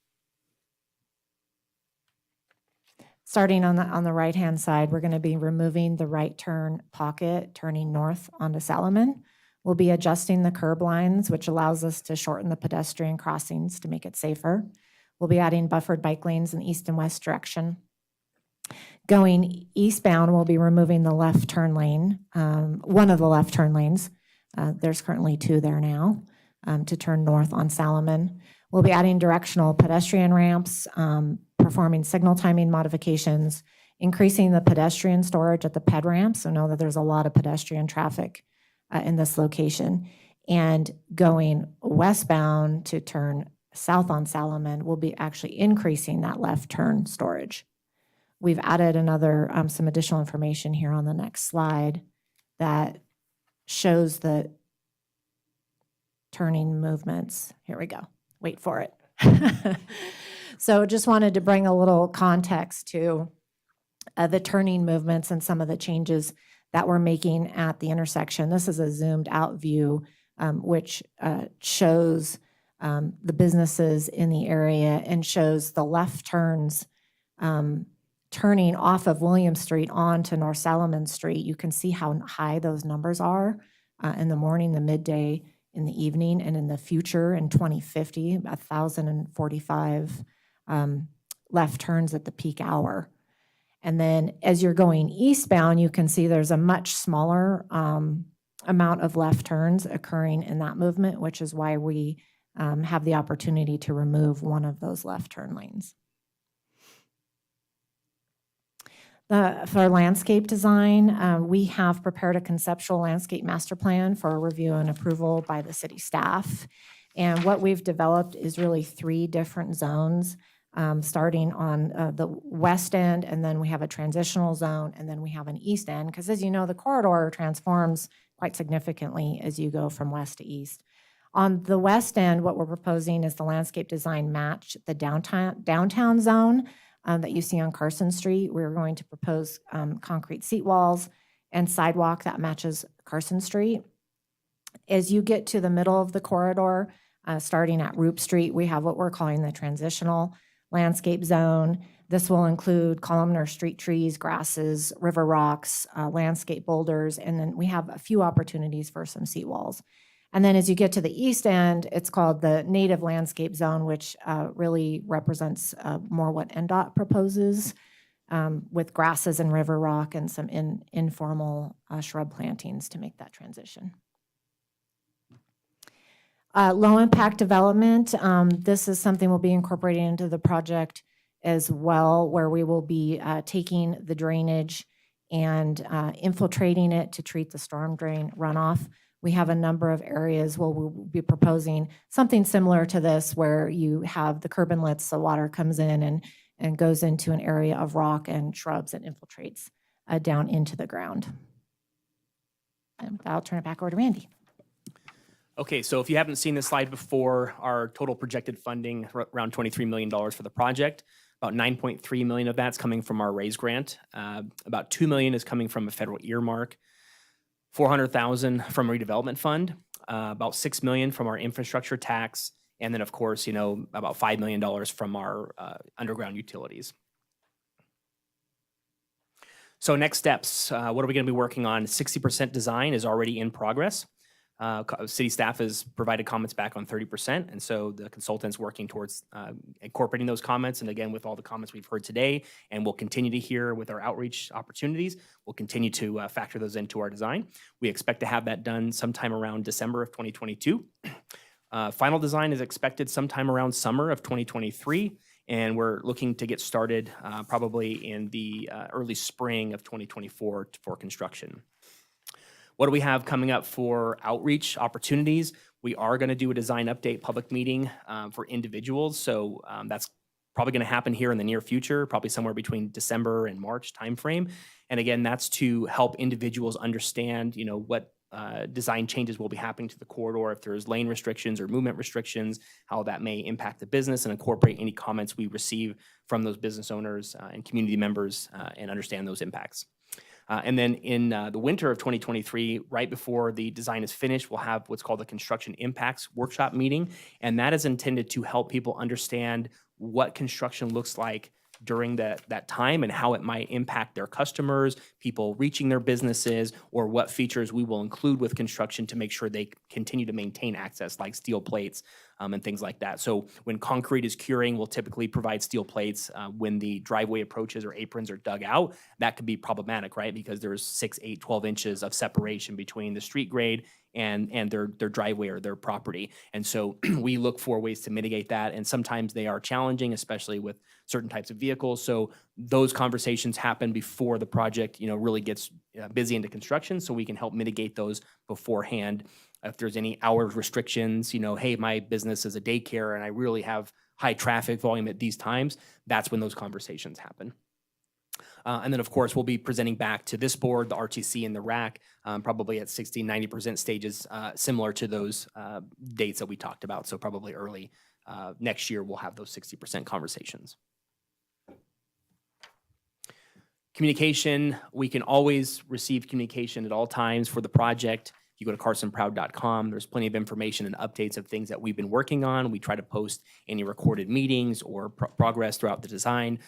Starting on the right-hand side, we're going to be removing the right turn pocket, turning north onto Salomon. We'll be adjusting the curb lines, which allows us to shorten the pedestrian crossings to make it safer. We'll be adding buffered bike lanes in east and west direction. Going eastbound, we'll be removing the left turn lane, one of the left turn lanes. There's currently 2 there now, to turn north on Salomon. We'll be adding directional pedestrian ramps, performing signal timing modifications, increasing the pedestrian storage at the ped ramp, so know that there's a lot of pedestrian traffic in this location. And going westbound to turn south on Salomon, we'll be actually increasing that left turn storage. We've added some additional information here on the next slide that shows the turning movements. Here we go. Wait for it. So just wanted to bring a little context to the turning movements and some of the changes that we're making at the intersection. This is a zoomed out view, which shows the businesses in the area and shows the left turns turning off of William Street onto North Salomon Street. You can see how high those numbers are in the morning, the midday, in the evening, and in the future in 2050, 1,045 left turns at the peak hour. And then as you're going eastbound, you can see there's a much smaller amount of left turns occurring in that movement, which is why we have the opportunity to remove one of those left turn lanes. For landscape design, we have prepared a conceptual landscape master plan for review and approval by the city staff. And what we've developed is really 3 different zones, starting on the west end, and then we have a transitional zone, and then we have an east end, because as you know, the corridor transforms quite significantly as you go from west to east. On the west end, what we're proposing is the landscape design match the downtown zone that you see on Carson Street. We're going to propose concrete seat walls and sidewalk that matches Carson Street. As you get to the middle of the corridor, starting at Roop Street, we have what we're calling the transitional landscape zone. This will include columnar street trees, grasses, river rocks, landscape boulders, and then we have a few opportunities for some seat walls. And then as you get to the east end, it's called the native landscape zone, which really represents more what NDOT proposes, with grasses and river rock and some informal shrub plantings to make that transition. Low impact development, this is something we'll be incorporating into the project as well, where we will be taking the drainage and infiltrating it to treat the storm drain runoff. We have a number of areas where we'll be proposing something similar to this, where you have the curb inlets, the water comes in and goes into an area of rock and shrubs and infiltrates down into the ground. And I'll turn it back over to Randy. Okay, so if you haven't seen this slide before, our total projected funding, around $23 million for the project. About $9.3 million of that's coming from our RAISE grant. About $2 million is coming from a federal earmark. $400,000 from redevelopment fund, about $6 million from our infrastructure tax, and then of course, about $5 million from our underground utilities. So next steps, what are we going to be working on? 60% design is already in progress. City staff has provided comments back on 30%, and so the consultant's working towards incorporating those comments. And again, with all the comments we've heard today, and we'll continue to hear with our outreach opportunities, we'll continue to factor those into our design. We expect to have that done sometime around December of 2022. Final design is expected sometime around summer of 2023, and we're looking to get started probably in the early spring of 2024 for construction. What do we have coming up for outreach opportunities? We are going to do a design update public meeting for individuals. So that's probably going to happen here in the near future, probably somewhere between December and March timeframe. And again, that's to help individuals understand, what design changes will be happening to the corridor, if there's lane restrictions or movement restrictions, how that may impact the business, and incorporate any comments we receive from those business owners and community members and understand those impacts. And then in the winter of 2023, right before the design is finished, we'll have what's called the Construction Impacts Workshop meeting. And that is intended to help people understand what construction looks like during that time and how it might impact their customers, people reaching their businesses, or what features we will include with construction to make sure they continue to maintain access, like steel plates and things like that. So when concrete is curing, we'll typically provide steel plates. When the driveway approaches or aprons are dug out, that could be problematic, right? Because there's 6, 8, 12 inches of separation between the street grade and their driveway or their property. And so we look for ways to mitigate that. And sometimes they are challenging, especially with certain types of vehicles. So those conversations happen before the project, really gets busy into construction, so we can help mitigate those beforehand. If there's any hours restrictions, hey, my business is a daycare and I really have high traffic volume at these times, that's when those conversations happen. And then, of course, we'll be presenting back to this board, the RTC and the RAC, probably at 60, 90% stages, similar to those dates that we talked about. So probably early next year, we'll have those 60% conversations. Communication, we can always receive communication at all times for the project. If you go to carsonproud.com, there's plenty of information and updates of things that we've been working on. We try to post any recorded meetings or progress throughout the design.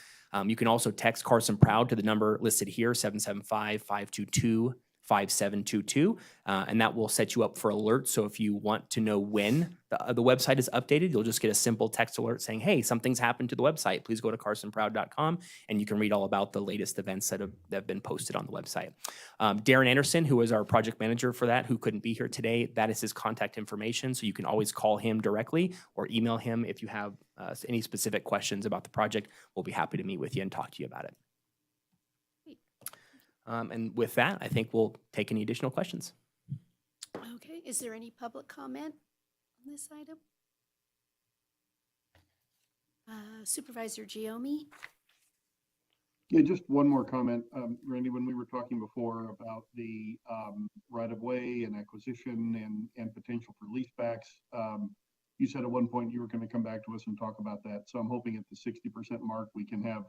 You can also text Carson Proud to the number listed here, 775-522-5722, and that will set you up for alerts. So if you want to know when the website is updated, you'll just get a simple text alert saying, hey, something's happened to the website. Please go to carsonproud.com, and you can read all about the latest events that have been posted on the website. Darren Anderson, who is our project manager for that, who couldn't be here today, that is his contact information. So you can always call him directly or email him if you have any specific questions about the project. We'll be happy to meet with you and talk to you about it. And with that, I think we'll take any additional questions. Okay, is there any public comment on this item? Supervisor Giomi? Yeah, just one more comment, Randy, when we were talking before about the right-of-way and acquisition and potential for leasebacks, you said at one point you were going to come back to us and talk about that. So I'm hoping at the 60% mark, we can have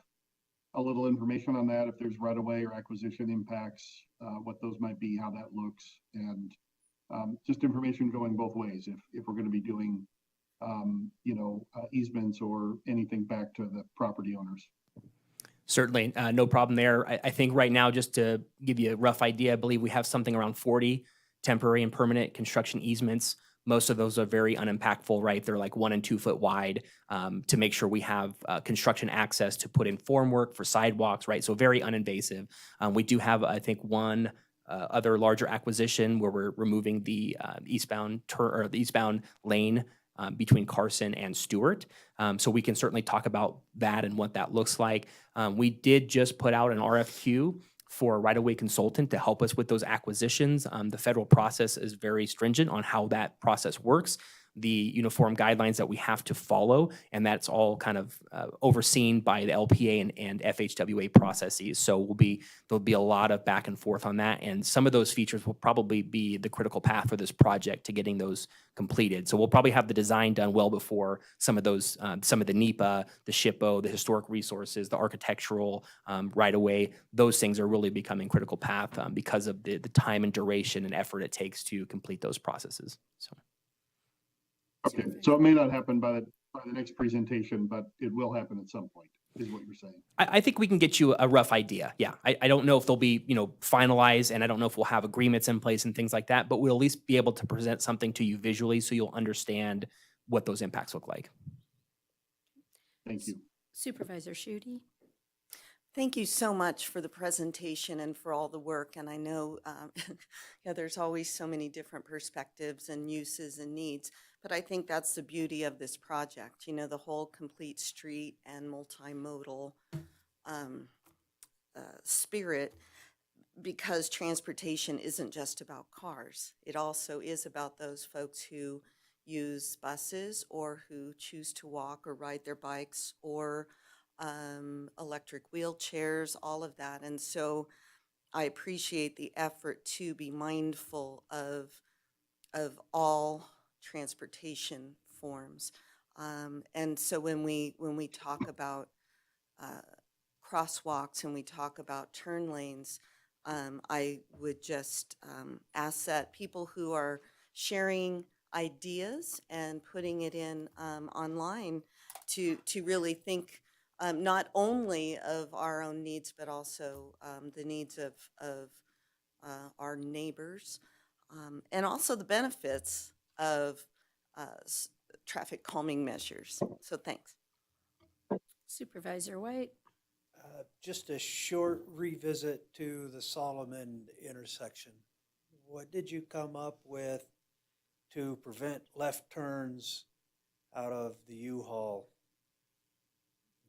a little information on that, if there's right-of-way or acquisition impacts, what those might be, how that looks, and just information going both ways if we're going to be doing, easements or anything back to the property owners. Certainly, no problem there. I think right now, just to give you a rough idea, I believe we have something around 40 temporary and permanent construction easements. Most of those are very unimpactful, right? They're like 1 and 2 foot wide to make sure we have construction access to put in formwork for sidewalks, right? So very uninvasive. We do have, I think, one other larger acquisition where we're removing the eastbound lane between Carson and Stewart. So we can certainly talk about that and what that looks like. We did just put out an RFQ for a right-of-way consultant to help us with those acquisitions. The federal process is very stringent on how that process works, the uniform guidelines that we have to follow, and that's all kind of overseen by the LPA and FHWA processes. So there'll be a lot of back and forth on that, and some of those features will probably be the critical path for this project to getting those completed. So we'll probably have the design done well before some of those, some of the NEPA, the SHPO, the historic resources, the architectural right-of-way. Those things are really becoming critical path because of the time and duration and effort it takes to complete those processes. So. Okay, so it may not happen by the next presentation, but it will happen at some point, is what you're saying. I think we can get you a rough idea. Yeah, I don't know if they'll be finalized, and I don't know if we'll have agreements in place and things like that, but we'll at least be able to present something to you visually so you'll understand what those impacts look like. Thank you. Supervisor Schutte? Thank you so much for the presentation and for all the work. And I know there's always so many different perspectives and uses and needs, but I think that's the beauty of this project, the whole complete street and multimodal spirit, because transportation isn't just about cars. It also is about those folks who use buses or who choose to walk or ride their bikes or electric wheelchairs, all of that. And so I appreciate the effort to be mindful of all transportation forms. And so when we talk about crosswalks and we talk about turn lanes, I would just ask that people who are sharing ideas and putting it in online to really think not only of our own needs, but also the needs of our neighbors, and also the benefits of traffic calming measures. So thanks. Supervisor White? Just a short revisit to the Solomon intersection. What did you come up with to prevent left turns out of the U-Haul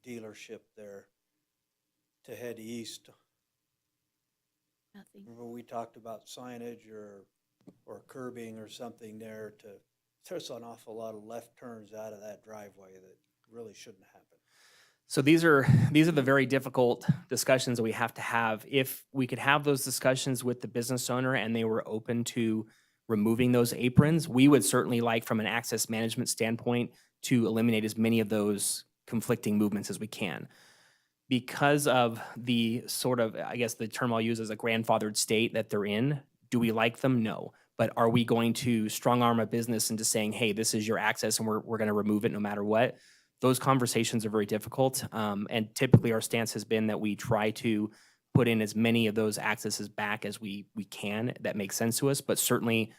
dealership there to head east? Nothing. Remember we talked about signage or curbing or something there to, there's an awful lot of left turns out of that driveway that really shouldn't happen. So these are the very difficult discussions that we have to have. If we could have those discussions with the business owner and they were open to removing those aprons, we would certainly like, from an access management standpoint, to eliminate as many of those conflicting movements as we can. Because of the sort of, I guess the term I'll use is a grandfathered state that they're in, do we like them? No. But are we going to strong arm a business into saying, hey, this is your access and we're going to remove it no matter what? Those conversations are very difficult. And typically our stance has been that we try to put in as many of those accesses back as we can that make sense to us, but certainly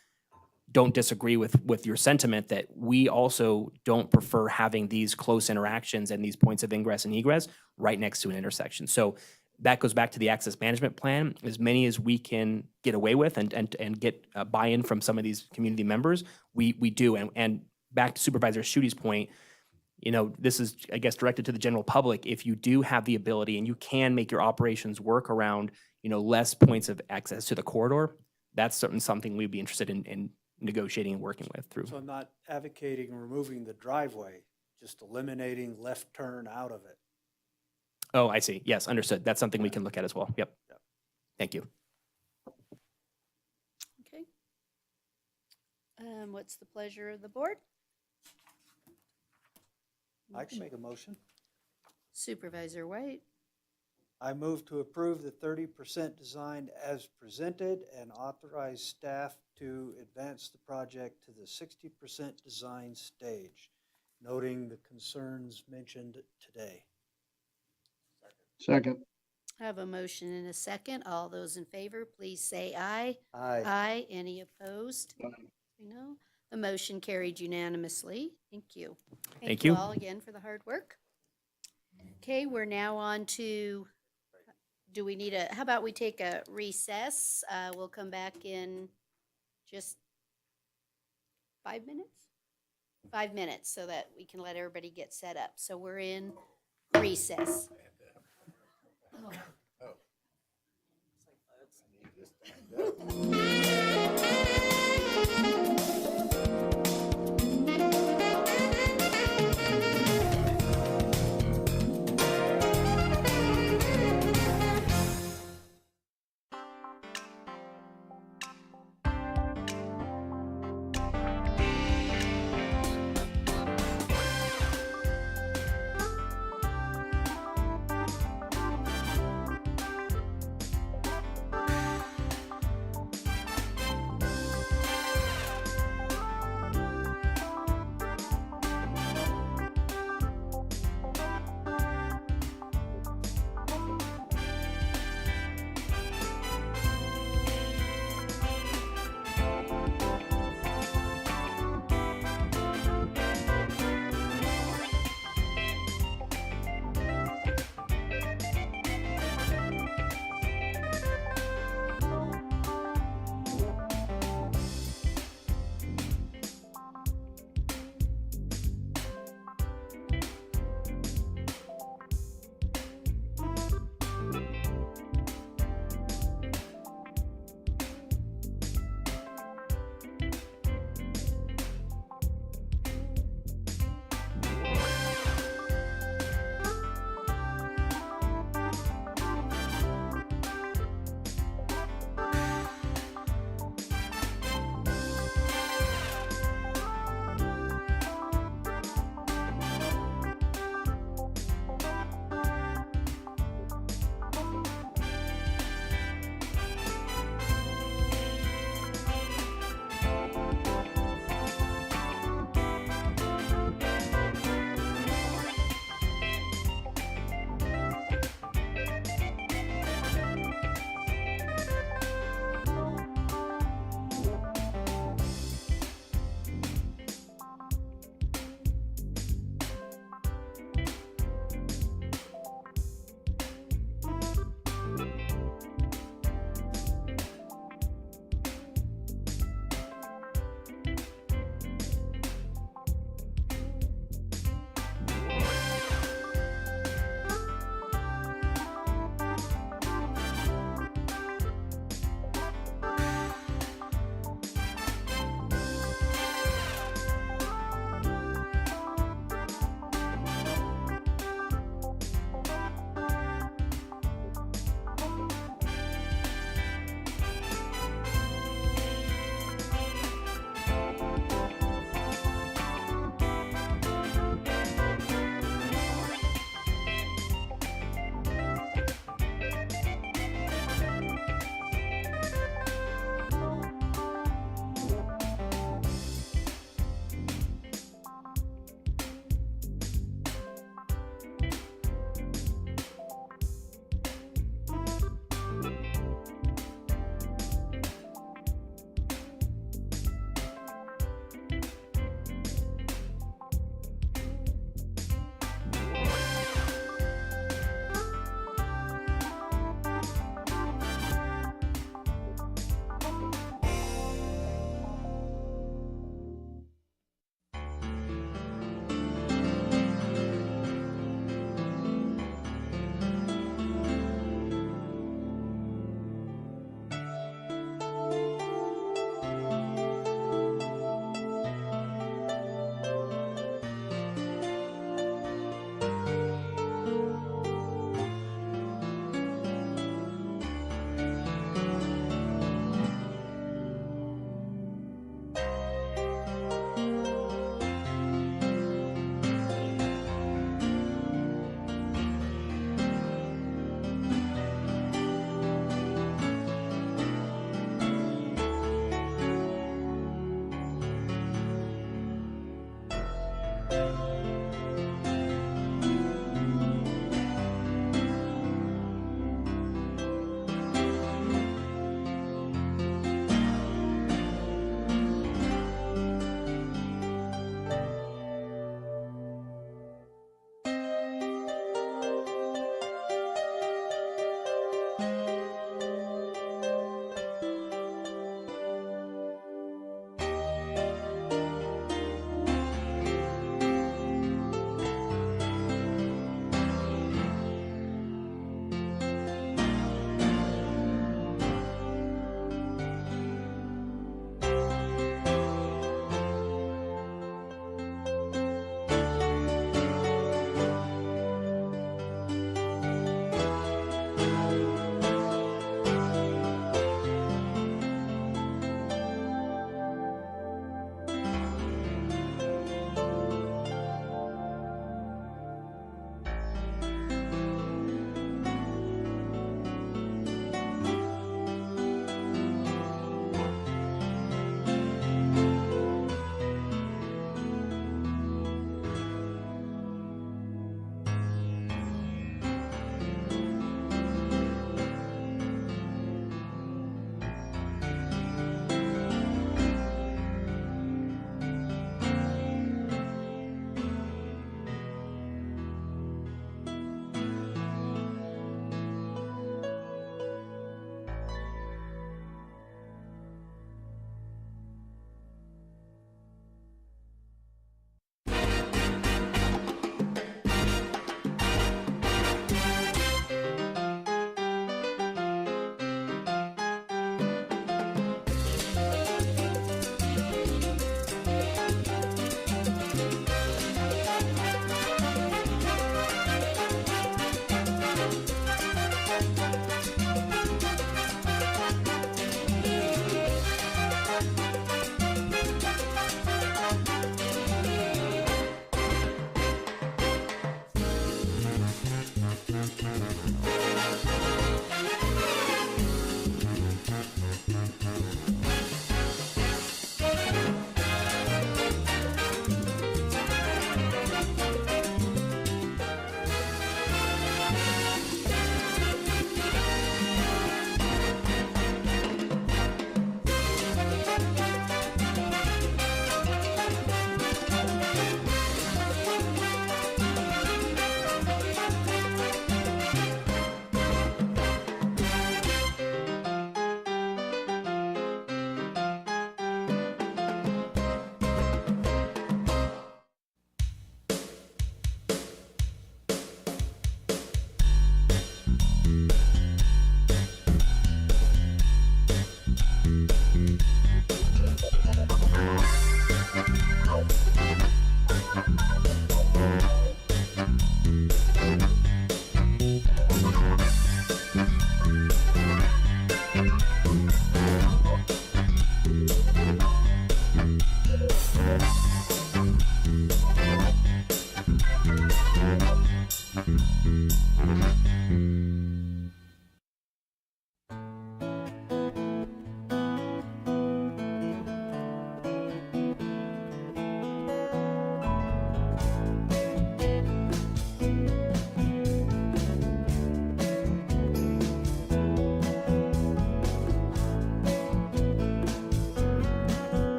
don't disagree with your sentiment that we also don't prefer having these close interactions and these points of ingress and egress right next to an intersection. So that goes back to the access management plan. As many as we can get away with and get buy-in from some of these community members, we do. And back to Supervisor Schuette's point, you know, this is, I guess, directed to the general public. If you do have the ability and you can make your operations work around, you know, less points of access to the corridor, that's certainly something we'd be interested in negotiating and working with through. So I'm not advocating removing the driveway, just eliminating left turn out of it. Oh, I see. Yes, understood. That's something we can look at as well. Yep. Thank you. Okay. What's the pleasure of the board? I can make a motion. Supervisor White? I move to approve the 30% design as presented and authorize staff to advance the project to the 60% design stage, noting the concerns mentioned today. Second. I have a motion and a second. All those in favor, please say aye. Aye. Aye. Any opposed? No. The motion carried unanimously. Thank you. Thank you. All again for the hard work. Okay, we're now on to, do we need how about we take a recess? We'll come back in just 5 minutes? 5 minutes so that we can let everybody get set up. So we're in recess.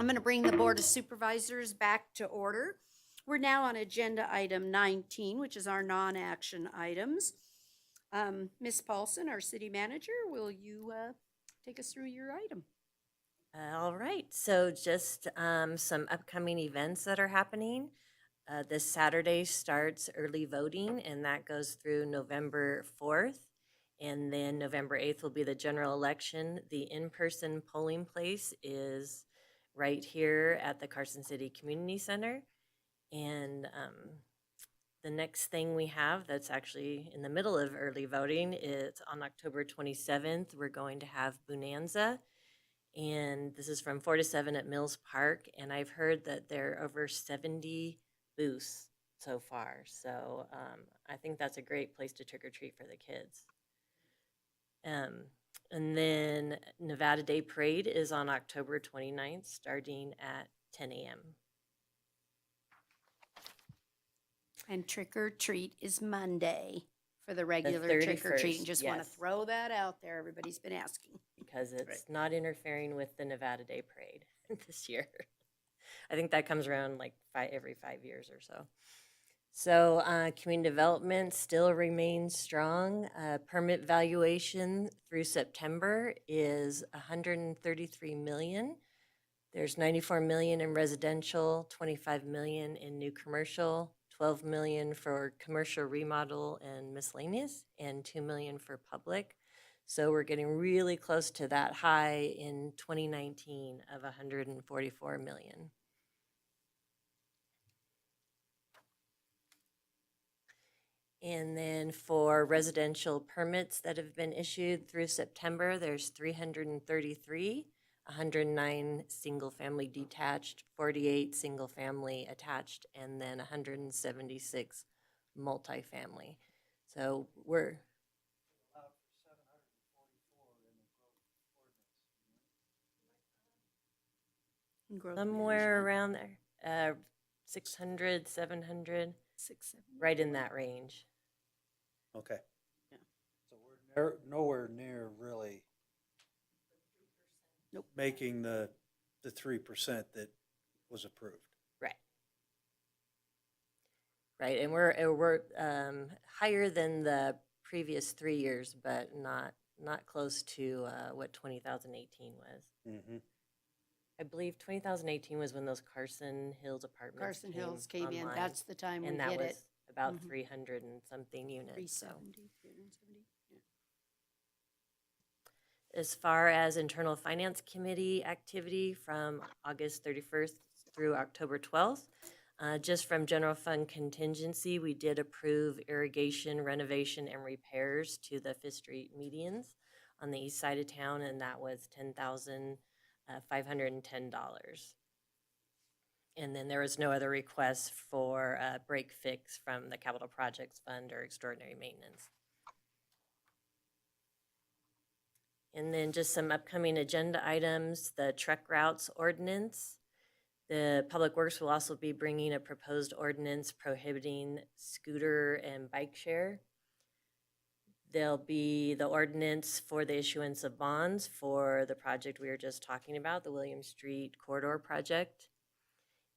I'm going to bring the Board of Supervisors back to order. We're now on agenda item 19, which is our non-action items. Ms. Paulson, our city manager, will you take us through your item? All right, so just some upcoming events that are happening. This Saturday starts early voting, and that goes through November 4th. And then November 8th will be the general election. The in-person polling place is right here at the Carson City Community Center. And the next thing we have that's actually in the middle of early voting is on October 27th, we're going to have Bonanza. And this is from 4 to 7 at Mills Park. And I've heard that there are over 70 booths so far. So I think that's a great place to trick or treat for the kids. And then Nevada Day Parade is on October 29th, starting at 10 a.m. And trick or treat is Monday for the regular trick or treat. 31st, Just want to yes. throw that out there. Everybody's been asking. Because it's not interfering with the Nevada Day Parade this year. I think that comes around like every 5 years or so. So community development still remains strong. Permit valuation through September is 133 million. There's 94 million in residential, 25 million in new commercial, 12 million for commercial remodel and miscellaneous, and 2 million for public. So we're getting really close to that high in 2019 of 144 million. And then for residential permits that have been issued through September, there's 333, 109 single-family detached, 48 single-family attached, and then 176 multifamily. So we're somewhere around there, 600, 700, 670. right in that range. Okay. Yeah. So we're nowhere near really making the 3% that was approved. Right. Right, and we're higher than the previous 3 years, but not close to what 2018 was. Mm-hmm. I believe 2018 was when those Carson Hills apartments Carson Hills came in. online, That's the time we and that hit was it. about Mhm. 300 and something units. So. 370, 370. Yeah. As far as internal finance committee activity from August 31st through October 12th, just from general fund contingency, we did approve irrigation, renovation, and repairs to the Fifth Street medians on the east side of town, and that was $10,510. And then there was no other requests for break fix from the Capital Projects Fund or extraordinary maintenance. And then just some upcoming agenda items, the truck routes ordinance. The Public Works will also be bringing a proposed ordinance prohibiting scooter and bike share. There'll be the ordinance for the issuance of bonds for the project we were just talking about, the William Street Corridor Project.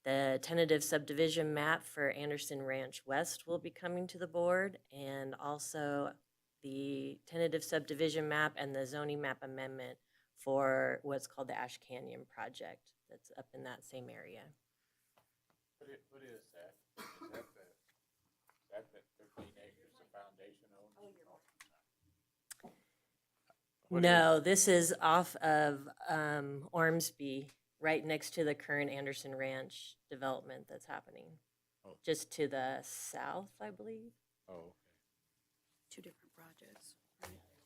The tentative subdivision map for Anderson Ranch West will be coming to the board, and also the tentative subdivision map and the zoning map amendment for what's called the Ash Canyon project that's up in that same area. What is that? Is that the 15 acres the foundation owns? No, this is off of Ormsby, right next to the current Anderson Ranch development that's happening. Oh. Just to the south, I believe. Oh, okay. Two different projects.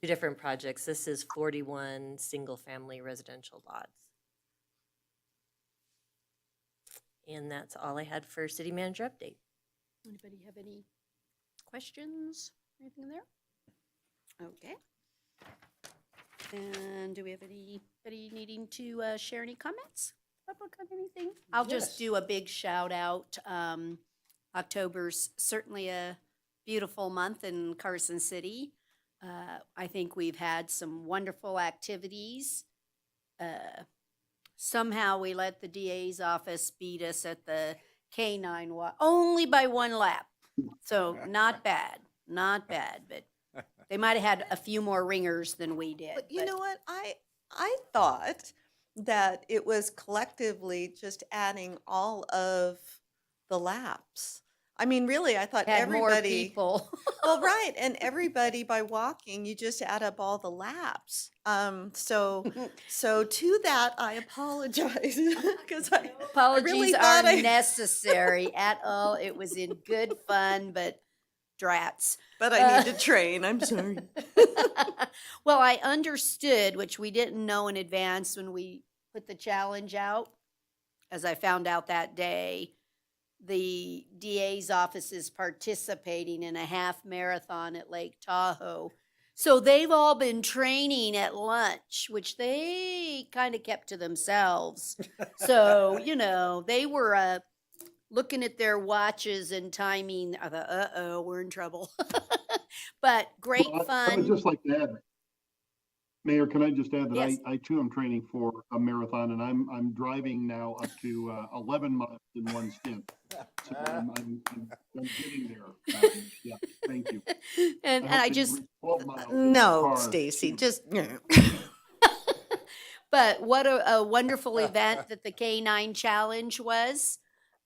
Two different projects. This is 41 single-family residential lots. And that's all I had for city manager update. Anybody have any questions? Anything there? Okay. And do we have anybody needing to share any comments? Public on anything? I'll just do a big shout out. October's certainly a beautiful month in Carson City. I think we've had some wonderful activities. Somehow we let the DA's office beat us at the canine only by one lap. So not bad, but they might have had a few more ringers than we did. But you know what? I thought that it was collectively just adding all of the laps. I mean, really, I thought Had more everybody. people. Well, right, and everybody by walking, you just add up all the laps. So to that, I apologize because I Apologies really are thought I. necessary at all. It was in good fun, but drats. But I need to train. I'm sorry. Well, I understood, which we didn't know in advance when we put the challenge out, as I found out that day, the DA's office is participating in a half marathon at Lake Tahoe. So they've all been training at lunch, which they kind of kept to themselves. So, they were looking at their watches and timing. I thought, uh-oh, we're in trouble. But great Well, I would fun. just like to add, Mayor, can I just add that Yes. I too am training for a marathon, and I'm driving now up to 11 miles in one stint. So I'm getting there. Yeah, thank you. And hope I to just, reach 12 miles in the No, car Stacy, soon. just. but what a wonderful event that the K9 Challenge was.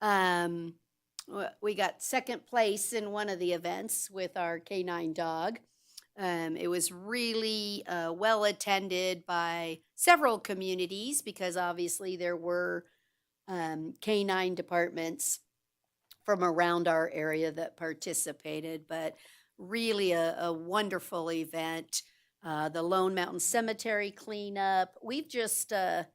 We got second place in one of the events with our K9 dog. It was really well attended by several communities because obviously there were K9 departments from around our area that participated, but really a wonderful event. The Lone Mountain Cemetery cleanup. We've just, I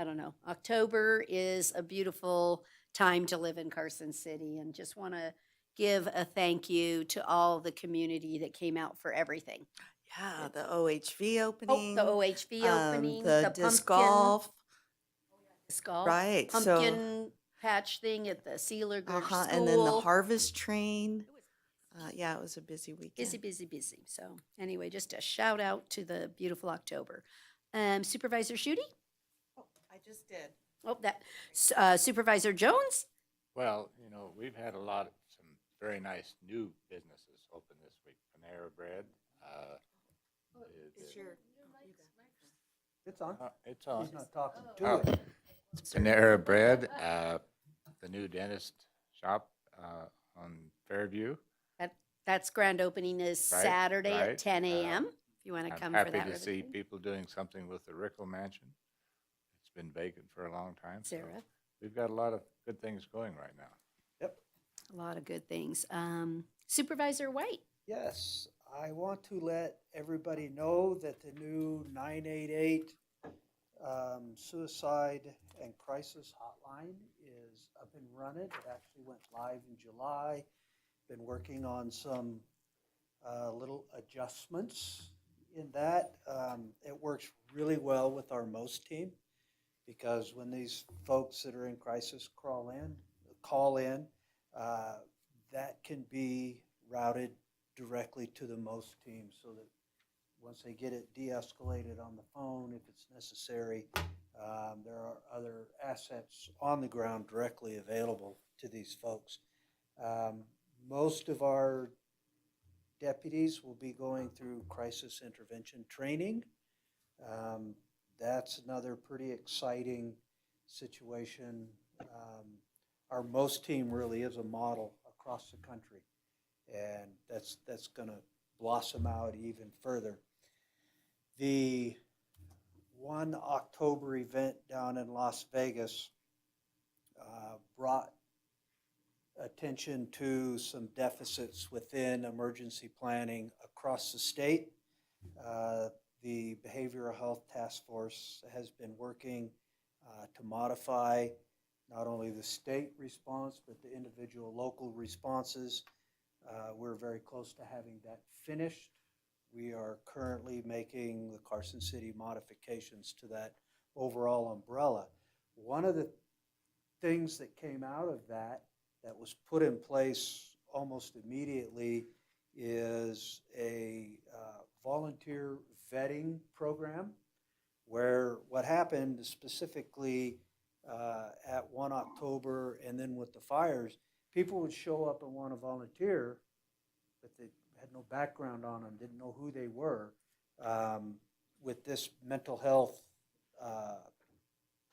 don't know, October is a beautiful time to live in Carson City, and just want to give a thank you to all the community that came out for everything. Yeah, the OHV opening. The OHV opening, the disc pumpkin golf. disc golf, Right, so- pumpkin patch thing at the Seelerger School. And then the harvest train. Yeah, it was a busy weekend. Busy. So anyway, just a shout out to the beautiful October. Supervisor Schutte? I just did. Supervisor Jones? Well, we've had some very nice new businesses open this week. Panera Bread. Is your. It's on. It's on. He's not talking to it. Panera Bread, the new dentist shop on Fairview. That's grand opening is Right, Saturday right. at 10 a.m. If you want to come for I'm that. happy to see ribbon. people doing something with the Rickle Mansion. It's been vacant for a long time. so Sarah? We've got a lot of good things going right now. A lot of good things. Supervisor White? Yes, I want to let everybody know that the new 988 suicide and crisis hotline is up and running. It actually went live in July. Been working on some little adjustments in that. It works really well with our MOST team because when these folks that are in crisis call in, that can be routed directly to the MOST team so that once they get it de-escalated on the phone, if it's necessary, there are other assets on the ground directly available to these folks. Most of our deputies will be going through crisis intervention training. That's another pretty exciting situation. Our MOST team really is a model across the country, and that's going to blossom out even further. The 1 October event down in Las Vegas brought attention to some deficits within emergency planning across the state. The Behavioral Health Task Force has been working to modify not only the state response, but the individual local responses. We're very close to having that finished. We are currently making the Carson City modifications to that overall umbrella. One of the things that came out of that was put in place almost immediately is a volunteer vetting program where what happened specifically at 1 October and then with the fires, people would show up and want to volunteer, but they had no background on them, didn't know who they were. With this mental health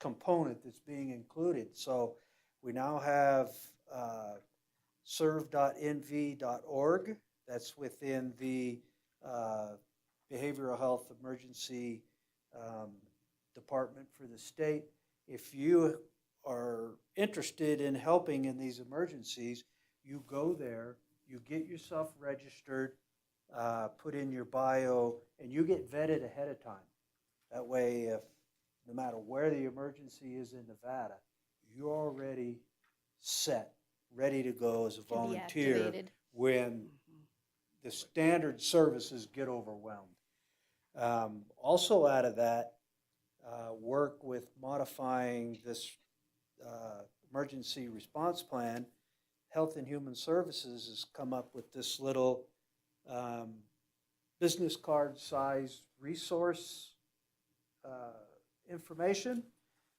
component that's being included. So we now have serve.nv.org. That's within the Behavioral Health Emergency Department for the state. If you are interested in helping in these emergencies, you go there, you get yourself registered, put in your bio, and you get vetted ahead of time. That way, if no matter where the emergency is in Nevada, you're already set, ready to go as a Can be volunteer activated. when the standard services get overwhelmed. Also out of that, work with modifying this emergency response plan. Health and Human Services has come up with this little business card size resource information.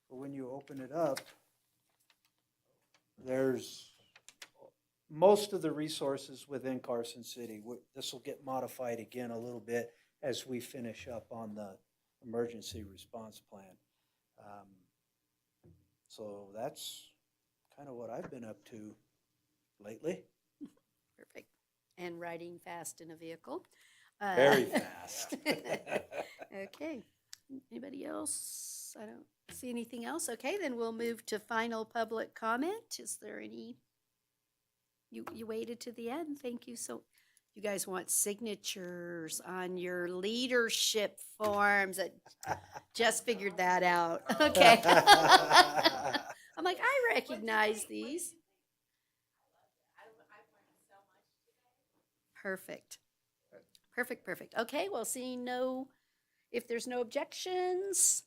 But when you open it up, there's most of the resources within Carson City. This will get modified again a little bit as we finish up on the emergency response plan. So that's kind of what I've been up to lately. Perfect. And riding fast in a vehicle. Very fast. Okay. Anybody else? I don't see anything else. Okay, then we'll move to final public comment. Is there any? You waited to the end. Thank you. So you guys want signatures on your leadership forms. I just figured that out. Okay. I'm like, I recognize these. Perfect. Perfect. Okay, well, if there's no objections,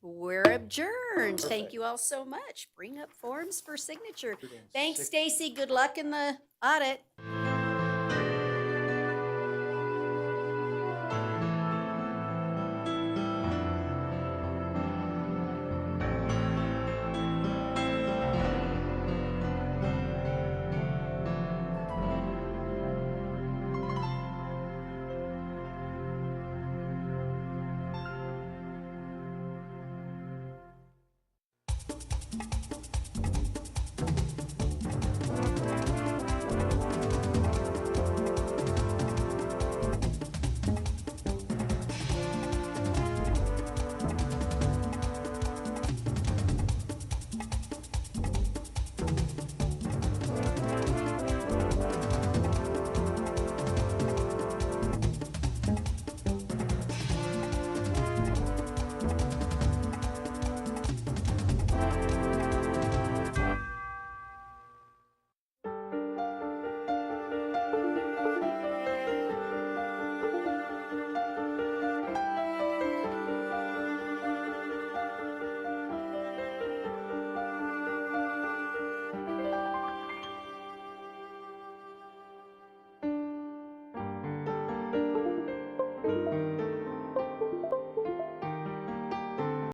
we're adjourned. Thank you all so much. Bring up forms for signature. Thanks, Stacy. Good luck in the audit.